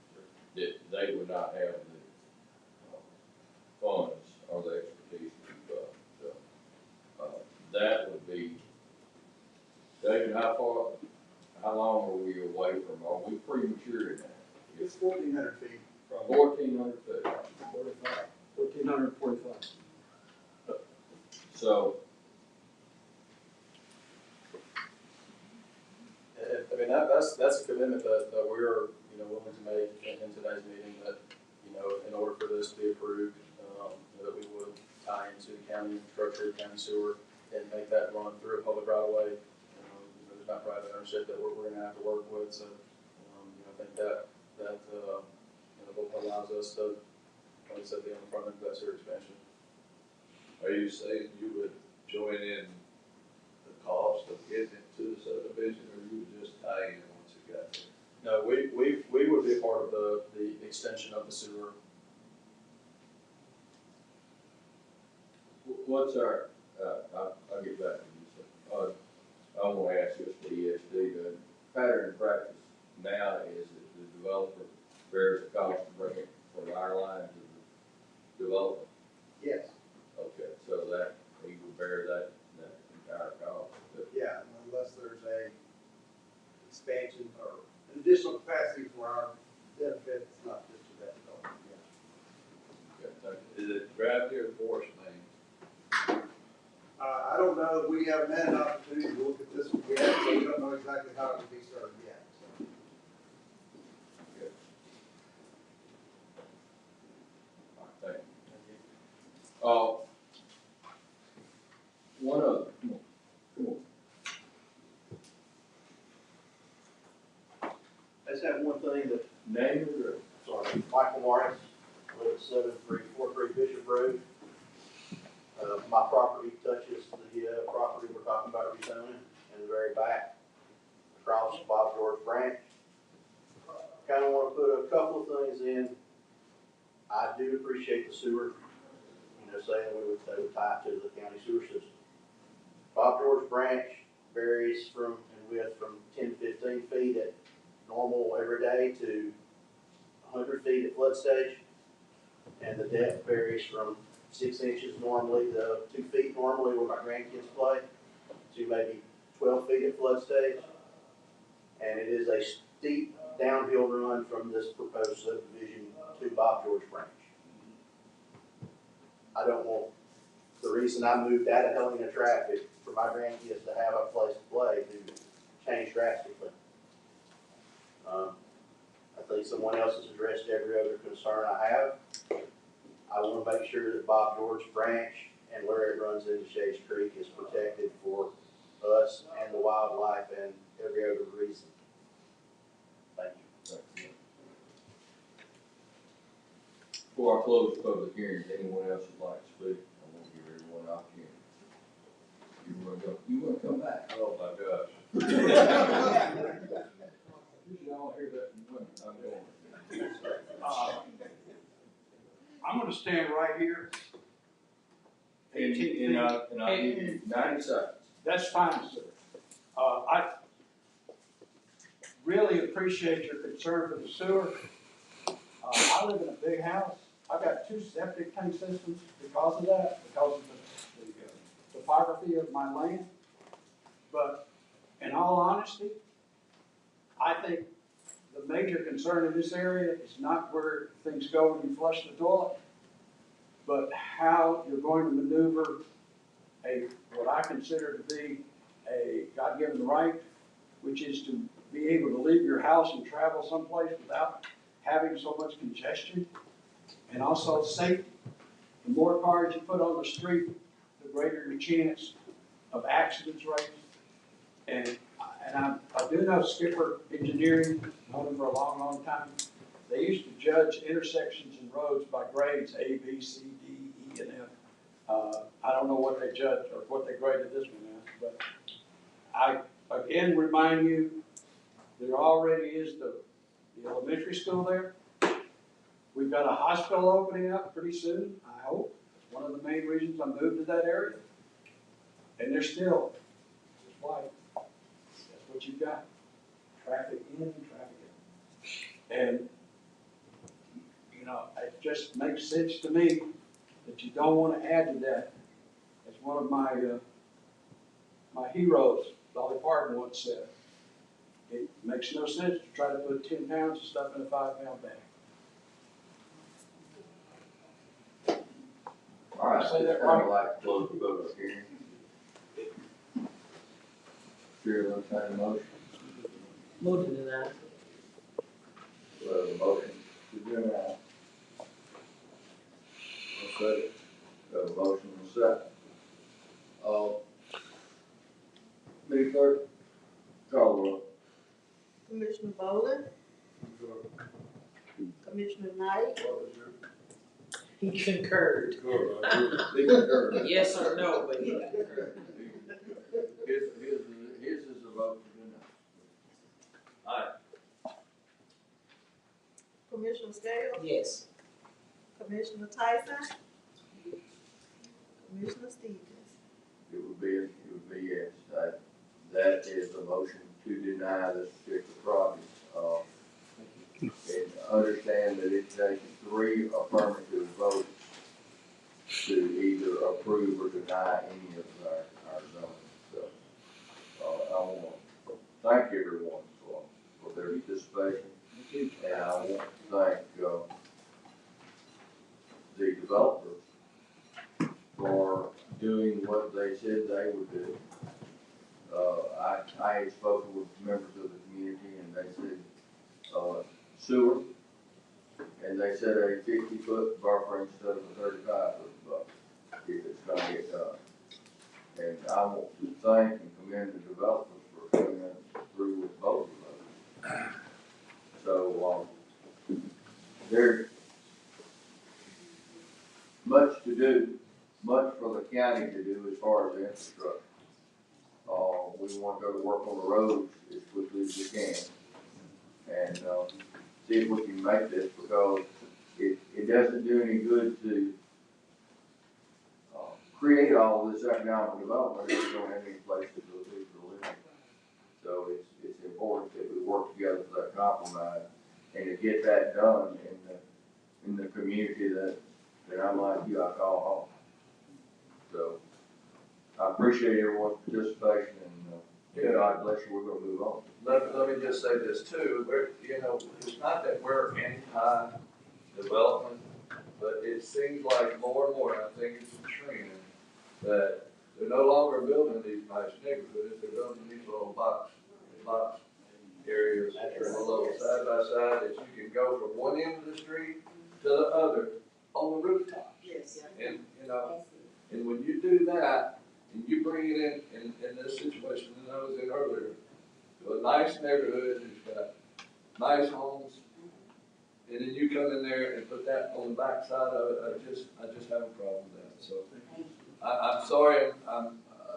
[SPEAKER 2] that they would not have the funds or the expertise to do. So that would be David, how long are we away from, are we premature in that?
[SPEAKER 14] It's 1,400 feet from.
[SPEAKER 2] 1,400 feet.
[SPEAKER 16] 45, 1,445.
[SPEAKER 2] So,
[SPEAKER 6] I mean, that's a commitment that we're, willing to make in today's meeting, that, in order for this to be approved, that we would tie into the county infrastructure, county sewer, and make that run through a public right of way. There's not private ownership that we're gonna have to work with, so, I think that allows us to, like I said, be on the front end of that sewer expansion.
[SPEAKER 7] Are you saying you would join in the cost of getting it to the subdivision, or you would just tie in once it got there?
[SPEAKER 6] No, we would be a part of the extension of the sewer.
[SPEAKER 2] what's our, I'll get back to you, so, I want to ask this, the ESD, the pattern and practice now is that the developer bears the cost to bring it from our line to the developer?
[SPEAKER 17] Yes,
[SPEAKER 2] Okay, so that, he will bear that entire cost.
[SPEAKER 17] yeah, unless there's a expansion or an additional capacity for our benefit, it's not just for that development, yeah.
[SPEAKER 2] Okay, thank you.
[SPEAKER 7] Is it gravity or force main?
[SPEAKER 17] I don't know, we haven't had an opportunity to look at this one yet, so we don't know exactly how it would be started yet, so.
[SPEAKER 2] Okay. All right, thank you. One other, come on.
[SPEAKER 17] I just have one thing that,
[SPEAKER 2] Name and address.
[SPEAKER 17] sorry, Michael Morris, I live at 7343 Bishop Road. My property touches the property we're talking about rezoning in the very back, across Bob George Branch. Kind of want to put a couple of things in. I do appreciate the sewer, saying they would tie it to the county sewer system. Bob George Branch varies in width from 10 to 15 feet at normal every day to 100 feet at flood stage. And the depth varies from 6 inches normally to 2 feet normally where my grandkids play, to maybe 12 feet at flood stage. And it is a steep downhill run from this proposed subdivision to Bob George Branch. I don't want, the reason I moved out of Helena traffic for my grandkids to have a place to play to change drastically. I think someone else has addressed every other concern I have. I want to make sure that Bob George Branch and where it runs into Shades Creek is protected for us and the wildlife and every other reason. Thank you.
[SPEAKER 2] Before I close the public hearing, anyone else would like to speak? I want to give everyone an opportunity. You want to come back?
[SPEAKER 7] Oh my gosh.
[SPEAKER 15] Y'all hear that from women.
[SPEAKER 2] I'm going.
[SPEAKER 15] I'm gonna stand right here.
[SPEAKER 2] And I'll give you 90 seconds.
[SPEAKER 15] That's fine, sir. I really appreciate your concern for the sewer. I live in a big house. I've got 2 septic tank systems because of that, because of the topography of my land. But in all honesty, I think the major concern in this area is not where things go when you flush the toilet, but how you're going to maneuver what I consider to be a God-given right, which is to be able to leave your house and travel someplace without having so much congestion, and also safety. The more cars you put on the street, the greater your chance of accidents rates. And I do know Skipper Engineering, known them for a long, long time. They used to judge intersections and roads by grades A, B, C, D, E, and F. I don't know what they judged or what they graded this one as, but I again remind you, there already is the elementary school there. We've got a hospital opening up pretty soon, I hope. It's one of the main reasons I moved to that area. And there's still, just white. That's what you've got. Traffic in and traffic out. And, it just makes sense to me that you don't want to add to that. As one of my heroes
[SPEAKER 16] Dolly Parton once said, it makes no sense to try to put 10 pounds of stuff in a 5-pound bag.
[SPEAKER 2] All right,
[SPEAKER 16] Say that
[SPEAKER 2] I'd
[SPEAKER 16] right.
[SPEAKER 2] like to close the public hearing. Chair will entertain a motion.
[SPEAKER 8] Move to deny.
[SPEAKER 2] We have a motion to deny. A second. We have a motion and a second. Ms. Clerk, call the roll.
[SPEAKER 1] Commissioner Boland, Commissioner Knight,
[SPEAKER 8] He concurred.
[SPEAKER 2] He concurred.
[SPEAKER 8] Yes or no, but he concurred.
[SPEAKER 2] His is a vote to deny.
[SPEAKER 1] Commissioner Scales,
[SPEAKER 8] Yes.
[SPEAKER 1] Commissioner Tyson, Commissioner Stevens.
[SPEAKER 2] It would be yes. That is a motion to deny this particular project. And understand that it takes 3 affirmative votes to either approve or deny any of our zoning. So, I want to thank everyone for their participation. And I want to thank, the developers for doing what they said they would do. I had spoken with members of the community and they said, sewer, and they said a 50-foot buffer instead of a 35-foot buffer, if it's gonna get done. And I want to thank and commend the developers for coming through with both of those. So, there's much to do, much for the county to do as far as the infrastructure. We want to go to work on the roads as quickly as we can, and see if we can make this, because it doesn't do any good to create all this economic development if we don't have any places for the people to live. So it's important that we work together for that compromise and to get that done in the community that I'm like you, I call home. So I appreciate everyone's participation, and God bless you. We're gonna move on.
[SPEAKER 7] Let me just say this too, it's not that we're anti-development, but it seems like more and more, and I think it's a trend, that they're no longer building these nice neighborhoods, they're building these little box areas that are a little side by side, that you can go from one end of the street to the other on the rooftops.
[SPEAKER 8] Yes.
[SPEAKER 7] And, and when you do that, and you bring it in this situation that I was in earlier, to a nice neighborhood, it's got nice homes, and then you come in there and put that on the back side of it, I just have a problem with that. So I'm sorry, I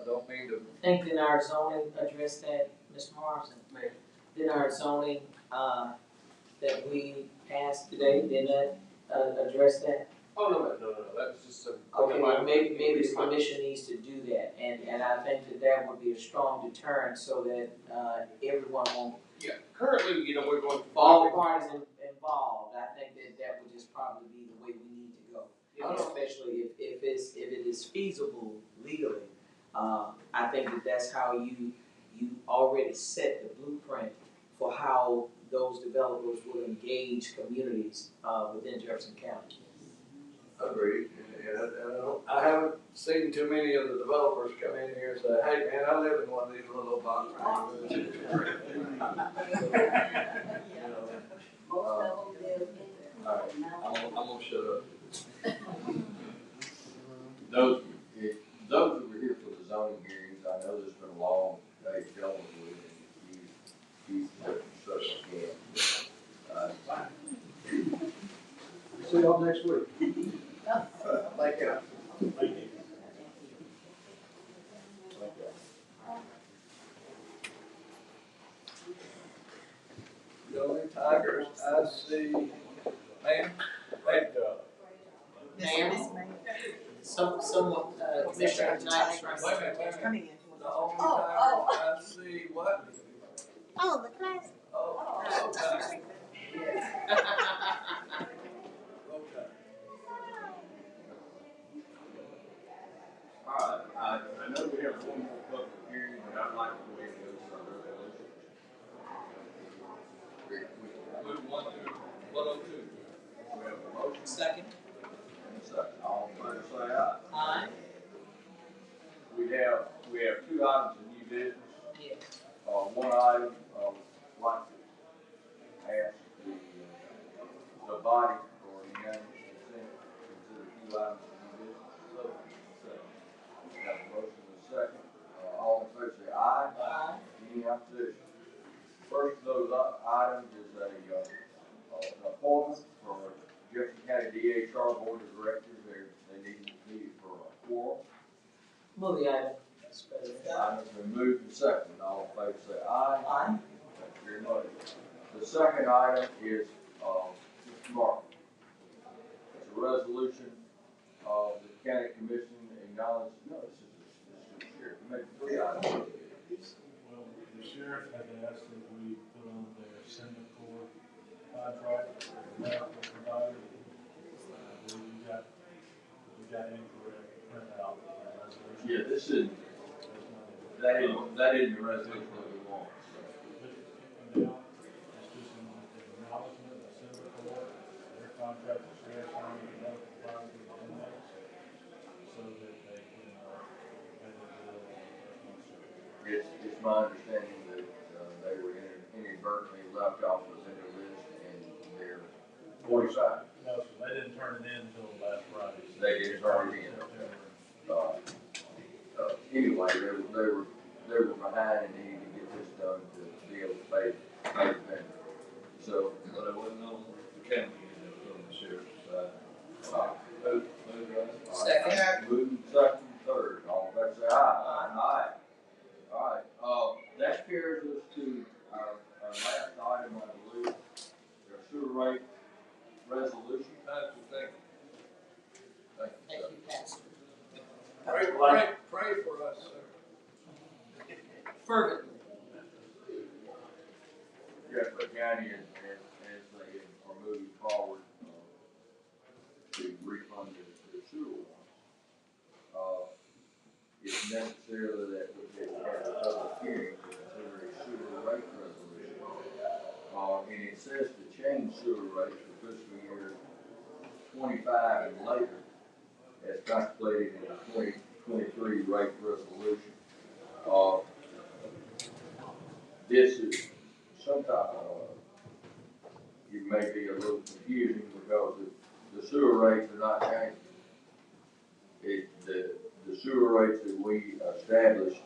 [SPEAKER 7] don't mean to.
[SPEAKER 8] I think in our zoning address that, Ms. Morrison, in our zoning, that we passed today, did that address that?
[SPEAKER 10] Oh, no, that's just a.
[SPEAKER 8] Okay, well, maybe the commission needs to do that, and I think that would be a strong deterrent so that, everyone won't.
[SPEAKER 10] Yeah, currently, we're going to.
[SPEAKER 8] All parties involved, I think that would just probably be the way we need to go. Especially if it is feasible legally. I think that's how you already set the blueprint for how those developers will engage communities, within Jefferson County.
[SPEAKER 7] Agreed, and I haven't seen too many of the developers come in here and say, hey man, I live in one of these little box neighborhoods. All right, I'm gonna shut up.
[SPEAKER 2] Those who were here for the zoning hearings, I know there's been a long day dealing with it, and you such again.
[SPEAKER 16] See y'all next week.
[SPEAKER 2] Thank you.
[SPEAKER 7] Going Tigers, I see, ma'am,
[SPEAKER 8] Someone, Commissioner Knight's right.
[SPEAKER 7] wait a minute.
[SPEAKER 11] Come in.
[SPEAKER 7] The only Tigers, I see what?
[SPEAKER 11] Oh, the class.
[SPEAKER 7] Oh, okay.
[SPEAKER 8] Yes.
[SPEAKER 7] Okay.
[SPEAKER 2] All right, I know we have one more public hearing, but I'd like to go ahead
[SPEAKER 7] 102. We have a motion.
[SPEAKER 8] Second.
[SPEAKER 7] And a second. All in favor say aye.
[SPEAKER 8] Aye.
[SPEAKER 7] We have two items of new business.
[SPEAKER 8] Yes.
[SPEAKER 7] One item, like to ask the body for unanimous consent to consider two items of new business. So, we have a motion and a second. All in favor say aye.
[SPEAKER 8] Aye.
[SPEAKER 7] Any opposition? First of those items is an appointment for Jefferson County DHR Board of Directors. They need for a quorum.
[SPEAKER 8] Move the item, Mr. President.
[SPEAKER 7] Item's been moved and seconded. All in favor say aye.
[SPEAKER 8] Aye.
[SPEAKER 7] Thank you very much. The second item is, Mr. Martin. It's a resolution of the county commission acknowledging, no, this is the sheriff. You made three items.
[SPEAKER 14] Well, the sheriff had asked if we put on their Symbicor contract, their medical provider. We got incorrect printout.
[SPEAKER 7] Yeah, this is, that is the resolution that we want.
[SPEAKER 14] Now, it's just an acknowledgement of Symbicor, their contract with sheriff's army, and medical providers and inmates, so that they can, pay their bill.
[SPEAKER 7] It's my understanding that, they were inadvertently left off within their list and they're 45.
[SPEAKER 14] No, so they didn't turn it in until last Friday. So
[SPEAKER 7] They didn't turn it in. Anyway, they were behind and needed to get this done to be able to pay the vendor. So,
[SPEAKER 14] But it wasn't on the county, it was on the sheriff's side.
[SPEAKER 8] Second.
[SPEAKER 7] Moving second, third, all in favor say aye. Aye. All right, that carries us to our last item, I believe, our sewer rate resolution. Thank you.
[SPEAKER 8] Thank you, Pastor.
[SPEAKER 7] Pray for us, sir.
[SPEAKER 8] Fervently.
[SPEAKER 7] Yes, but county, as they are moving forward, to refund the sewer ones, it's necessarily that we have a public hearing to consider a sewer rate resolution. And it says to change sewer rates for fiscal year 25 and later, as contemplated in the 2023 rate resolution. This is sometimes, it may be a little confusing because the sewer rates are not changing. The sewer rates that we established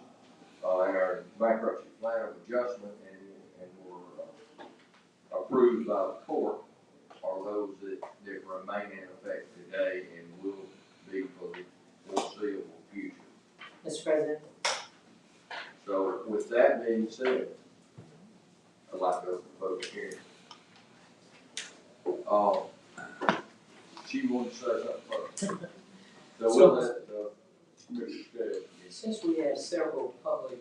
[SPEAKER 7] in our bankruptcy plan of adjustment and were approved by the court are those that remain in effect today and will be for the foreseeable future.
[SPEAKER 8] Mr. President.
[SPEAKER 7] So with that being said, I'd like to open the public hearing. She wanted to say something first. So we'll let Mr. Scales.
[SPEAKER 8] Since we have several public,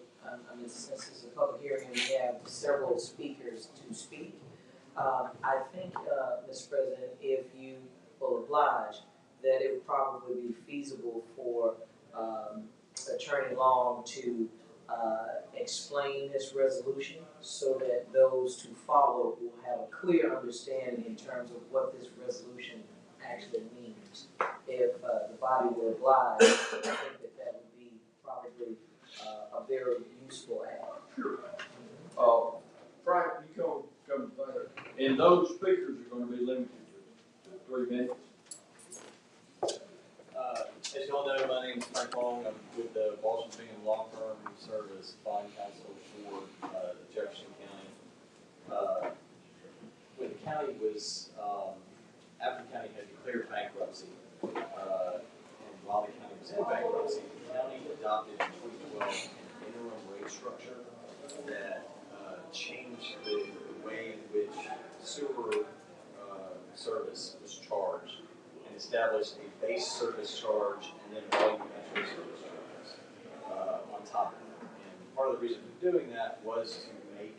[SPEAKER 8] since this is a public hearing and we have several speakers to speak, I think, Mr. President, if you will oblige, that it would probably be feasible for Attorney Long to explain this resolution so that those who follow will have a clear understanding in terms of what this resolution actually means. If the body will oblige, I think that would be probably a very useful act.
[SPEAKER 7] Sure. Frank, you come there. And those speakers are going to be limited to 3 minutes.
[SPEAKER 18] As you all know, my name is Frank Long. I'm with the Washington Law Firm. We serve as bond counsel for Jefferson County. When the county was, after the county had declared bankruptcy, and while the county was in bankruptcy, the county adopted in 2012 an interim rate structure that changed the way in which sewer service was charged, and established a base service charge and then volumetric service charges on top of it. And part of the reason for doing that was to make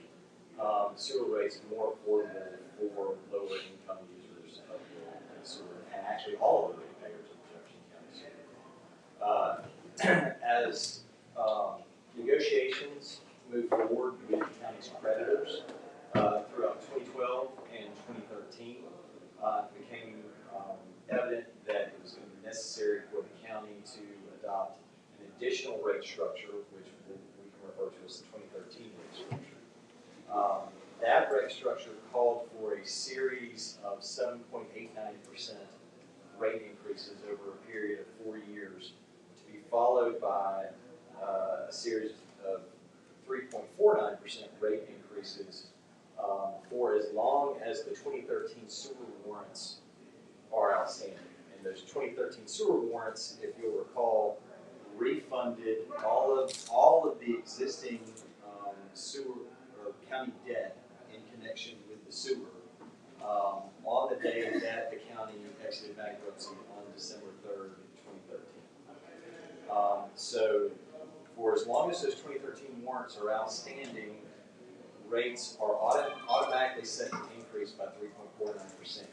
[SPEAKER 18] sewer rates more affordable for lower income users of the sewer, and actually all of the ratepayers of Jefferson County sewer. As negotiations move forward with the county's creditors throughout 2012 and 2013, traditional rate structure, which we can refer to as the 2013 rate structure. That rate structure called for a series of 7.89% rate increases over a period of 4 years, to be followed by a series of 3.49% rate increases for as long as the 2013 sewer warrants are outstanding. And those 2013 sewer warrants, if you'll recall, refunded all of the existing sewer or county debt in connection with the sewer on the day that the county exited bankruptcy on December 3rd, 2013. So for as long as those 2013 warrants are outstanding, rates are automatically set to increase by 3.49%.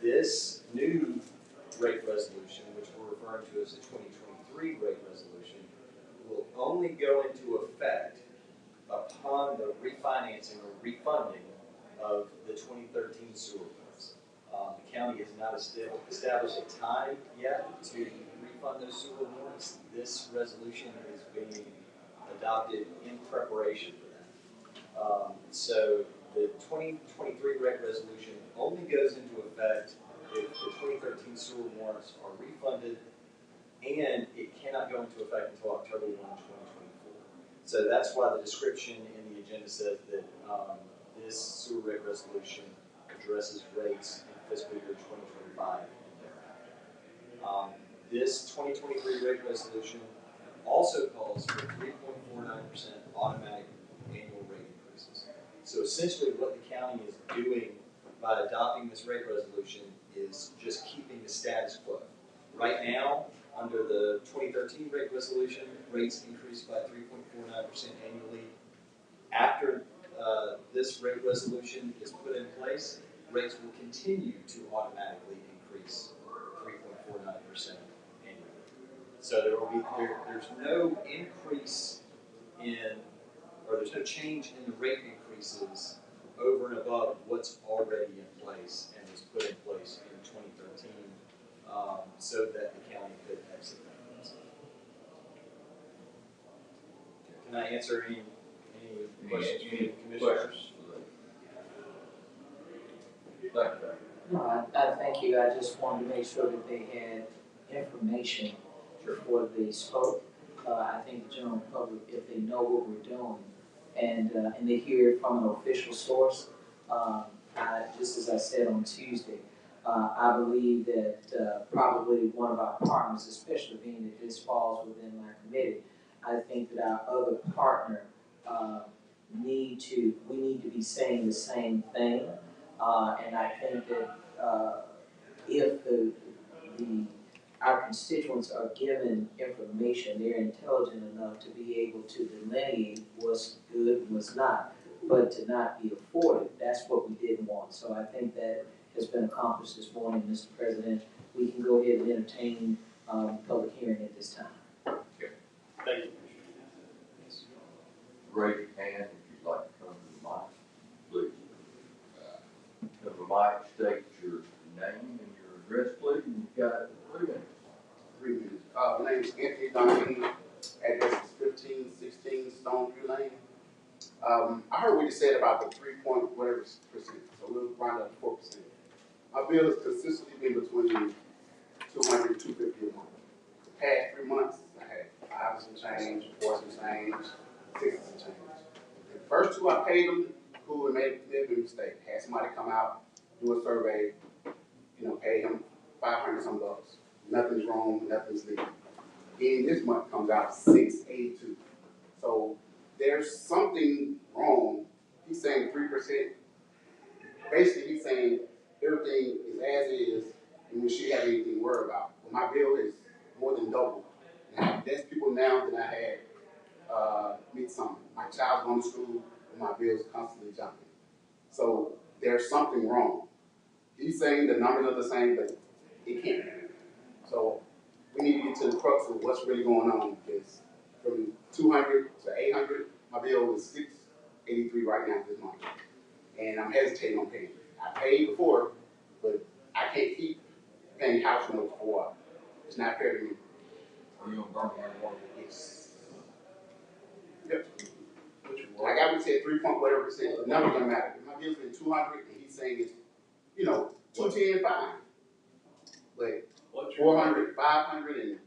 [SPEAKER 18] This new rate resolution, which we're referring to as the 2023 rate resolution, will only go into effect upon the refinancing or refunding of the 2013 sewer warrants. The county has not established a time yet to refund those sewer warrants. This resolution is being adopted in preparation for that. So the 2023 rate resolution only goes into effect if the 2013 sewer warrants are refunded, and it cannot go into effect until October 1, 2024. So that's why the description in the agenda says that this sewer rate resolution addresses rates in fiscal year 2025 and thereafter. This 2023 rate resolution also calls for 3.49% automatic annual rate increases. So essentially what the county is doing by adopting this rate resolution is just keeping the status quo. Right now, under the 2013 rate resolution, rates increased by 3.49% annually. After this rate resolution is put in place, rates will continue to automatically increase 3.49% annually. So there's no increase in, or there's no change in the rate increases over and above what's already in place and was put in place in 2013 so that the county could exit bankruptcy. Can I answer any questions from the commissioners?
[SPEAKER 5] No, I thank you. I just wanted to make sure that they had information before they spoke. I think the general public, if they know what we're doing and they hear it from an official source, just as I said on Tuesday, I believe that probably one of our partners, especially being that this falls within my committee, I think that our other partner we need to be saying the same thing, and I think that if our constituents are given information, they're intelligent enough to be able to delineate what's good and what's not, but to not be afforded, that's what we didn't want. So I think that has been accomplished this morning, Mr. President. We can go ahead and entertain public hearing at this time.
[SPEAKER 6] Okay. Thank you.
[SPEAKER 2] Raise your hand if you'd like to come to the mic, please. Come to the mic, state your name and your address, please, and you've got 3 minutes.
[SPEAKER 19] 3 minutes. My name is Anthony Duncan. Address is 1516 Stoneview Lane. I heard what you said about the 3 point whatever percent, so we'll round up to 4%. My bill has consistently been between 200 and 250 a month. The past 3 months, I had 5 and change, 4 and change, 6 and change. The first 2 I paid them, cool, and made a mistake. Had somebody come out, do a survey, pay him $500 some bucks. Nothing's wrong, nothing's legal. Again, this month comes out $682. So there's something wrong. He's saying 3%. Basically, he's saying everything is as is, and we shouldn't have anything to worry about. But my bill is more than double. And I have less people now than I had midsummer. My child's going to school, and my bill's constantly jumping. So there's something wrong. He's saying the numbers are the same, but it can't be. So we need to get to the crux of what's really going on, because from 200 to 800, my bill is $683 right now this month. And I'm hesitating on paying. I paid before, but I can't keep paying house notes for a while. It's not fair to me.
[SPEAKER 2] Are you on Birmingham Water?
[SPEAKER 19] Yes. Yep. Like I would say 3 point whatever percent, the number don't matter. If my bill's been 200 and he's saying it's, 210, fine. But 400, 500 and, man,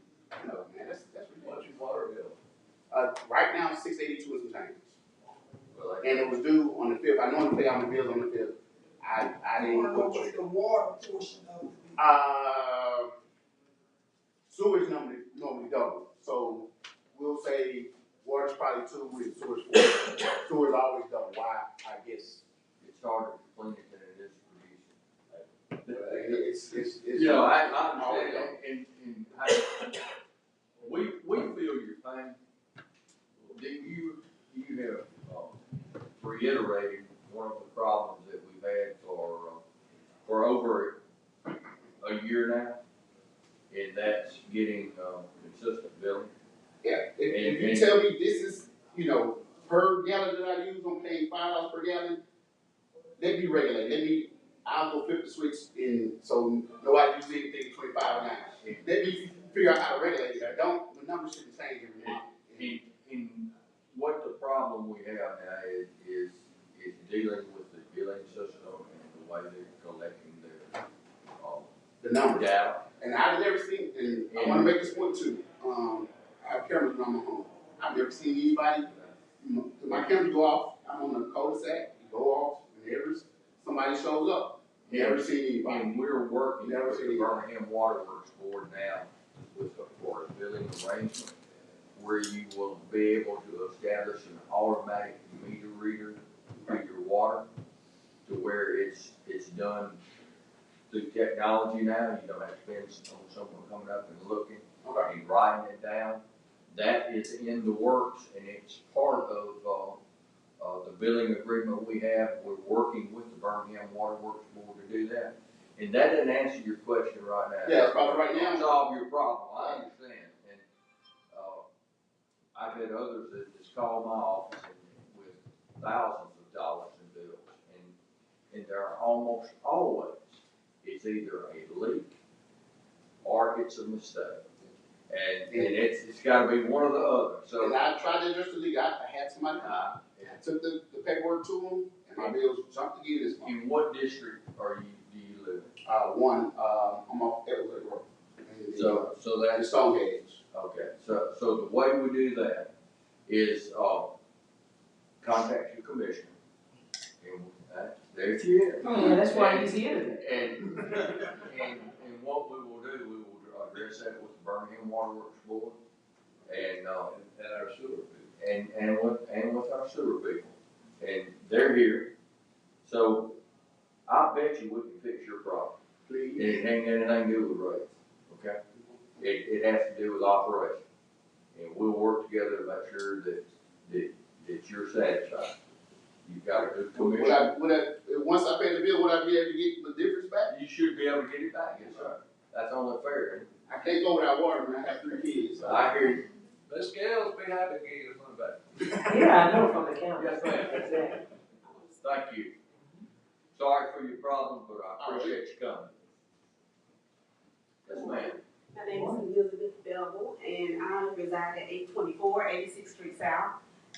[SPEAKER 19] that's ridiculous.
[SPEAKER 7] What's your water bill?
[SPEAKER 19] Right now, 682 and some change.
[SPEAKER 2] Well,
[SPEAKER 19] And it was due on the 5th. I normally pay all my bills on the 5th. I
[SPEAKER 3] You
[SPEAKER 19] didn't
[SPEAKER 3] wanna
[SPEAKER 19] go
[SPEAKER 3] go
[SPEAKER 19] to
[SPEAKER 3] to the water portion of the bill.
[SPEAKER 19] Sewage normally double. So we'll say water's probably 2 and sewer's 4. Sewer's always double. Why? I guess.
[SPEAKER 2] it's harder to clean it than it is to produce it.
[SPEAKER 19] It's
[SPEAKER 7] You know, I
[SPEAKER 19] always
[SPEAKER 7] understand,
[SPEAKER 19] double.
[SPEAKER 7] and we feel your pain. You have reiterated one of the problems that we've had for over a year now, and that's getting consistent billing.
[SPEAKER 19] Yeah, if you tell me this is, per gallon that I use, I'm paying $5 per gallon, let me regulate. I'll go flip the switch so nobody uses anything 25 now. Let me figure out how to regulate it. I don't, the numbers shouldn't change every month.
[SPEAKER 2] And what the problem we have now is dealing with the billing system and the way they're collecting
[SPEAKER 19] The numbers.
[SPEAKER 2] data.
[SPEAKER 19] And I've never seen, and I want to make this point too. I have cameras around my home. I've never seen anybody. My cameras go off. I'm on the cul-de-sac. You go off, and somebody shows up. Never seen anybody.
[SPEAKER 2] And we're working
[SPEAKER 19] Never
[SPEAKER 2] with
[SPEAKER 19] seen
[SPEAKER 2] the
[SPEAKER 19] anybody.
[SPEAKER 2] Birmingham Water Works Board now for a billing arrangement where you will be able to establish an automatic meter reader for your water to where it's done through technology now. You don't have to spend on someone coming up and looking and writing it down. That is in the works, and it's part of the billing agreement we have. We're working with the Birmingham Water Works Board to do that. And that doesn't answer your question right now.
[SPEAKER 19] Yeah, probably right now.
[SPEAKER 2] Solve your problem, I understand. And I've had others that just call my office with thousands of dollars in bills. And there are almost always, it's either a leak or it's a mistake. And it's gotta be one or the other. So
[SPEAKER 19] And I tried to address the leak. I had somebody. I took the paperwork to them, and my bills jumped again this month.
[SPEAKER 2] in what district do you live in?
[SPEAKER 19] I'm off Edward Road.
[SPEAKER 2] So that's
[SPEAKER 19] and Stonehenge.
[SPEAKER 2] Okay, so the way we do that is, contact your commissioner. And there she is.
[SPEAKER 8] Yeah, that's why he's here today.
[SPEAKER 2] And what we will do, we will address that with the Birmingham Water Works Board and
[SPEAKER 7] our sewer people.
[SPEAKER 2] and with our sewer people. And they're here. So I bet you we can fix your problem.
[SPEAKER 19] Please.
[SPEAKER 2] And it ain't anything to do with rates, okay? It has to do with operation. And we'll work together to make sure that you're satisfied. You've got a good commission.
[SPEAKER 19] Once I pay the bill, would I be able to get the difference back?
[SPEAKER 2] You should be able to get it back, yes, sir. That's only fair.
[SPEAKER 19] I can't go without water, man. I have 3 kids. So.
[SPEAKER 2] I hear you.
[SPEAKER 7] Let's scales be happy to get your money back.
[SPEAKER 8] Yeah, I know from the county.
[SPEAKER 2] Yes, ma'am.
[SPEAKER 8] Exactly.
[SPEAKER 2] Thank you. Sorry for your problem, but I appreciate you coming. Yes, ma'am.
[SPEAKER 11] My name is Elizabeth Bellable, and I reside at 824 86th Street South.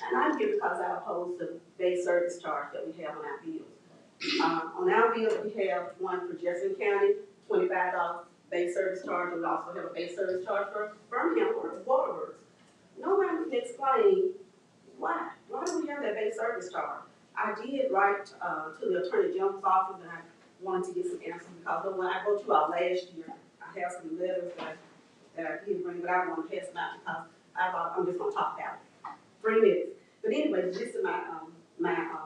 [SPEAKER 11] And I'm here because I oppose the base service charge that we have on our bills. On our bills, we have one for Jefferson County, $25 base service charge, and we also have a base service charge for Birmingham Water Works. Nobody can explain why. Why do we have that base service charge? I did write to the Attorney General's office, and I wanted to get some answers because when I go to our last year, I have some letters that I did bring, but I don't want to pass them out because I thought I'm just going to talk about it. 3 minutes. But anyway, the gist of my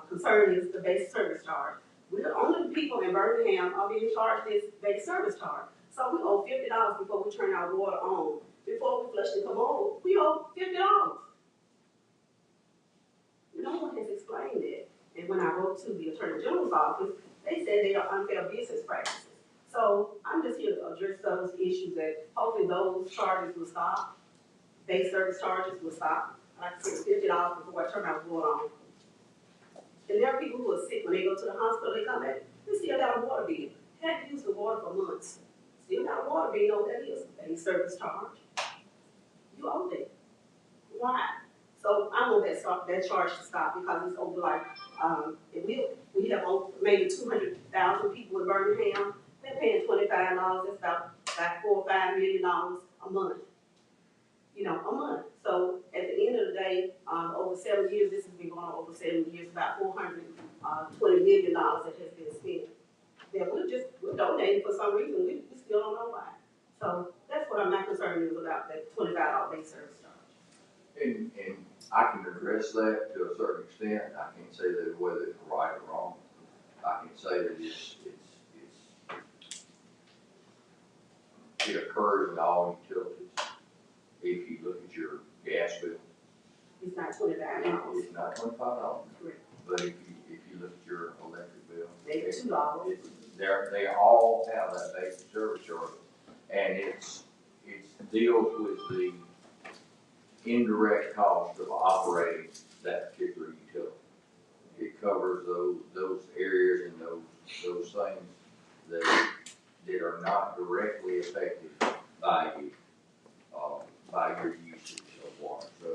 [SPEAKER 11] concern is the base service charge. We're only the people in Birmingham are being charged this base service charge. So we owe $50 before we turn our water on. Before we flush the commode, we owe $50. No one has explained that. And when I wrote to the Attorney General's office, they said they are unfair business practices. So I'm just here to address those issues that hopefully those charges will stop. Base service charges will stop. Like I said, $50 before I turn my water on. And there are people who are sick when they go to the hospital, they come back, they still got a water bill. Had to use the water for months. Still got a water bill, that is base service charge. you owe that. Why? So I want that charge to stop because it's over like, we have over maybe 200,000 people in Birmingham. They're paying $25, that's about $4 or $5 million a month. You know, a month. So at the end of the day, over 7 years, this has been going on over 7 years, about $420 million that has been spent. That we're donating for some reason, we still don't know why. So that's what my concern is about, that $25 base service charge.
[SPEAKER 2] And I can address that to a certain extent. I can't say that whether it's right or wrong. I can say that it occurs in all utilities. If you look at your gas bill,
[SPEAKER 11] it's not $25.
[SPEAKER 2] It's not $25.
[SPEAKER 11] Correct.
[SPEAKER 2] But if you look at your electric bill,
[SPEAKER 11] Maybe $2.
[SPEAKER 2] They all have that basic service charge, and it deals with the indirect cost of operating that particular utility. It covers those areas and those things that are not directly affected by you, by your usage of water. So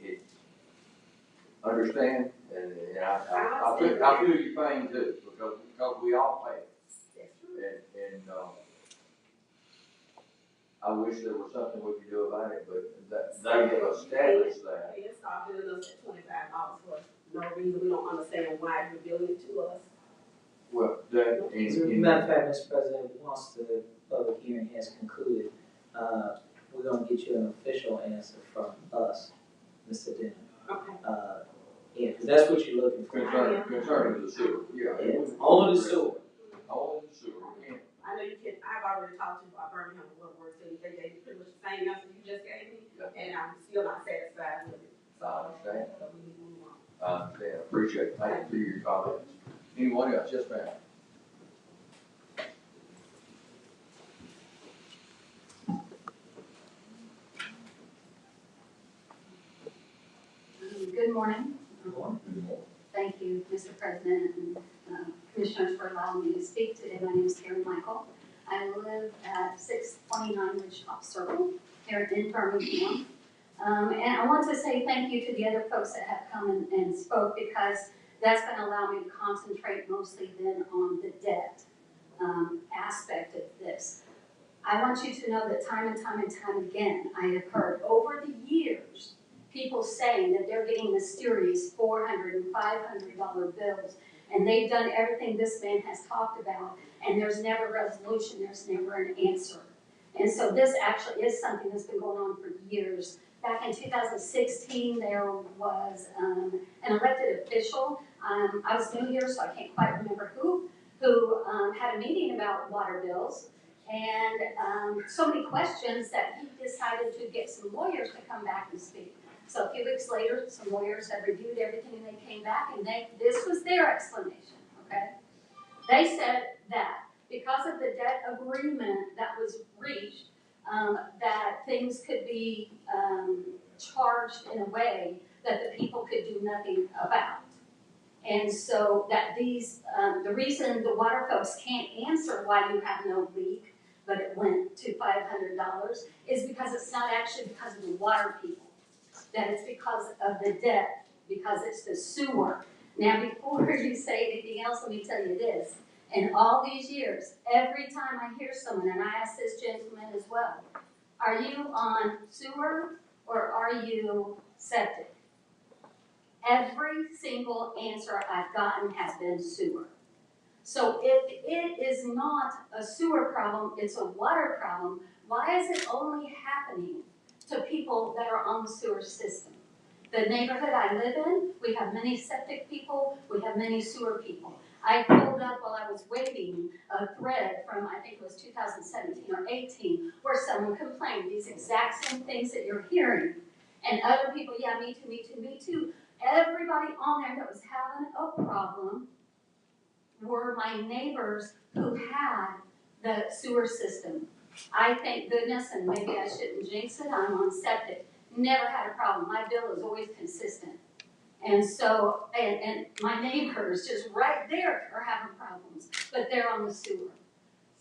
[SPEAKER 2] it understand, and I feel your pain too, because we all pay it. And I wish there was something we could do about it, but they have established that.
[SPEAKER 11] They start billing us at $25 for no reason. We don't understand why you're billing it to us.
[SPEAKER 2] Well,
[SPEAKER 8] As a matter of fact, Mr. President, once the public hearing has concluded, we're gonna get you an official answer from us, Mr. Denham.
[SPEAKER 11] Okay.
[SPEAKER 8] Yeah, because that's what you're looking for.
[SPEAKER 2] Concerning the sewer, yeah.
[SPEAKER 8] Only the sewer.
[SPEAKER 2] Only the sewer, yeah.
[SPEAKER 11] I know you can, I've already talked to Birmingham Public Works, and they gave me pretty much the same answer you just gave me, and I'm still not satisfied with it. So,
[SPEAKER 2] I understand.
[SPEAKER 11] So we need to move on.
[SPEAKER 2] I understand, appreciate it, thank you for your comments. Anyone else? Yes, ma'am.
[SPEAKER 20] Good morning.
[SPEAKER 2] Good morning.
[SPEAKER 20] Thank you, Mr. President and Commissioners, for allowing me to speak today. My name is Karen Michael. I live at 629 Ridgetop Circle here in Birmingham. And I want to say thank you to the other folks that have come and spoke, because that's going to allow me to concentrate mostly then on the debt aspect of this. I want you to know that time and time and time again, I have heard over the years people saying that they're getting mysterious $400 and $500 bills, and they've done everything this man has talked about, and there's never resolution, there's never an answer. And so this actually is something that's been going on for years. Back in 2016, there was an elected official. I was new here, so I can't quite remember who had a meeting about water bills, and so many questions that he decided to get some lawyers to come back and speak. So a few weeks later, some lawyers had reviewed everything, and they came back, and this was their explanation, okay? They said that because of the debt agreement that was reached, that things could be charged in a way that the people could do nothing about. And so that the reason the water folks can't answer why you have no leak, but it went to $500, is because it's not actually because of the water people. That it's because of the debt, because it's the sewer. Now, before you say anything else, let me tell you this. In all these years, every time I hear someone, and I ask this gentleman as well, are you on sewer or are you septic? Every single answer I've gotten has been sewer. So if it is not a sewer problem, it's a water problem, why is it only happening to people that are on the sewer system? The neighborhood I live in, we have many septic people, we have many sewer people. I pulled up while I was waiting a thread from, I think it was 2017 or 18, where someone complained these exact same things that you're hearing. And other people, yeah, me too, me too, me too. Everybody on there that was having a problem were my neighbors who had the sewer system. I thank goodness, and maybe I shouldn't jinx it, I'm on septic. Never had a problem. My bill is always consistent. And so, and my neighbors just right there are having problems, but they're on the sewer.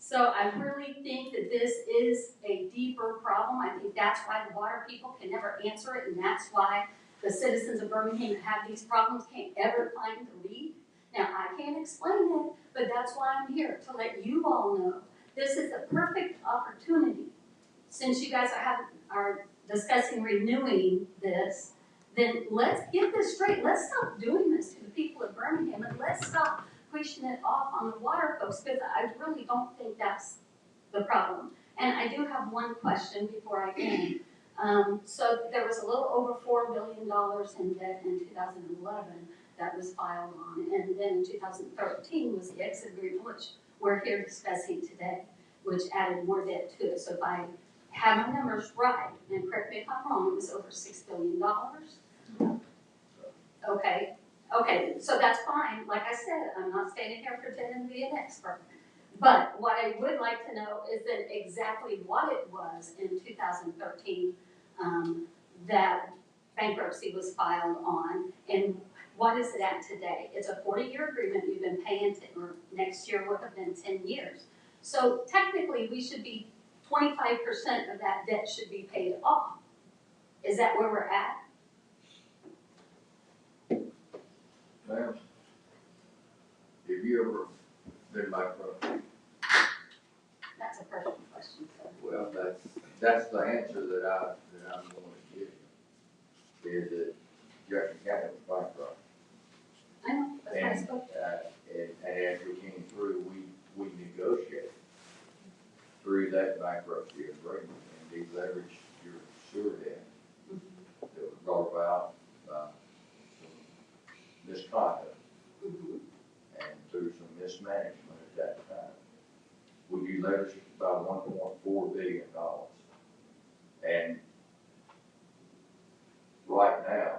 [SPEAKER 20] So I really think that this is a deeper problem. I think that's why the water people can never answer it, and that's why the citizens of Birmingham that have these problems can't ever find the lead. Now, I can't explain it, but that's why I'm here, to let you all know this is a perfect opportunity. Since you guys are discussing renewing this, then let's get this straight. Let's stop doing this to the people of Birmingham, and let's stop pushing it off on the water folks, because I really don't think that's the problem. And I do have one question before I end. So there was a little over $4 billion in debt in 2011 that was filed on, and then in 2013 was the exit agreement, which we're here discussing today, which added more debt to it. So if I have my numbers right, and correct me if I'm wrong, it was over $6 billion. Okay, so that's fine. Like I said, I'm not standing here pretending to be an expert. But what I would like to know is that exactly what it was in 2013 that bankruptcy was filed on, and what is it at today? It's a 40-year agreement you've been paying, or next year would have been 10 years. So technically, we should be 25% of that debt should be paid off. Is that where we're at?
[SPEAKER 2] Ma'am, have you ever been bankrupt?
[SPEAKER 20] That's a personal question, sir.
[SPEAKER 2] Well, that's the answer that I'm going to give you, is that Jackson County was bankrupt.
[SPEAKER 20] I know, that's why I spoke.
[SPEAKER 2] And as we came through, we negotiated through that bankruptcy agreement and deleveraged your sewer debt that was brought about by some misconduct and through some mismanagement at that time. We deleveraged about $1.4 billion. And right now,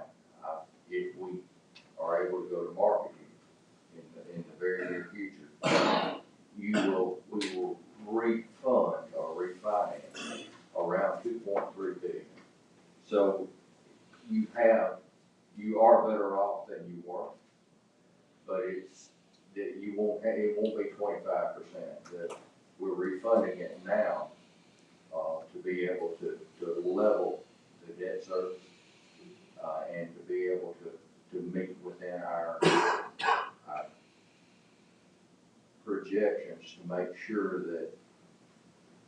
[SPEAKER 2] if we are able to go to market in the very near future, we will refund or refinance around $2.3 billion. So you are better off than you were, but it's that it won't be 25%. That we're refunding it now to be able to level the debt service and to be able to meet within our projections to make sure that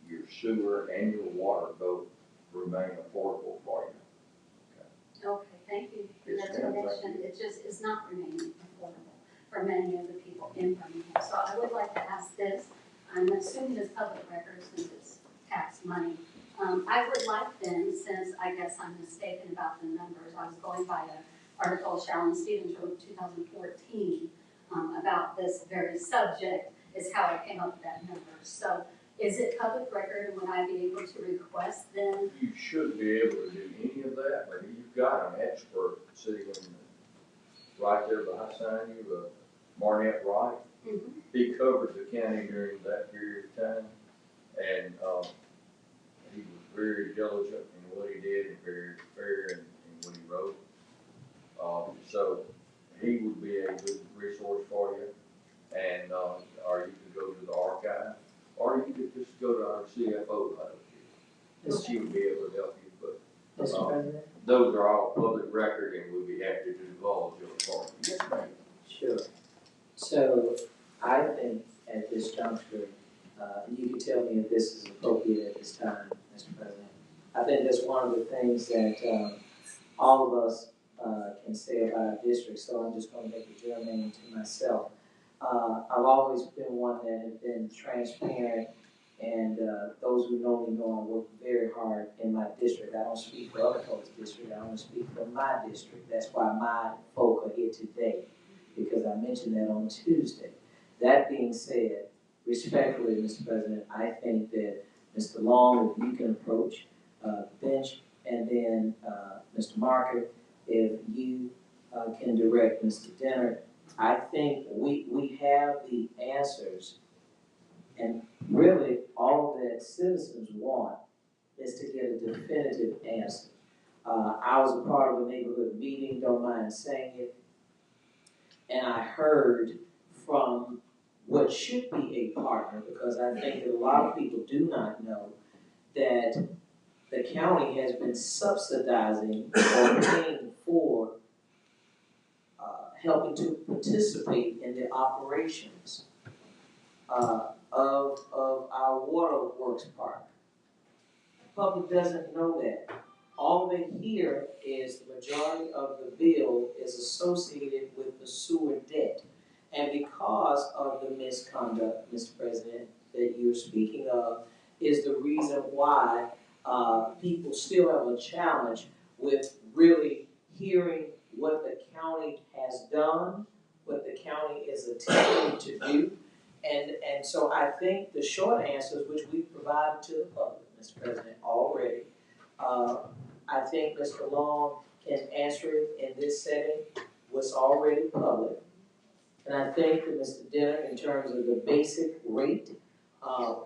[SPEAKER 2] your sewer and your water both remain affordable for you.
[SPEAKER 20] Okay, thank you for the explanation. It just is not remaining affordable for many of the people in Birmingham. So I would like to ask this. I'm assuming it's public record since it's tax money. I would like then, since I guess I'm mistaken about the numbers, I was going by an article Shallon Stevens wrote in 2014 about this very subject, is how I came up with that number. So is it public record, and would I be able to request then?
[SPEAKER 2] You should be able to do any of that, but you've got an expert sitting right there behind you, Marnette Wright. He covered the county during that period of time, and he was very diligent in what he did and very fair in what he wrote. So he would be a good resource for you, and or you could go to the archive, or you could just go to our CFO letter. She would be able to help you, but
[SPEAKER 21] Mr. President?
[SPEAKER 2] Those are all public record, and we'd be happy to divulge your part. Yes, ma'am.
[SPEAKER 21] Sure. So I think at this juncture, you can tell me if this is appropriate at this time, Mr. President. I think that's one of the things that all of us can say about our district, so I'm just going to make it germane to myself. I've always been one that has been transparent, and those who know me know I work very hard in my district. I don't speak for other folks' district, I only speak for my district. That's why my folk are here today, because I mentioned that on Tuesday. That being said, respectfully, Mr. President, I think that Mr. Long, if you can approach bench, and then Mr. Marker, if you can direct Mr. Dennard, I think we have the answers, and really all that citizens want is to get a definitive answer. I was a part of a neighborhood meeting, don't mind saying it, and I heard from what should be a partner, because I think that a lot of people do not know that the county has been subsidizing or paying for helping to participate in the operations of our waterworks park. The public doesn't know that. All they hear is the majority of the bill is associated with the sewer debt. And because of the misconduct, Mr. President, that you're speaking of, is the reason why people still have a challenge with really hearing what the county has done, what the county is attempting to do. And so I think the short answers, which we've provided to the public, Mr. President, already, I think Mr. Long can answer it in this setting, what's already public. And I think that Mr. Denner, in terms of the basic rate,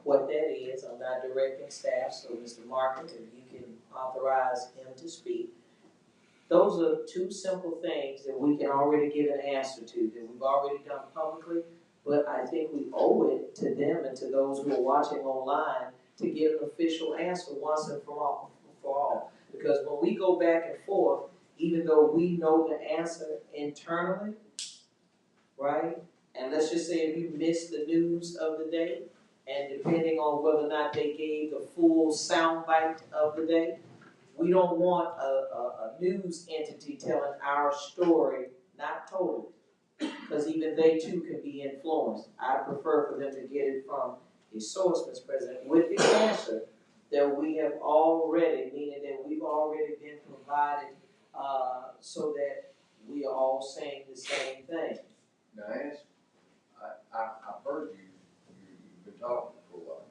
[SPEAKER 21] what that is, I'm not directing staff, so Mr. Martin, if you can authorize him to speak. Those are two simple things that we can already give an answer to, that we've already done publicly, but I think we owe it to them and to those who are watching online to give an official answer once and for all. Because when we go back and forth, even though we know the answer internally, right? And let's just say if you missed the news of the day, and depending on whether or not they gave the full soundbite of the day, we don't want a news entity telling our story, not totally, because even they too can be influenced. I prefer for them to get it from a source, Mr. President, with the answer that we have already, meaning that we've already been provided so that we are all saying the same thing.
[SPEAKER 2] Now, I've heard you've been talking for a while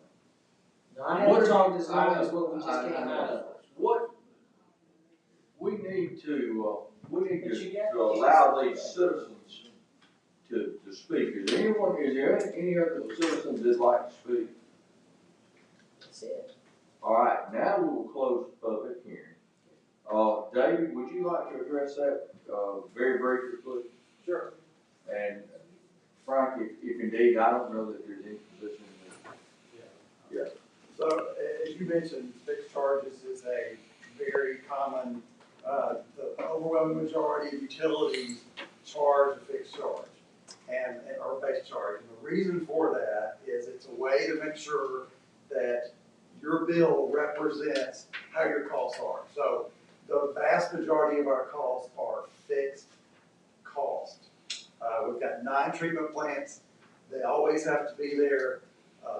[SPEAKER 2] now.
[SPEAKER 21] No, I haven't talked as long as what we just came out of.
[SPEAKER 2] What, we need to allow these citizens to speak. Is there any other citizens that'd like to speak?
[SPEAKER 21] That's it.
[SPEAKER 2] All right, now we will close the public hearing. David, would you like to address that, very briefly, please?
[SPEAKER 6] Sure.
[SPEAKER 2] And Frank, if indeed, I don't know that there's any position in this. Yeah.
[SPEAKER 4] So, as you mentioned, fixed charges is a very common, the overwhelming majority of utilities charge a fixed charge or base charge. And the reason for that is it's a way to make sure that your bill represents how your costs are. So the vast majority of our costs are fixed costs. We've got 9 treatment plants. They always have to be there.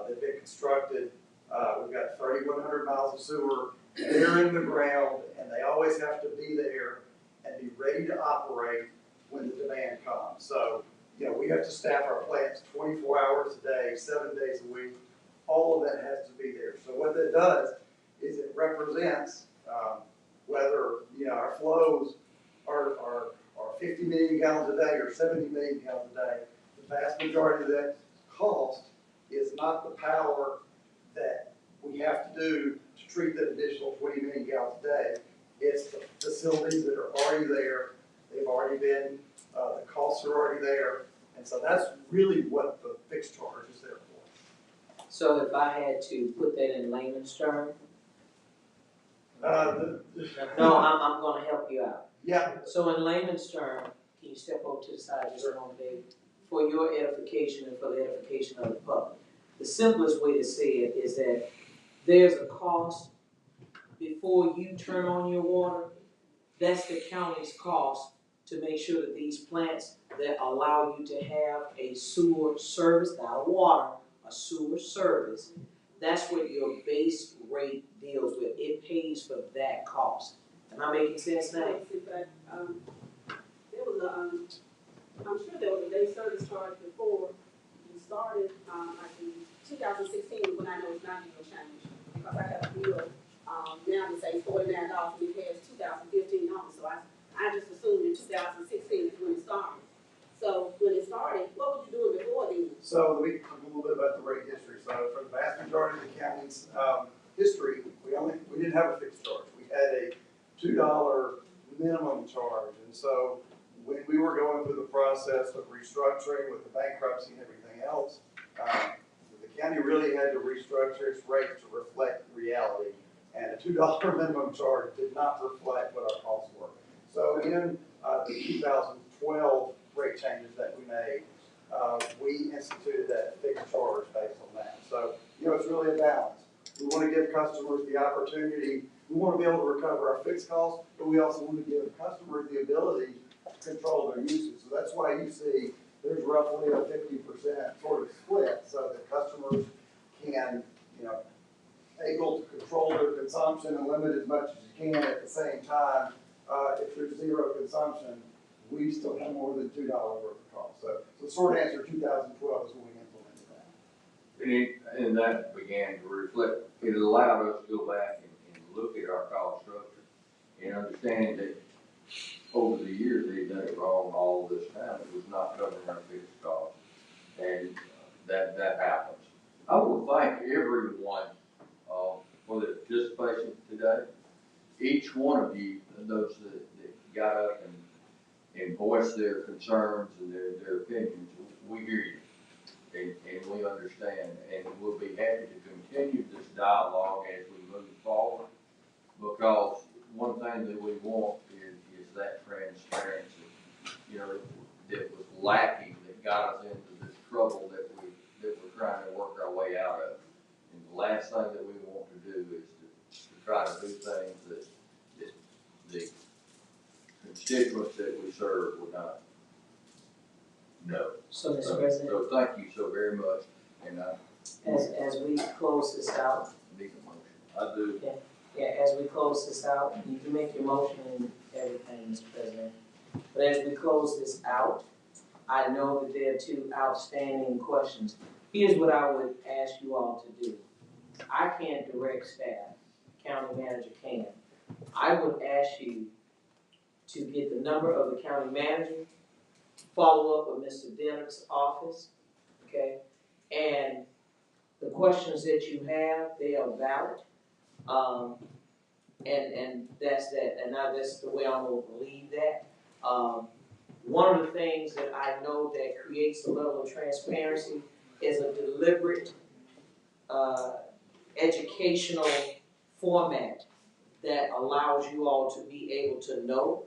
[SPEAKER 4] They've been constructed. We've got 3,100 miles of sewer. They're in the ground, and they always have to be there and be ready to operate when the demand comes. So, we have to staff our plants 24 hours a day, 7 days a week. All of that has to be there. So what that does is it represents whether our flows are 50 million gallons a day or 70 million gallons a day. The vast majority of that cost is not the power that we have to do to treat that additional 20 million gallons a day. It's the facilities that are already there. They've already been, the costs are already there. And so that's really what the fixed charge is there for.
[SPEAKER 21] So if I had to put that in layman's terms, no, I'm going to help you out.
[SPEAKER 4] Yeah.
[SPEAKER 21] So in layman's terms, can you step over to the side just a moment, David? For your edification and for the edification of the public. The simplest way to say it is that there's a cost before you turn on your water. That's the county's cost to make sure that these plants that allow you to have a sewer service, not a water, a sewer service, that's what your base rate deals with. It pays for that cost. Am I making sense now?
[SPEAKER 22] But there was I'm sure there was a day service charge before we started, like in 2016, when I know it's not going to change. Because I have a bill now that says $49 and it has 2015 on it. So I just assumed in 2016 is when it started. So when it started, what were you doing before then?
[SPEAKER 4] So let me talk a little bit about the rate history. So for the vast majority of the county's history, we didn't have a fixed charge. We had a $2 minimum charge. And so when we were going through the process of restructuring with the bankruptcy and everything else, the county really had to restructure its rates to reflect reality. And a $2 minimum charge did not reflect what our costs were. So in the 2012 rate changes that we made, we instituted that fixed charge based on that. So, it's really a balance. We want to give customers the opportunity, we want to be able to recover our fixed costs, but we also want to give customers the ability to control their usage. So that's why you see there's roughly a 50% sort of split, so that customers can, able to control their consumption and limit as much as you can at the same time. If there's zero consumption, we still have more than $2 worth of cost. So the short answer, 2012 is when we implemented that.
[SPEAKER 2] And that began to reflect, it allowed us to go back and look at our cost structure and understand that over the years they've done it wrong all this time. It was not covering our fixed costs. And that happens. I will thank everyone for their participation today. Each one of you, those that got up and voiced their concerns and their opinions, we hear you. And we understand, and we'll be happy to continue this dialogue as we move forward, because one thing that we want is that transparency, that was lacking, that got us into this trouble that we're trying to work our way out of. And the last thing that we want to do is to try to do things that the constituents that we serve would not know.
[SPEAKER 21] So, Mr. President.
[SPEAKER 2] So thank you so very much, and
[SPEAKER 21] as we close this out.
[SPEAKER 2] Need a motion. I do.
[SPEAKER 21] Yeah, as we close this out, you can make your motion and everything, Mr. President. But as we close this out, I know that there are two outstanding questions. Here's what I would ask you all to do. I can't direct staff, county manager can. I would ask you to get the number of the county manager, follow up with Mr. Dennick's office, okay? And the questions that you have, they are valid. And that's that. And now that's the way I'm gonna leave that. One of the things that I know that creates a level of transparency is a deliberate educational format that allows you all to be able to know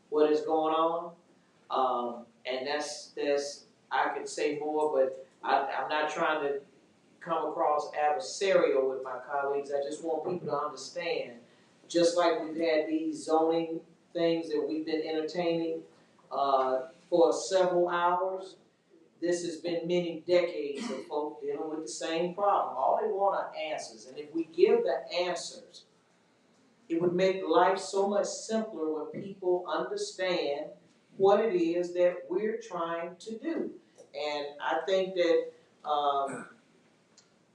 [SPEAKER 21] what is going on. And that's I could say more, but I'm not trying to come across adversarial with my colleagues. I just want people to understand, just like we've had these zoning things that we've been entertaining for several hours, this has been many decades of folk dealing with the same problem. All they want are answers, and if we give the answers, it would make life so much simpler when people understand what it is that we're trying to do. And I think that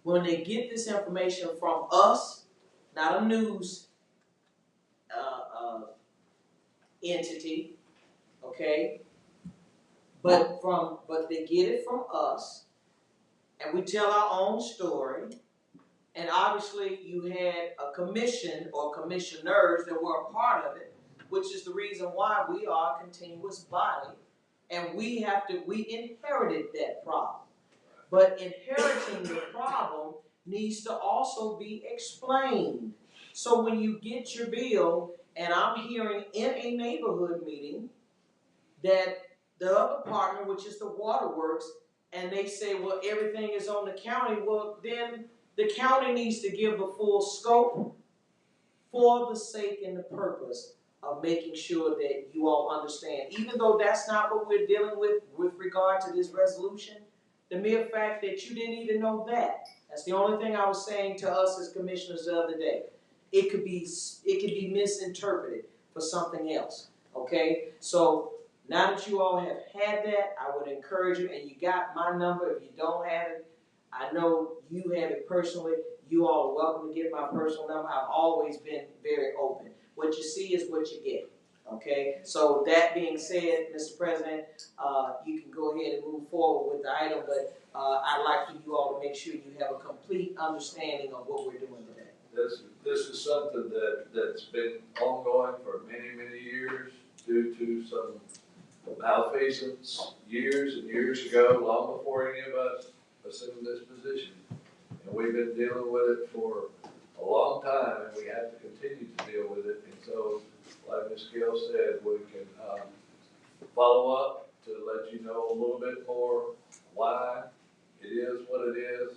[SPEAKER 21] when they get this information from us, not a news entity, okay, but they get it from us, and we tell our own story. And obviously you had a commission or commissioners that were a part of it, which is the reason why we are a continuous body, and we inherited that problem. But inheriting the problem needs to also be explained. So when you get your bill, and I'm hearing in a neighborhood meeting that the other partner, which is the waterworks, and they say, well, everything is on the county, well, then the county needs to give the full scope for the sake and the purpose of making sure that you all understand. Even though that's not what we're dealing with regard to this resolution, the mere fact that you didn't even know that. That's the only thing I was saying to us as commissioners the other day. It could be misinterpreted for something else. Okay? So now that you all have had that, I would encourage you, and you got my number. If you don't have it, I know you have it personally. You all are welcome to get my personal number. I've always been very open. What you see is what you get. Okay? So that being said, Mr. President, you can go ahead and move forward with the item, but I'd like for you all to make sure you have a complete understanding of what we're doing today.
[SPEAKER 7] This is something that's been ongoing for many, many years due to some malfeasance years and years ago, long before any of us assumed this position. And we've been dealing with it for a long time, and we have to continue to deal with it. And so, like Ms. Gill said, we can follow up to let you know a little bit more why it is what it is,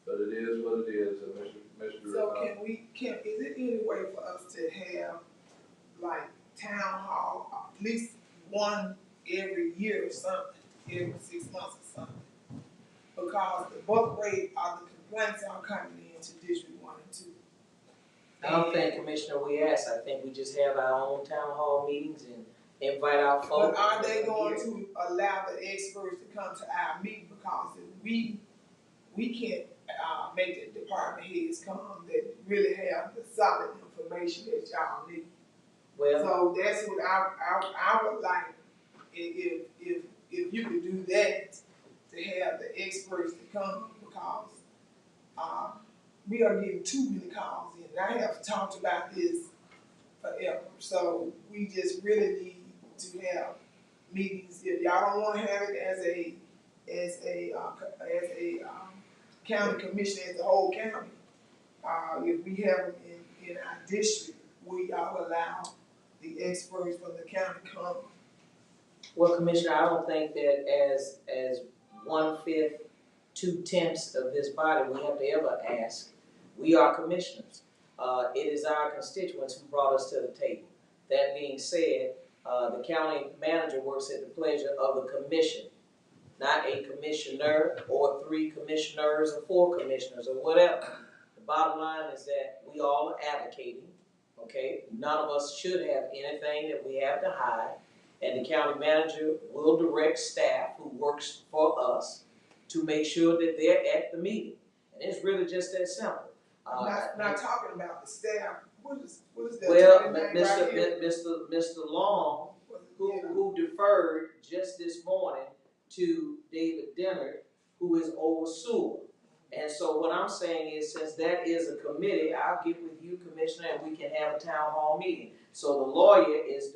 [SPEAKER 7] but it is what it is. And Mr.
[SPEAKER 3] So is it any way for us to have like town hall, at least one every year or something, every 6 months or something? Because the bulk rate of the complaints are coming into District 1 and 2.
[SPEAKER 8] I don't think, Commissioner, we ask. I think we just have our own town hall meetings and invite our folks.
[SPEAKER 3] But are they going to allow the experts to come to our meeting? Because if we can't make the department heads come that really have the solid information that y'all need.
[SPEAKER 8] Well,
[SPEAKER 3] so that's what I would like, if you could do that, to have the experts to come, because we are getting too many calls in. And I have talked about this forever. So we just really need to have meetings. If y'all don't want to have it as a county commission, as a whole county, if we have them in our district, we y'all allow the experts from the county come.
[SPEAKER 8] well, Commissioner, I don't think that as 1/5, 2/10 of this body we have to ever ask. We are commissioners. It is our constituents who brought us to the table. That being said, the county manager works at the pleasure of the commission, not a commissioner or 3 commissioners or 4 commissioners or whatever. The bottom line is that we all are advocating, okay? None of us should have anything that we have to hide, and the county manager will direct staff who works for us to make sure that they're at the meeting. And it's really just that simple.
[SPEAKER 3] Not talking about the staff. What is that?
[SPEAKER 8] Well, Mr. Long, who deferred just this morning to David Dennard, who is over sewer. And so what I'm saying is, since that is a committee, I'll get with you, Commissioner, and we can have a town hall meeting. So the lawyer is,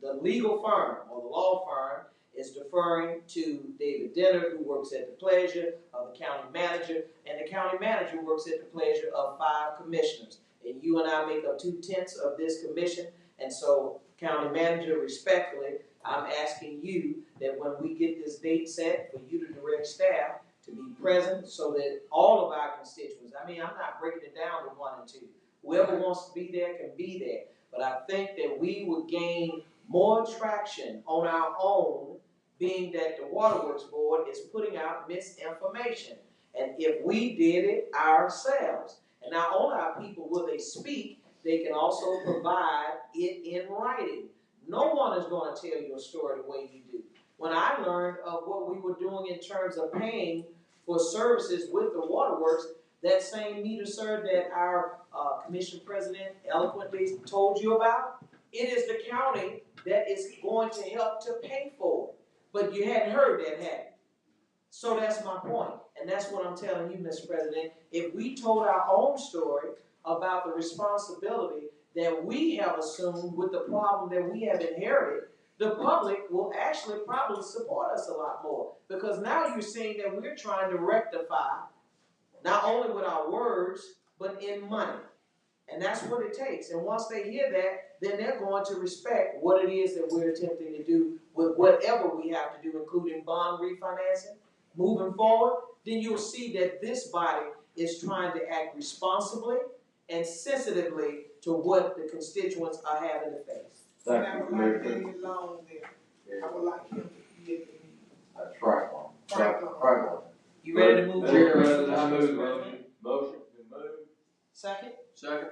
[SPEAKER 8] the legal firm, or the law firm, is deferring to David Dennard, who works at the pleasure of the county manager, and the county manager works at the pleasure of 5 commissioners. And you and I make up 2/10 of this commission, and so, county manager, respectfully, I'm asking you that when we get this date set, for you to direct staff to be present so that all of our constituents, I mean, I'm not breaking it down to 1 and 2. Whoever wants to be there can be there. But I think that we would gain more traction on our own, being that the Waterworks Board is putting out misinformation. And if we did it ourselves, and not only our people will they speak, they can also provide it in writing. No one is going to tell your story the way you do. When I learned of what we were doing in terms of paying for services with the Waterworks, that same meter, sir, that our commission president eloquently told you about, it is the county that is going to help to pay for it. But you hadn't heard that, had you? So that's my point. And that's what I'm telling you, Mr. President. If we told our own story about the responsibility that we have assumed with the problem that we have inherited, the public will actually probably support us a lot more. Because now you're seeing that we're trying to rectify, not only with our words, but in money. And that's what it takes. And once they hear that, then they're going to respect what it is that we're attempting to do with whatever we have to do, including bond refinancing, moving forward. Then you'll see that this body is trying to act responsibly and sensitively to what the constituents are having to face.
[SPEAKER 2] Thank
[SPEAKER 3] I
[SPEAKER 2] you,
[SPEAKER 3] would like
[SPEAKER 2] Commissioner.
[SPEAKER 3] David Long there. I would like him to be at the meeting.
[SPEAKER 2] That's Franklin.
[SPEAKER 3] Franklin.
[SPEAKER 8] You ready to move?
[SPEAKER 7] Mr. President, I move the motion. Motion been moved.
[SPEAKER 8] Second?
[SPEAKER 7] Second.